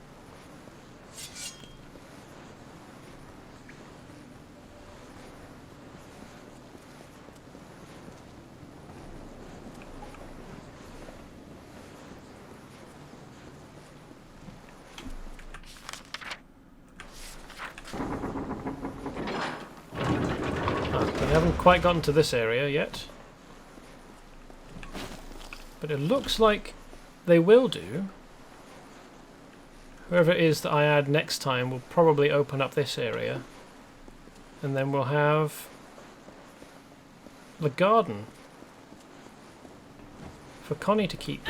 S1: We haven't quite gotten to this area yet, but it looks like they will do. Whoever it is that I add next time will probably open up this area, and then we'll have the garden for Connie to keep.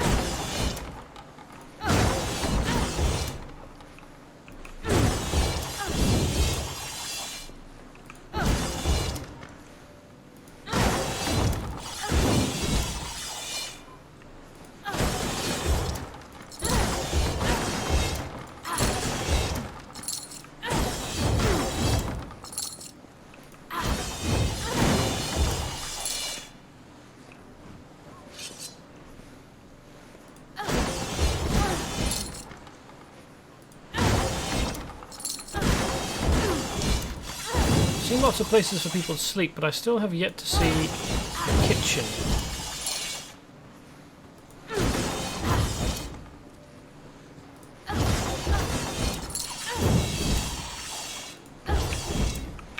S1: Seen lots of places for people to sleep, but I still have yet to see a kitchen.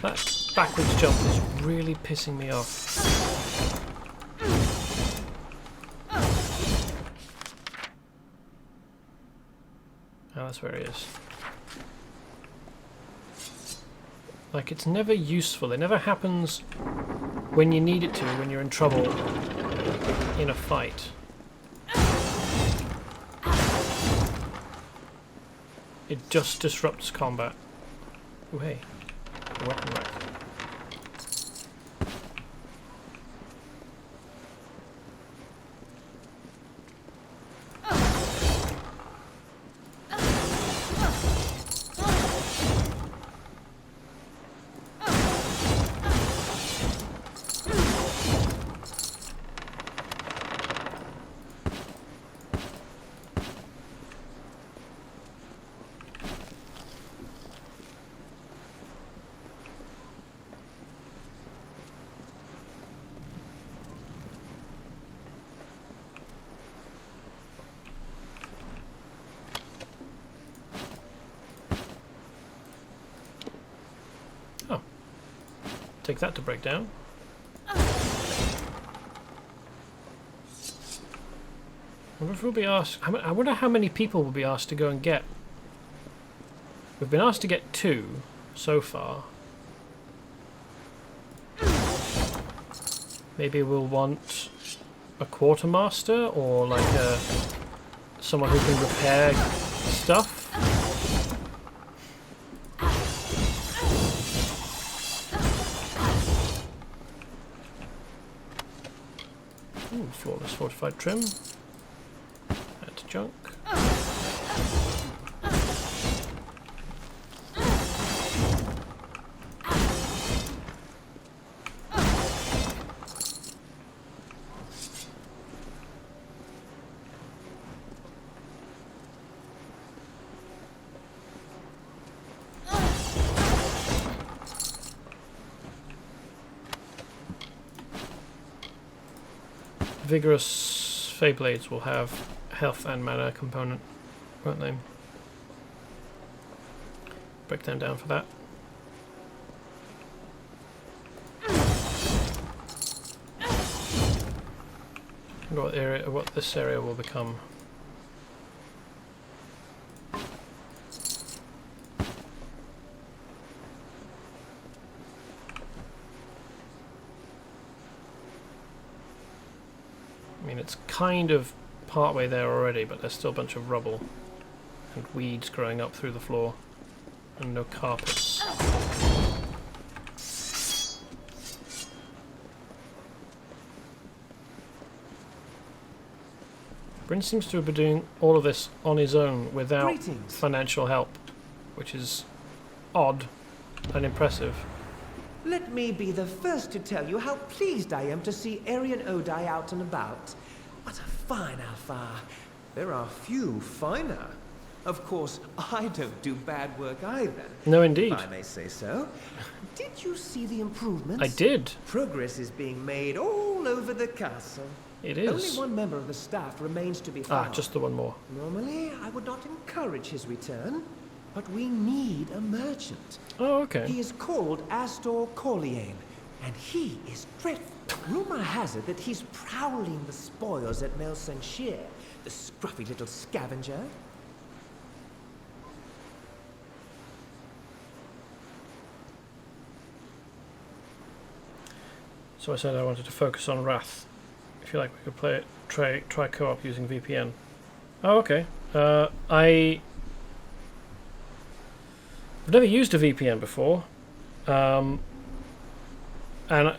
S1: That backwards jump is really pissing me off. Oh, that's where he is. Like, it's never useful. It never happens when you need it to, when you're in trouble in a fight. It just disrupts combat. Oh, hey. A weapon rack. Take that to break down. I wonder if we'll be asked. I wonder how many people will be asked to go and get. We've been asked to get 2 so far. Maybe we'll want a quartermaster or like someone who can repair stuff. Ooh, flawless fortified trim. That's junk. Vigorous Feyblades will have health and mana component, won't they? Break them down for that. I wonder what this area will become. I mean, it's kind of partway there already, but there's still a bunch of rubble and weeds growing up through the floor, and no carpets. Bryn seems to have been doing all of this on his own without financial help, which is odd and impressive.
S14: Let me be the first to tell you how pleased I am to see Arian Odai out and about. What a fine Alfar. There are few finer. Of course, I don't do bad work either.
S1: No, indeed.
S14: If I may say so. Did you see the improvements?
S1: I did.
S14: Progress is being made all over the castle.
S1: It is.
S14: Only one member of the staff remains to be found.
S1: Ah, just the one more.
S14: Normally, I would not encourage his return, but we need a merchant.
S1: Oh, okay.
S14: He is called Astor Corleane, and he is dreadful. Rumor has it that he's prowling the spoils at Melsenshire, the scruffy little scavenger.
S1: So I said I wanted to focus on Wrath. I feel like we could play it, try co-op using VPN. Oh, okay. I've never used a VPN before, and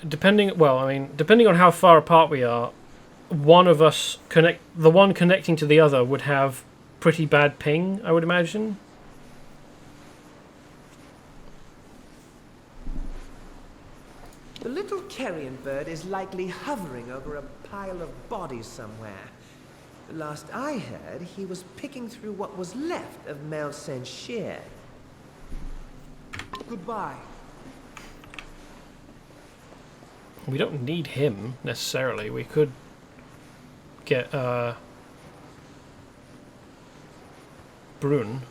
S1: depending on how far apart we are, one of us the one connecting to the other would have pretty bad ping, I would imagine.
S14: The little carrion bird is likely hovering over a pile of bodies somewhere. The last I heard, he was picking through what was left of Melsenshire. Goodbye.
S1: We don't need him necessarily. We could get Brun.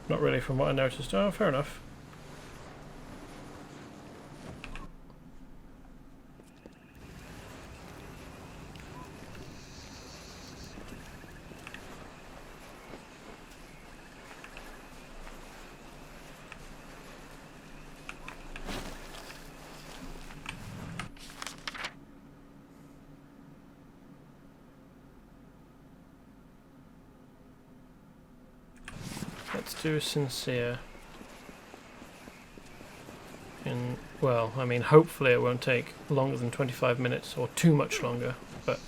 S1: Not really, from what I noticed. Oh, fair enough. Let's do Sincere. Well, I mean, hopefully it won't take longer than 25 minutes, or too much longer, but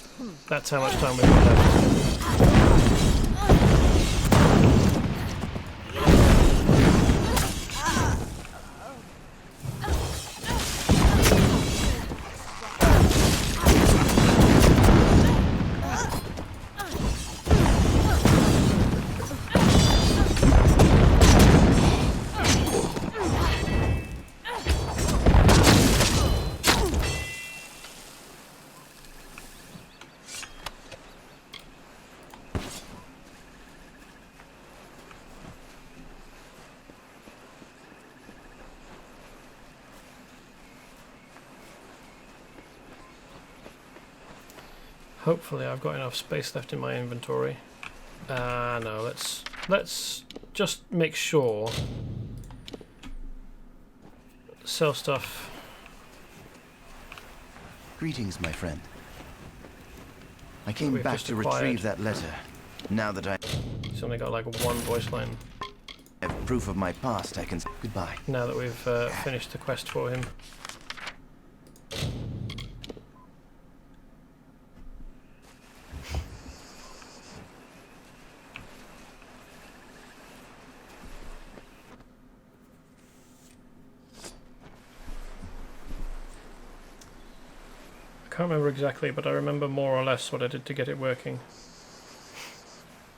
S1: that's how much time we've got left. Hopefully I've got enough space left in my inventory. No, let's just make sure. Sell stuff.
S15: Greetings, my friend. I came
S1: We've
S15: back
S1: just
S15: to
S1: acquired.
S15: retrieve that letter. Now that I
S1: It's only got like one voice line.
S15: have proof of my past, I can say goodbye.
S1: Now that we've finished the quest for him. I can't remember exactly, but I remember more or less what I did to get it working.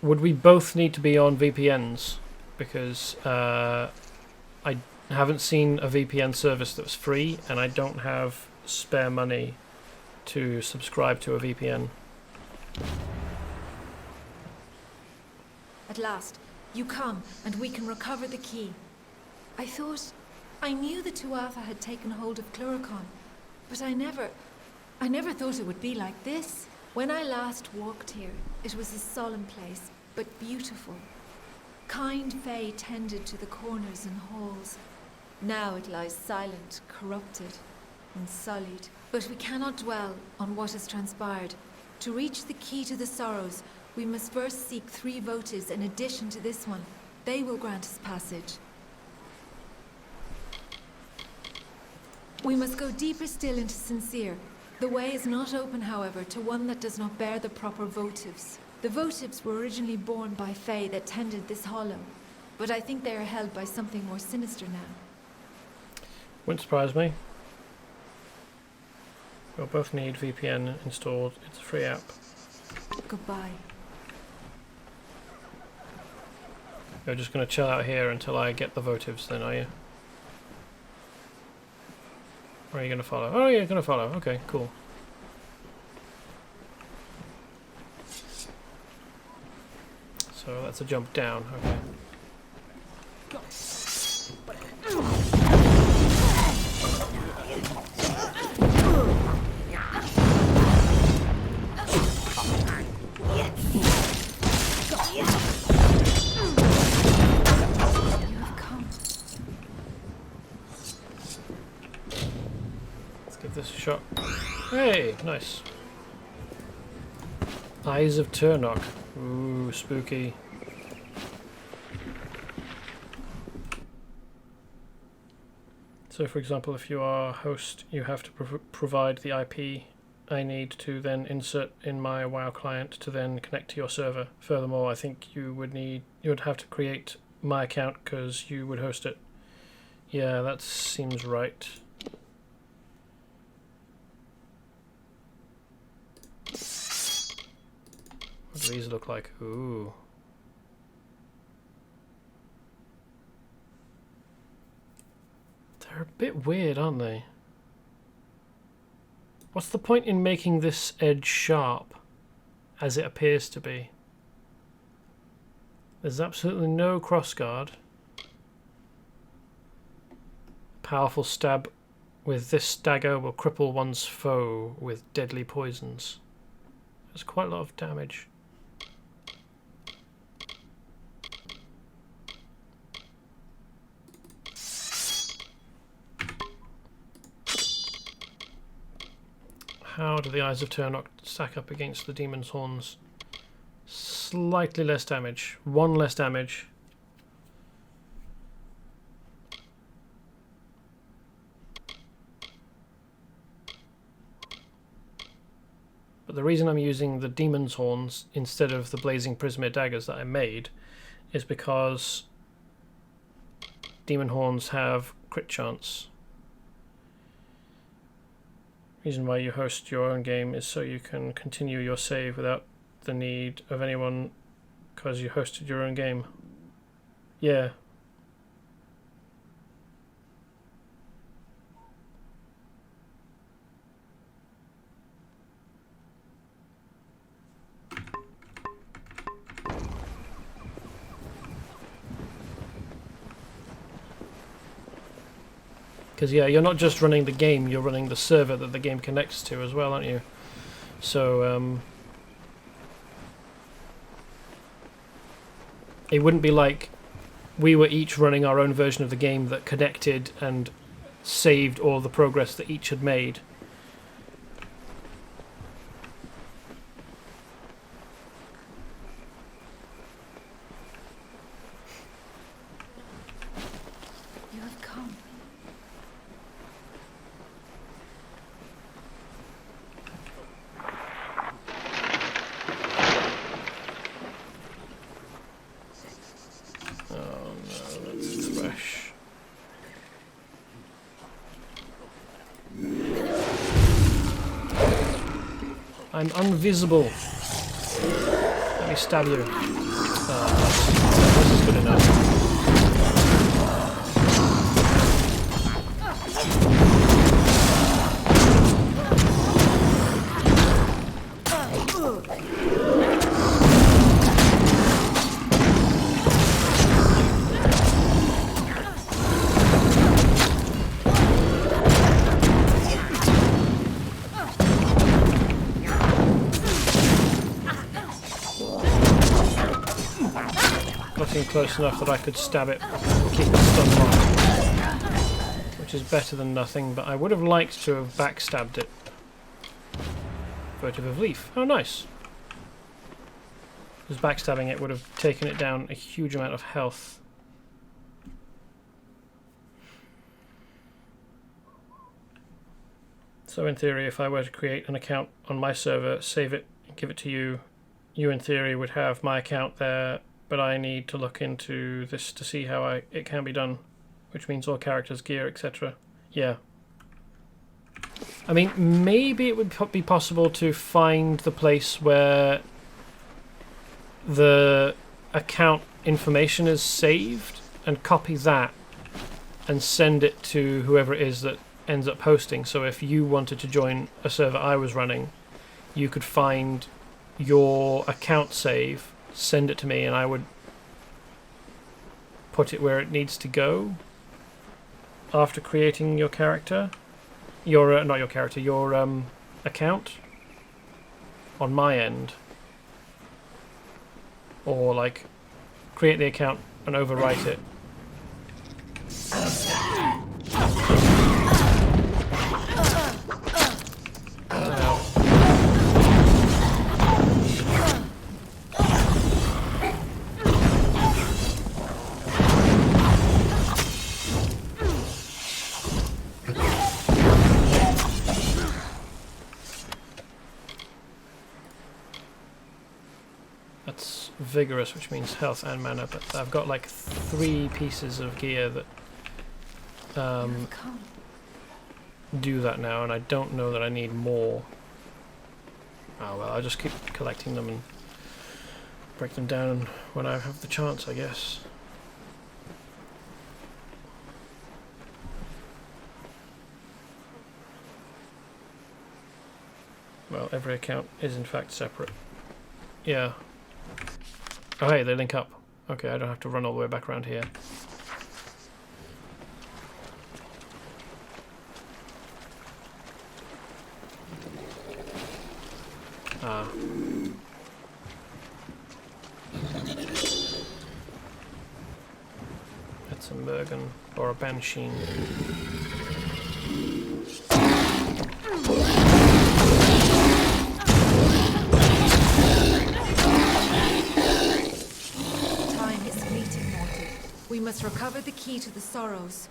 S1: Would we both need to be on VPNs? Because I haven't seen a VPN service that was free, and I don't have spare money to subscribe to a VPN.
S2: At last, you come, and we can recover the key. I knew the Tuatha had taken hold of Cluricon, but I never thought it would be like this. When I last walked here, it was a solemn place, but beautiful. Kind Fae tended to the corners and halls. Now it lies silent, corrupted, and sullied. But we cannot dwell on what has transpired. To reach the key to the Sorrows, we must first seek 3 votives in addition to this one. They will grant us passage. We must go deeper still into Sincere. The way is not open, however, to one that does not bear the proper votives. The votives were originally borne by Fae that tended this hollow, but I think they are held by something more sinister now.
S1: Wouldn't surprise me. We'll both need VPN installed. It's a free app.
S2: Goodbye.
S1: You're just going to chill out here until I get the votives then, are you? Or are you going to follow? Oh, you're going to follow. Okay, cool. So that's a jump down. Okay. Let's give this a shot. Hey, nice. Eyes of Turnok. Ooh, spooky. So, for example, if you are a host, you have to provide the IP I need to then insert in my WoW client to then connect to your server. Furthermore, I think you would have to create my account because you would host it. Yeah, that seems right. What do these look like? Ooh. They're a bit weird, aren't they? What's the point in making this edge sharp, as it appears to be? There's absolutely no crossguard. Powerful stab with this dagger will cripple one's foe with deadly poisons. There's quite a lot of damage. How do the Eyes of Turnok stack up against the Demon's Horns? Slightly less damage. 1 less damage. But the reason I'm using the Demon's Horns instead of the Blazing Prismere daggers that I made is because Demon Horns have crit chance. Reason why you host your own game is so you can continue your save without the need of anyone because you hosted your own game. Yeah. Because yeah, you're not just running the game, you're running the server that the game connects to as well, aren't you? So it wouldn't be like we were each running our own version of the game that connected and saved all the progress that each had made.
S2: You have come.
S1: Fresh. I'm invisible. Let me stab you. This is good enough. Close enough that I could stab it and keep it stun locked, which is better than nothing, but I would have liked to have backstabbed it. Votive of Leaf. Oh, nice. Because backstabbing it would have taken it down a huge amount of health. So in theory, if I were to create an account on my server, save it, give it to you, you in theory would have my account there. But I need to look into this to see how it can be done, which means all characters, gear, etc. Yeah. I mean, maybe it would be possible to find the place where the account information is saved and copy that and send it to whoever it is that ends up hosting. So if you wanted to join a server I was running, you could find your account save, send it to me, and I would put it where it needs to go after creating your character. Your not your character, your account on my end. Or like create the account and overwrite it. Vigorous, which means health and mana, but I've got like 3 pieces of gear that do that now, and I don't know that I need more. Oh well, I'll just keep collecting them and break them down when I have the chance, I guess. Well, every account is in fact separate. Yeah. Oh hey, they link up. Okay, I don't have to run all the way back around here. Ah. That's a Mergen or a Banshee.
S2: We must recover the key to the sorrows.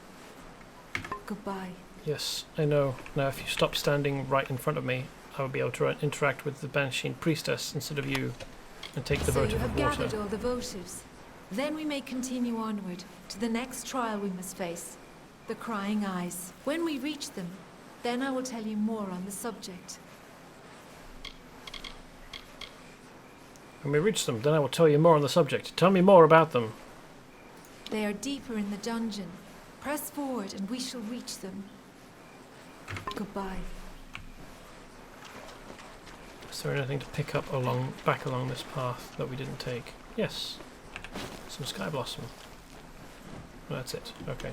S2: Goodbye.
S1: Yes, I know. Now if you stop standing right in front of me, I will be able to interact with the Banshee Priestess instead of you and take the votive of water.
S2: So you have gathered all the votives. Then we may continue onward to the next trial we must face. The Crying Eyes. When we reach them, then I will tell you more on the subject.
S1: When we reach them, then I will tell you more on the subject. Tell me more about them.
S2: They are deeper in the dungeon. Press forward and we shall reach them. Goodbye.
S1: Is there anything to pick up back along this path that we didn't take? Yes. Some Sky Blossom. Oh, that's it. Okay.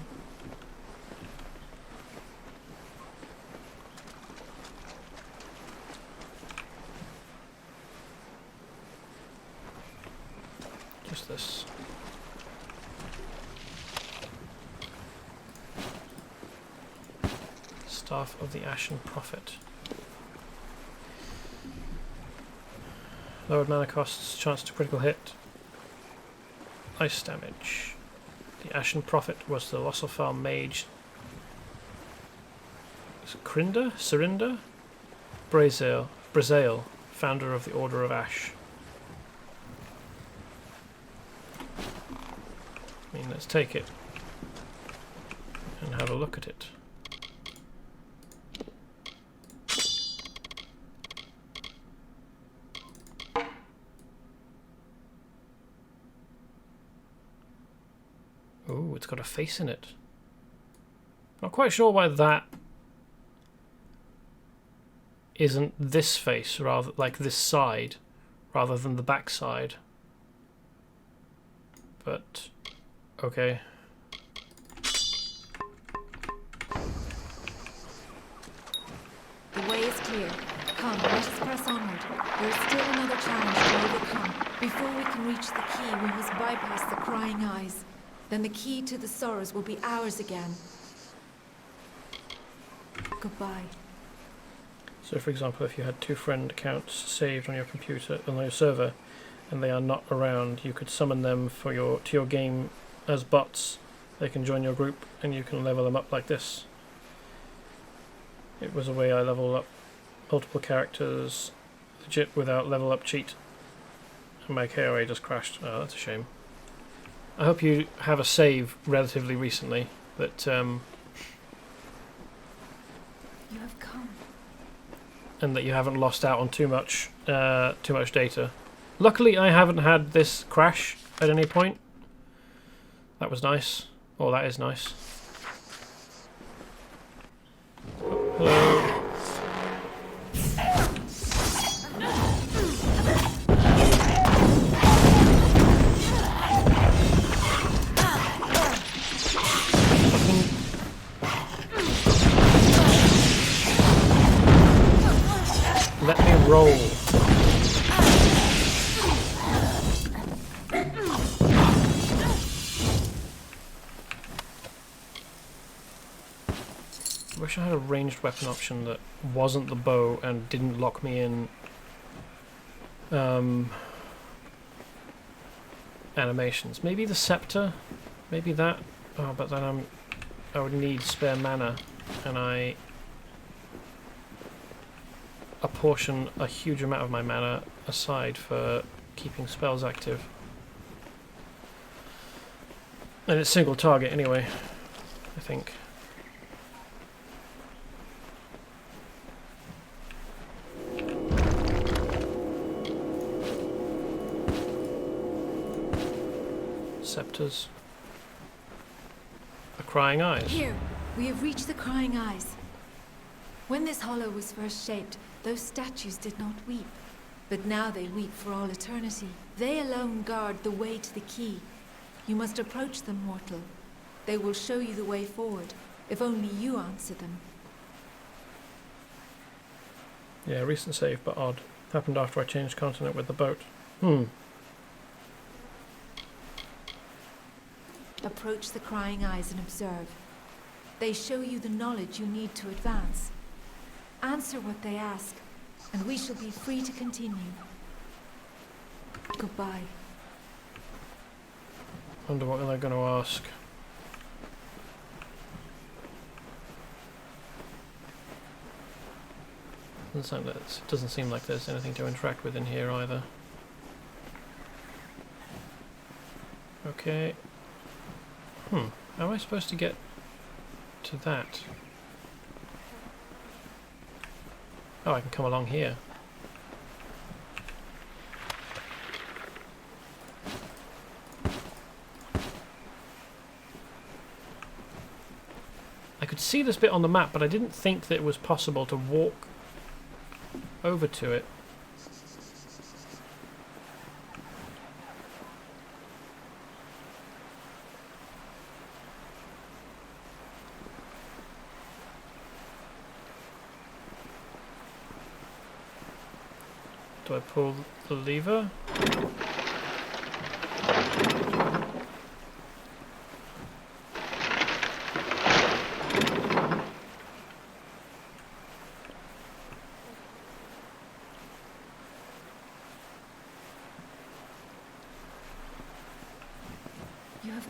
S1: Just this. Staff of the Ashen Prophet. Lowered mana costs, chance to critical hit. Ice damage. The Ashen Prophet was the Losselfar mage. Is it Surinder? Brazail, founder of the Order of Ash. I mean, let's take it and have a look at it. Ooh, it's got a face in it. Not quite sure why that isn't this face, rather like this side, rather than the back side. But okay.
S2: The way is clear. Come, let us press onward. There is still another challenge to overcome. Before we can reach the key, we must bypass the prying eyes. Then the key to the sorrows will be ours again. Goodbye.
S1: So, for example, if you had 2 friend accounts saved on your computer, on your server, and they are not around, you could summon them to your game as bots. They can join your group, and you can level them up like this. It was a way I leveled up multiple characters legit without level up cheat. And my KOA just crashed. Oh, that's a shame. I hope you have a save relatively recently that
S2: You have come.
S1: and that you haven't lost out on too much data. Luckily, I haven't had this crash at any point. That was nice. Oh, that is nice. Hello. Let me roll. I wish I had a ranged weapon option that wasn't the bow and didn't lock me in animations. Maybe the scepter? Maybe that? Oh, but then I would need spare mana, and I apportion a huge amount of my mana aside for keeping spells active. And it's single target anyway, I think. Scepters. The Crying Eyes.
S2: Here, we have reached the Crying Eyes. When this hollow was first shaped, those statues did not weep. But now they weep for all eternity. They alone guard the way to the key. You must approach them, mortal. They will show you the way forward, if only you answer them.
S1: Yeah, recent save, but odd. Happened after I changed continent with the boat.
S2: Approach the Crying Eyes and observe. They show you the knowledge you need to advance. Answer what they ask, and we shall be free to continue. Goodbye.
S1: Wonder what they're going to ask. Doesn't seem like there's anything to interact with in here either. Okay. How am I supposed to get to that? Oh, I can come along here. I could see this bit on the map, but I didn't think that it was possible to walk over to it. Do I pull the lever?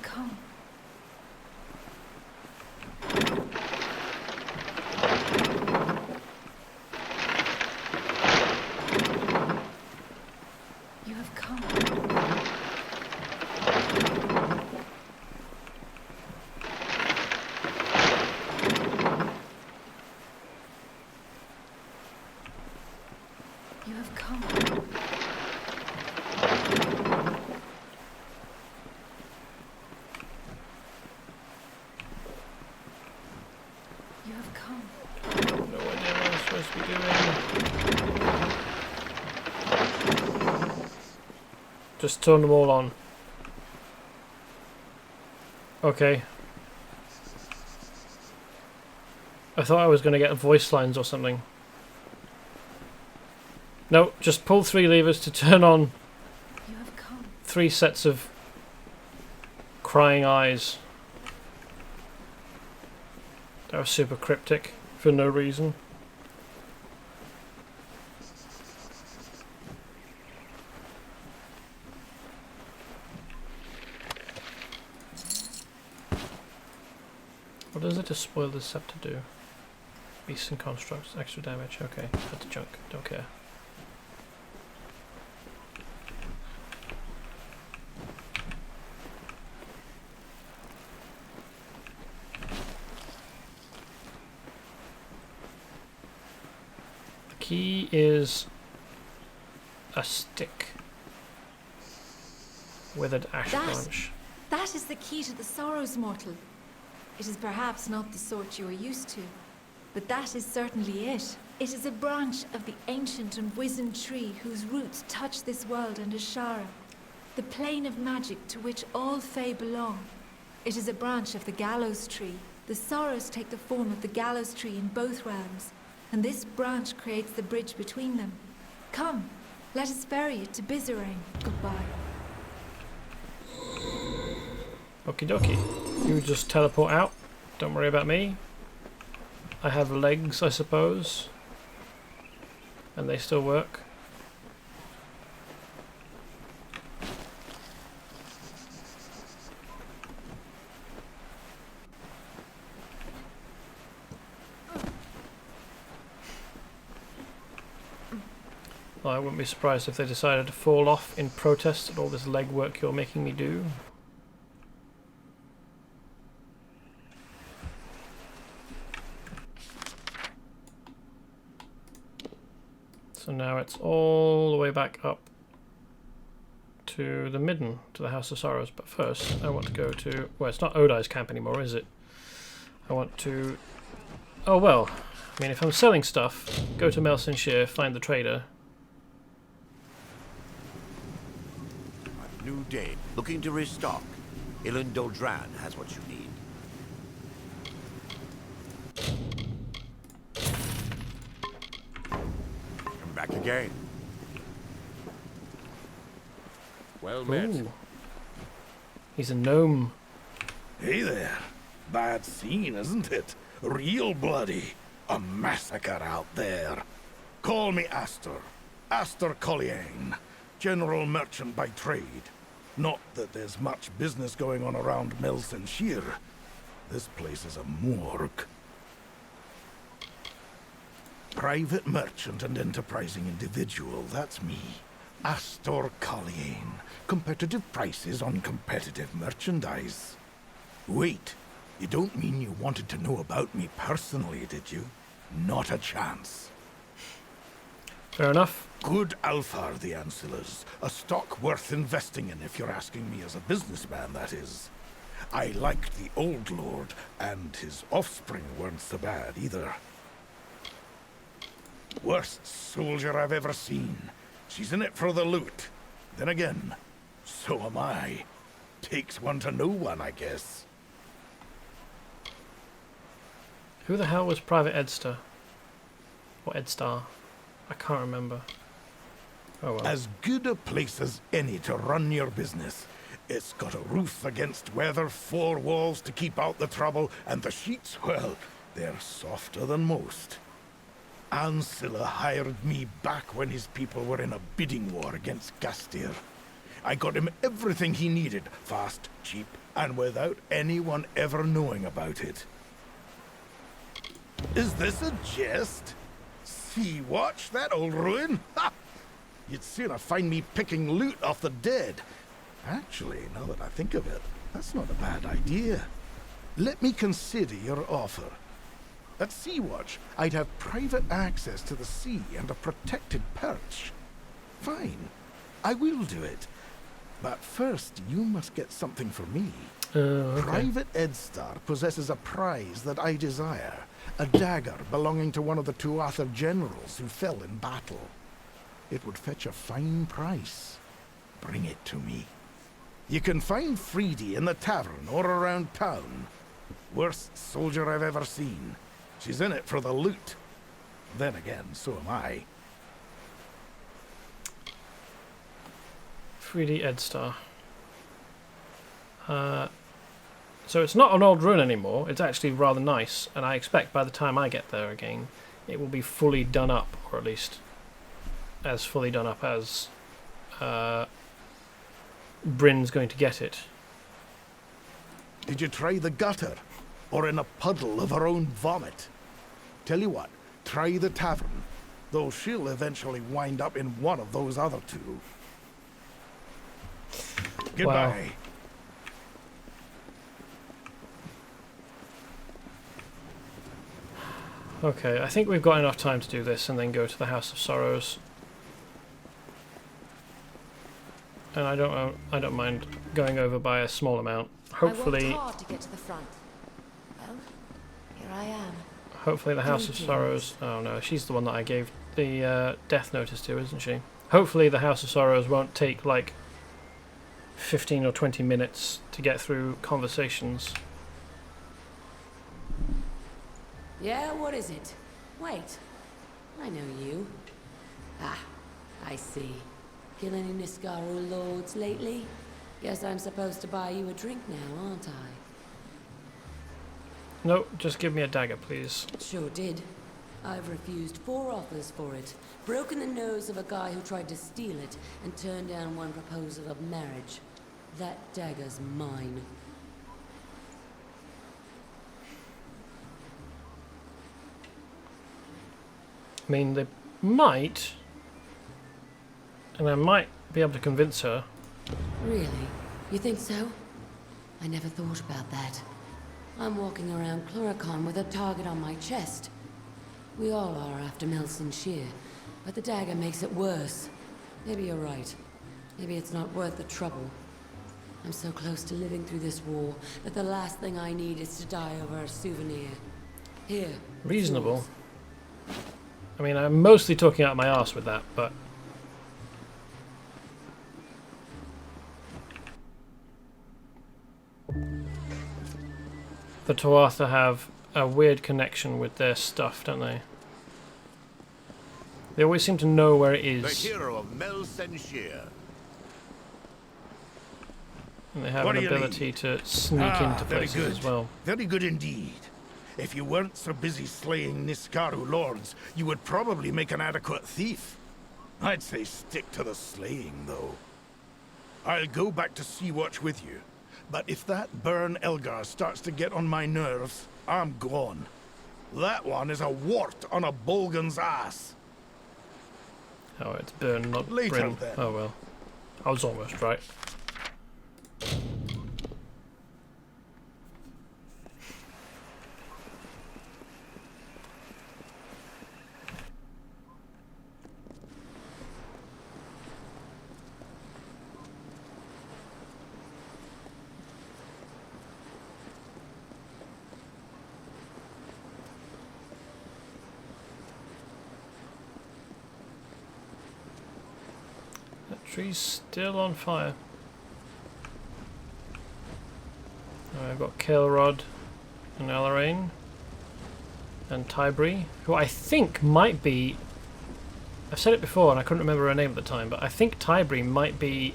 S17: have come. You have come. You have come. You have come.
S1: No idea what I'm supposed to be doing. Just turn them all on. Okay. I thought I was going to get voice lines or something. No, just pull 3 levers to turn on 3 sets of crying eyes. That was super cryptic for no reason. What does it to spoil the scepter do? Beasts and constructs, extra damage. Okay, that's junk. Don't care. The key is a stick. Withered ash branch.
S2: That is the key to the sorrows, mortal. It is perhaps not the sort you are used to, but that is certainly it. It is a branch of the ancient and wizened tree whose roots touch this world and Ashara, the plane of magic to which all Fae belong. It is a branch of the gallows tree. The sorrows take the form of the gallows tree in both realms, and this branch creates the bridge between them. Come, let us ferry it to Bizarane. Goodbye.
S1: Okie dokie. You just teleport out. Don't worry about me. I have legs, I suppose. And they still work. Well, I wouldn't be surprised if they decided to fall off in protest at all this legwork you're making me do. So now it's all the way back up to the Midden, to the House of Sorrows. But first, I want to go to... Well, it's not Odai's camp anymore, is it? I want to... Oh, well. I mean, if I'm selling stuff, go to Melsenshire, find the trader.
S3: A new day. Looking to restock. Ilan Doldran has what you need. Back again.
S19: Well met.
S1: Ooh. He's a gnome.
S20: Hey there. Bad scene, isn't it? Real bloody. A massacre out there. Call me Astor. Astor Colliane. General merchant by trade. Not that there's much business going on around Melsenshire. This place is a morgue. Private merchant and enterprising individual, that's me. Astor Colliane. Competitive prices on competitive merchandise. Wait, you don't mean you wanted to know about me personally, did you? Not a chance.
S1: Fair enough.
S20: Good Alfar, the Ancillars. A stock worth investing in if you're asking me as a businessman, that is. I liked the old lord, and his offspring weren't so bad either. Worst soldier I've ever seen. She's in it for the loot. Then again, so am I. Takes one to know one, I guess.
S1: Who the hell was Private Edster? Or Edstar? I can't remember. Oh well.
S20: As good a place as any to run your business. It's got a roof against weather, 4 walls to keep out the trouble, and the sheets, well, they're softer than most. Ancilla hired me back when his people were in a bidding war against Gastir. I got him everything he needed, fast, cheap, and without anyone ever knowing about it. Is this a jest? Sea-Watch, that old ruin? Ha! You'd sooner find me picking loot off the dead. Actually, now that I think of it, that's not a bad idea. Let me consider your offer. At Sea-Watch, I'd have private access to the sea and a protected perch. Fine, I will do it. But first, you must get something for me.
S1: Okay.
S20: Private Edstar possesses a prize that I desire. A dagger belonging to one of the Tuatha generals who fell in battle. It would fetch a fine price. Bring it to me. You can find Freedy in the tavern or around town. Worst soldier I've ever seen. She's in it for the loot. Then again, so am I.
S1: 3D Edstar. So it's not an old ruin anymore. It's actually rather nice, and I expect by the time I get there again, it will be fully done up, or at least as fully done up as Bryn's going to get it.
S20: Did you try the gutter? Or in a puddle of her own vomit? Tell you what, try the tavern. Though she'll eventually wind up in one of those other two. Goodbye.
S1: Wow. Okay, I think we've got enough time to do this and then go to the House of Sorrows. And I don't mind going over by a small amount. Hopefully,
S11: I worked hard to get to the front. Well, here I am.
S1: Hopefully the House of Sorrows... Oh no, she's the one that I gave the death notice to, isn't she? Hopefully the House of Sorrows won't take like 15 or 20 minutes to get through conversations.
S11: Yeah, what is it? Wait, I know you. Ah, I see. Kill any Niskaru lords lately? Guess I'm supposed to buy you a drink now, aren't I?
S1: No, just give me a dagger, please.
S11: Sure did. I've refused 4 offers for it, broken the nose of a guy who tried to steal it, and turned down one proposal of marriage. That dagger's mine.
S1: I mean, they might, and I might be able to convince her.
S11: Really? You think so? I never thought about that. I'm walking around Chloricon with a target on my chest. We all are after Melson Shear, but the dagger makes it worse. Maybe you're right. Maybe it's not worth the trouble. I'm so close to living through this war that the last thing I need is to die over a souvenir. Here.
S1: Reasonable. I mean, I'm mostly talking out my arse with that, but... The Tuatha have a weird connection with their stuff, don't they? They always seem to know where it is.
S3: The hero of Melson Shear.
S1: And they have an ability to sneak into places as well.
S20: Very good indeed. If you weren't so busy slaying Niskaru lords, you would probably make an adequate thief. I'd say stick to the slaying, though. I'll go back to Sea-Watch with you. But if that Burn Elgar starts to get on my nerves, I'm gone. That one is a wart on a Bogan's ass.
S1: Oh, it's Burn, not
S20: Later,
S1: Bryn.
S20: then.
S1: Oh well. I was almost right. That tree's still on fire. I've got Caelrod and Alarain and Tybri, who I think might be... I've said it before and I couldn't remember her name at the time, but I think Tybri might be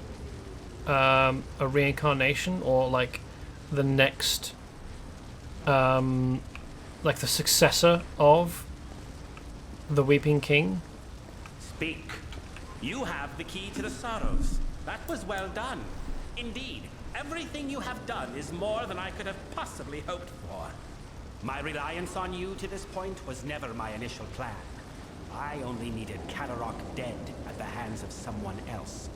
S1: a reincarnation or like the next... like the successor of the Weeping King.
S21: Speak. You have the key to the sorrows. That was well done. Indeed, everything you have done is more than I could have possibly hoped for. My reliance on you to this point was never my initial plan. I only needed Cadarok dead at the hands of someone else.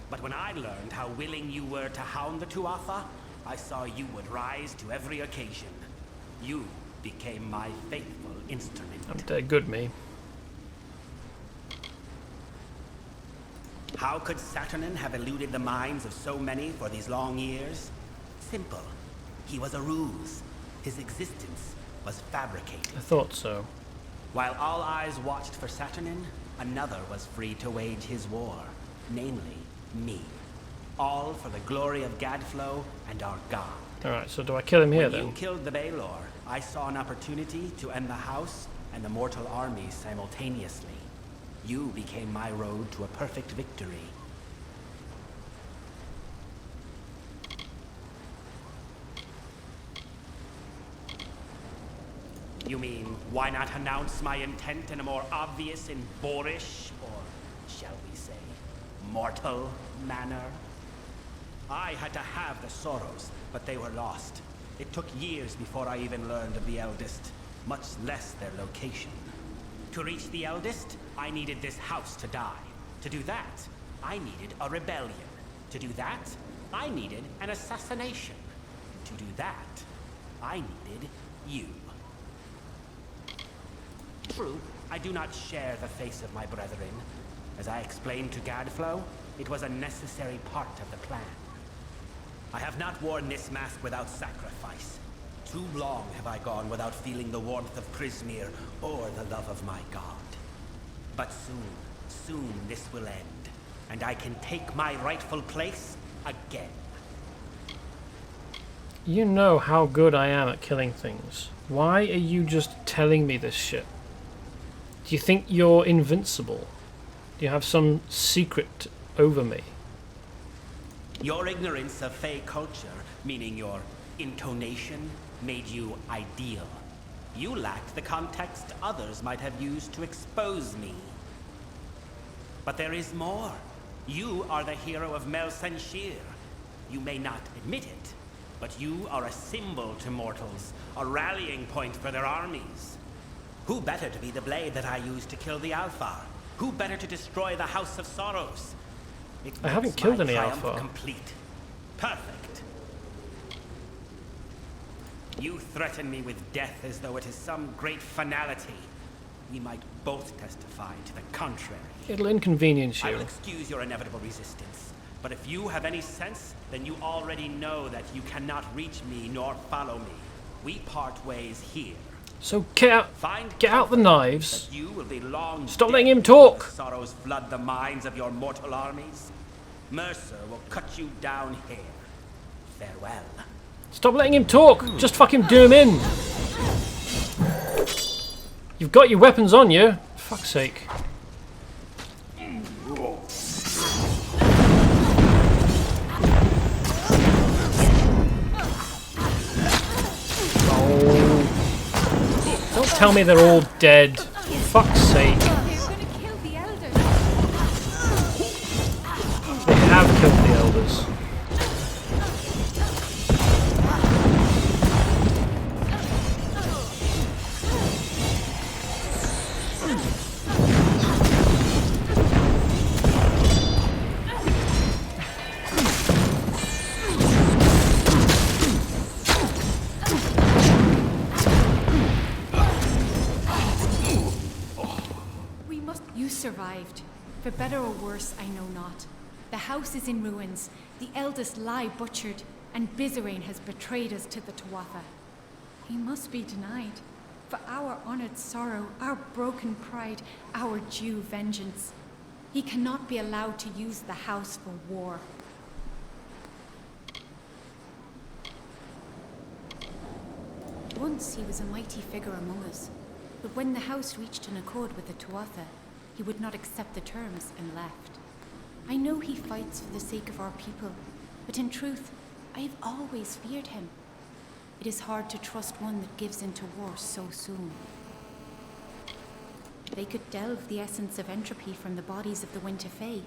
S21: But when I learned how willing you were to hound the Tuatha, I saw you would rise to every occasion. You became my faithful instrument.
S1: I'm dead good, me.
S21: How could Saturnin have eluded the minds of so many for these long years? Simple. He was a ruse. His existence was fabricated.
S1: I thought so.
S21: While all eyes watched for Saturnin, another was free to wage his war. Namely, me. All for the glory of Gadflow and our god.
S1: Alright, so do I kill him here then?
S21: When you killed the Valor, I saw an opportunity to end the house and the mortal army simultaneously. You became my road to a perfect victory. You mean, why not announce my intent in a more obvious and boorish, or shall we say, mortal manner? I had to have the Sorrows, but they were lost. It took years before I even learned of the Eldest, much less their location. To reach the Eldest, I needed this house to die. To do that, I needed a rebellion. To do that, I needed an assassination. To do that, I needed you. True, I do not share the face of my brethren. As I explained to Gadflow, it was a necessary part of the plan. I have not worn this mask without sacrifice. Too long have I gone without feeling the warmth of Prismere or the love of my god. But soon this will end, and I can take my rightful place again.
S1: You know how good I am at killing things. Why are you just telling me this shit? Do you think you're invincible? Do you have some secret over me?
S21: Your ignorance of Fey culture, meaning your intonation, made you ideal. You lacked the context others might have used to expose me. But there is more. You are the hero of Mel Senshir. You may not admit it, but you are a symbol to mortals, a rallying point for their armies. Who better to be the blade that I used to kill the Alfar? Who better to destroy the House of Sorrows?
S1: I haven't killed any Alpha.
S21: Complete. Perfect. You threaten me with death as though it is some great finality. We might both testify to the contrary.
S1: It'll inconvenience
S21: I
S1: you.
S21: will excuse your inevitable resistance. But if you have any sense, then you already know that you cannot reach me nor follow me. We part ways here.
S1: So get out the knives.
S21: You will be long
S1: Stop letting him talk.
S21: Sorrows flood the minds of your mortal armies. Mercer will cut you down here. Farewell.
S1: Stop letting him talk. Just fucking do him in. You've got your weapons on you. For fuck's sake. Don't tell me they're all dead. For fuck's sake. They have killed the elders.
S22: You survived. For better or worse, I know not. The house is in ruins, the eldest lie butchered, and Bizerain has betrayed us to the Tuatha. He must be denied. For our honored sorrow, our broken pride, our due vengeance. He cannot be allowed to use the house for war. Once he was a mighty figure among us, but when the house reached an accord with the Tuatha, he would not accept the terms and left. I know he fights for the sake of our people, but in truth, I have always feared him. It is hard to trust one that gives into war so soon. They could delve the essence of entropy from the bodies of the Winter Fae,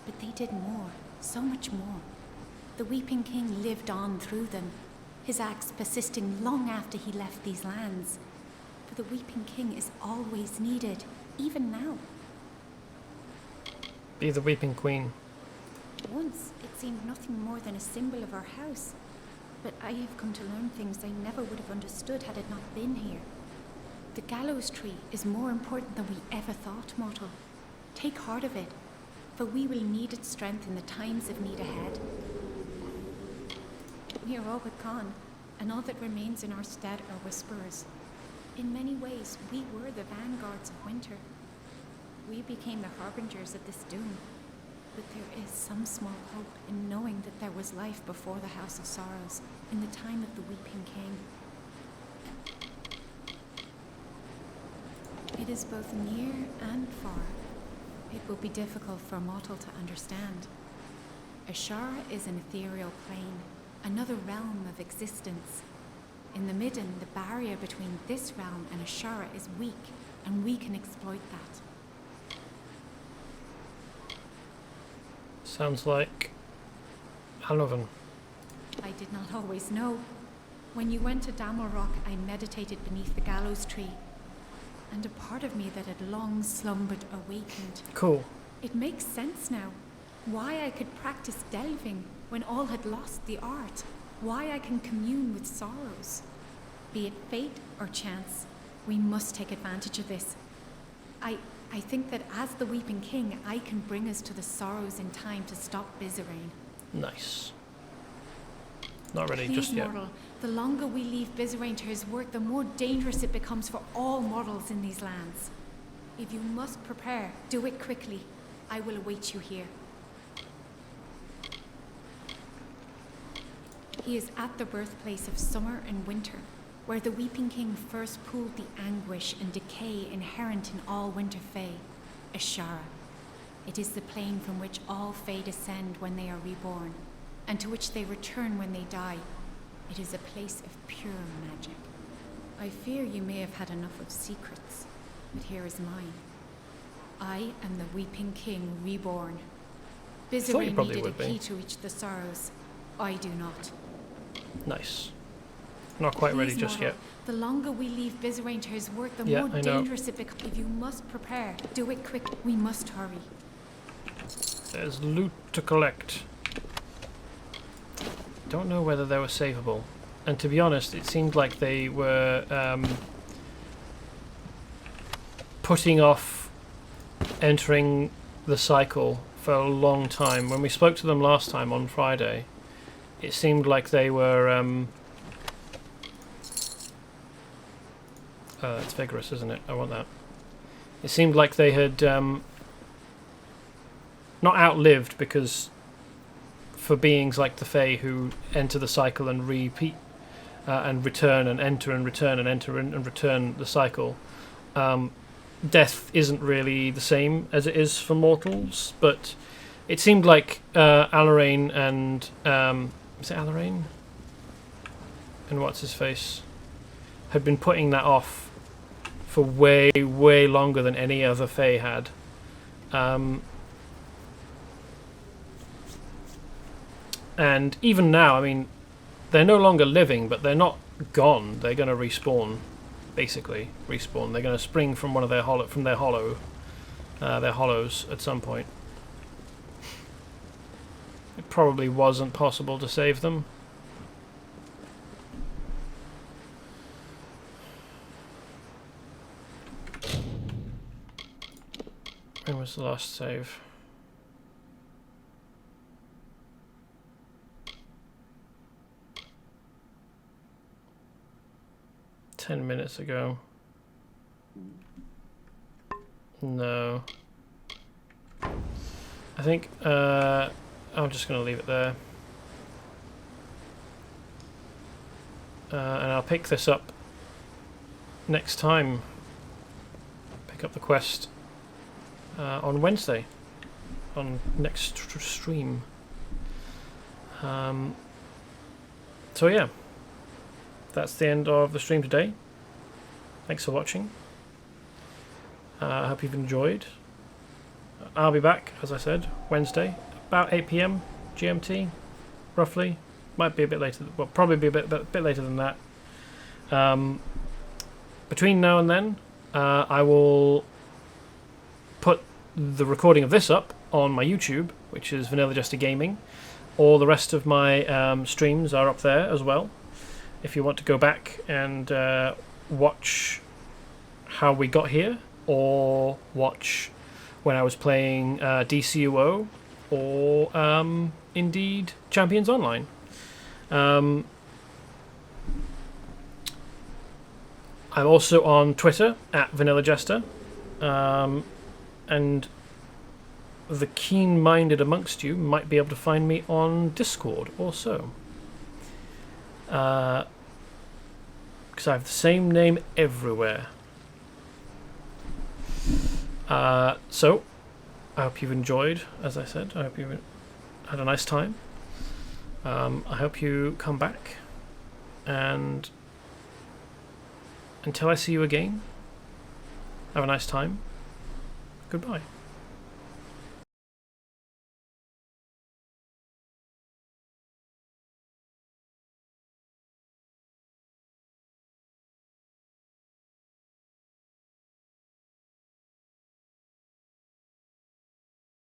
S22: But they did more, so much more. The Weeping King lived on through them, his axe persisting long after he left these lands. For the Weeping King is always needed, even now.
S1: Be the Weeping Queen.
S22: Once, it seemed nothing more than a symbol of our house. But I have come to learn things I never would have understood had it not been here. The gallows tree is more important than we ever thought, mortal. Take heart of it, for we will need its strength in the times of need ahead. We are all but gone, and all that remains in our stead are whisperers. In many ways, we were the vanguards of winter. We became the harbingers of this doom. But there is some small hope in knowing that there was life before the House of Sorrows, in the time of the Weeping King. It is both near and far. It will be difficult for a mortal to understand. Ashara is an ethereal plane, another realm of existence. In the Midden, the barrier between this realm and Ashara is weak, and we can exploit that.
S1: Sounds like Hanovan.
S22: I did not always know. When you went to Damelrock, I meditated beneath the gallows tree, and a part of me that had long slumbered awakened.
S1: Cool.
S22: It makes sense now. Why I could practice delving when all had lost the art. Why I can commune with sorrows. Be it fate or chance, we must take advantage of this. I think that as the Weeping King, I can bring us to the sorrows in time to stop Bizarane.
S1: Nice. Not ready
S22: Please,
S1: just yet.
S22: mortal, the longer we leave Bizarane to his work, the more dangerous it becomes for all mortals in these lands. If you must prepare, do it quickly. I will await you here. He is at the birthplace of summer and winter, where the Weeping King first pooled the anguish and decay inherent in all winter fae, Ashara. It is the plane from which all fae descend when they are reborn, and to which they return when they die. It is a place of pure magic. I fear you may have had enough of secrets, but here is mine. I am the Weeping King reborn. Bizarane needed a key to reach the sorrows. I do not.
S1: Nice. Not quite ready just yet.
S22: The longer we leave Bizarane to his work, the more dangerous it becomes. If you must prepare, do it quick. We must hurry.
S1: There's loot to collect. Don't know whether they were savable. And to be honest, it seemed like they were putting off entering the cycle for a long time. When we spoke to them last time on Friday, it seemed like they were... it's vigorous, isn't it? I want that. It seemed like they had not outlived, because for beings like the Fae who enter the cycle and repeat and return and enter and return and enter and return the cycle, death isn't really the same as it is for mortals. But it seemed like Alarain and is it Alarain? And what's his face had been putting that off for way, way longer than any other Fae had. And even now, I mean, they're no longer living, but they're not gone. They're going to respawn, basically respawn. They're going to spring from one of their hollows at some point. It probably wasn't possible to save them. When was the last save? "10 minutes ago." No. I think I'm just going to leave it there. And I'll pick this up next time. Pick up the quest on Wednesday, on next stream. So yeah, that's the end of the stream today. Thanks for watching. I hope you've enjoyed. I'll be back, as I said, Wednesday, about 8 p.m. GMT, roughly. Might be a bit later. Well, probably be a bit later than that. Between now and then, I will put the recording of this up on my YouTube, which is Vanilla Jester Gaming. All the rest of my streams are up there as well. If you want to go back and watch how we got here, or watch when I was playing DCUO, or indeed Champions Online. I'm also on Twitter at Vanilla Jester, and the keen-minded amongst you might be able to find me on Discord also, because I have the same name everywhere. So I hope you've enjoyed, as I said. I hope you had a nice time. I hope you come back, and until I see you again, have a nice time. Goodbye.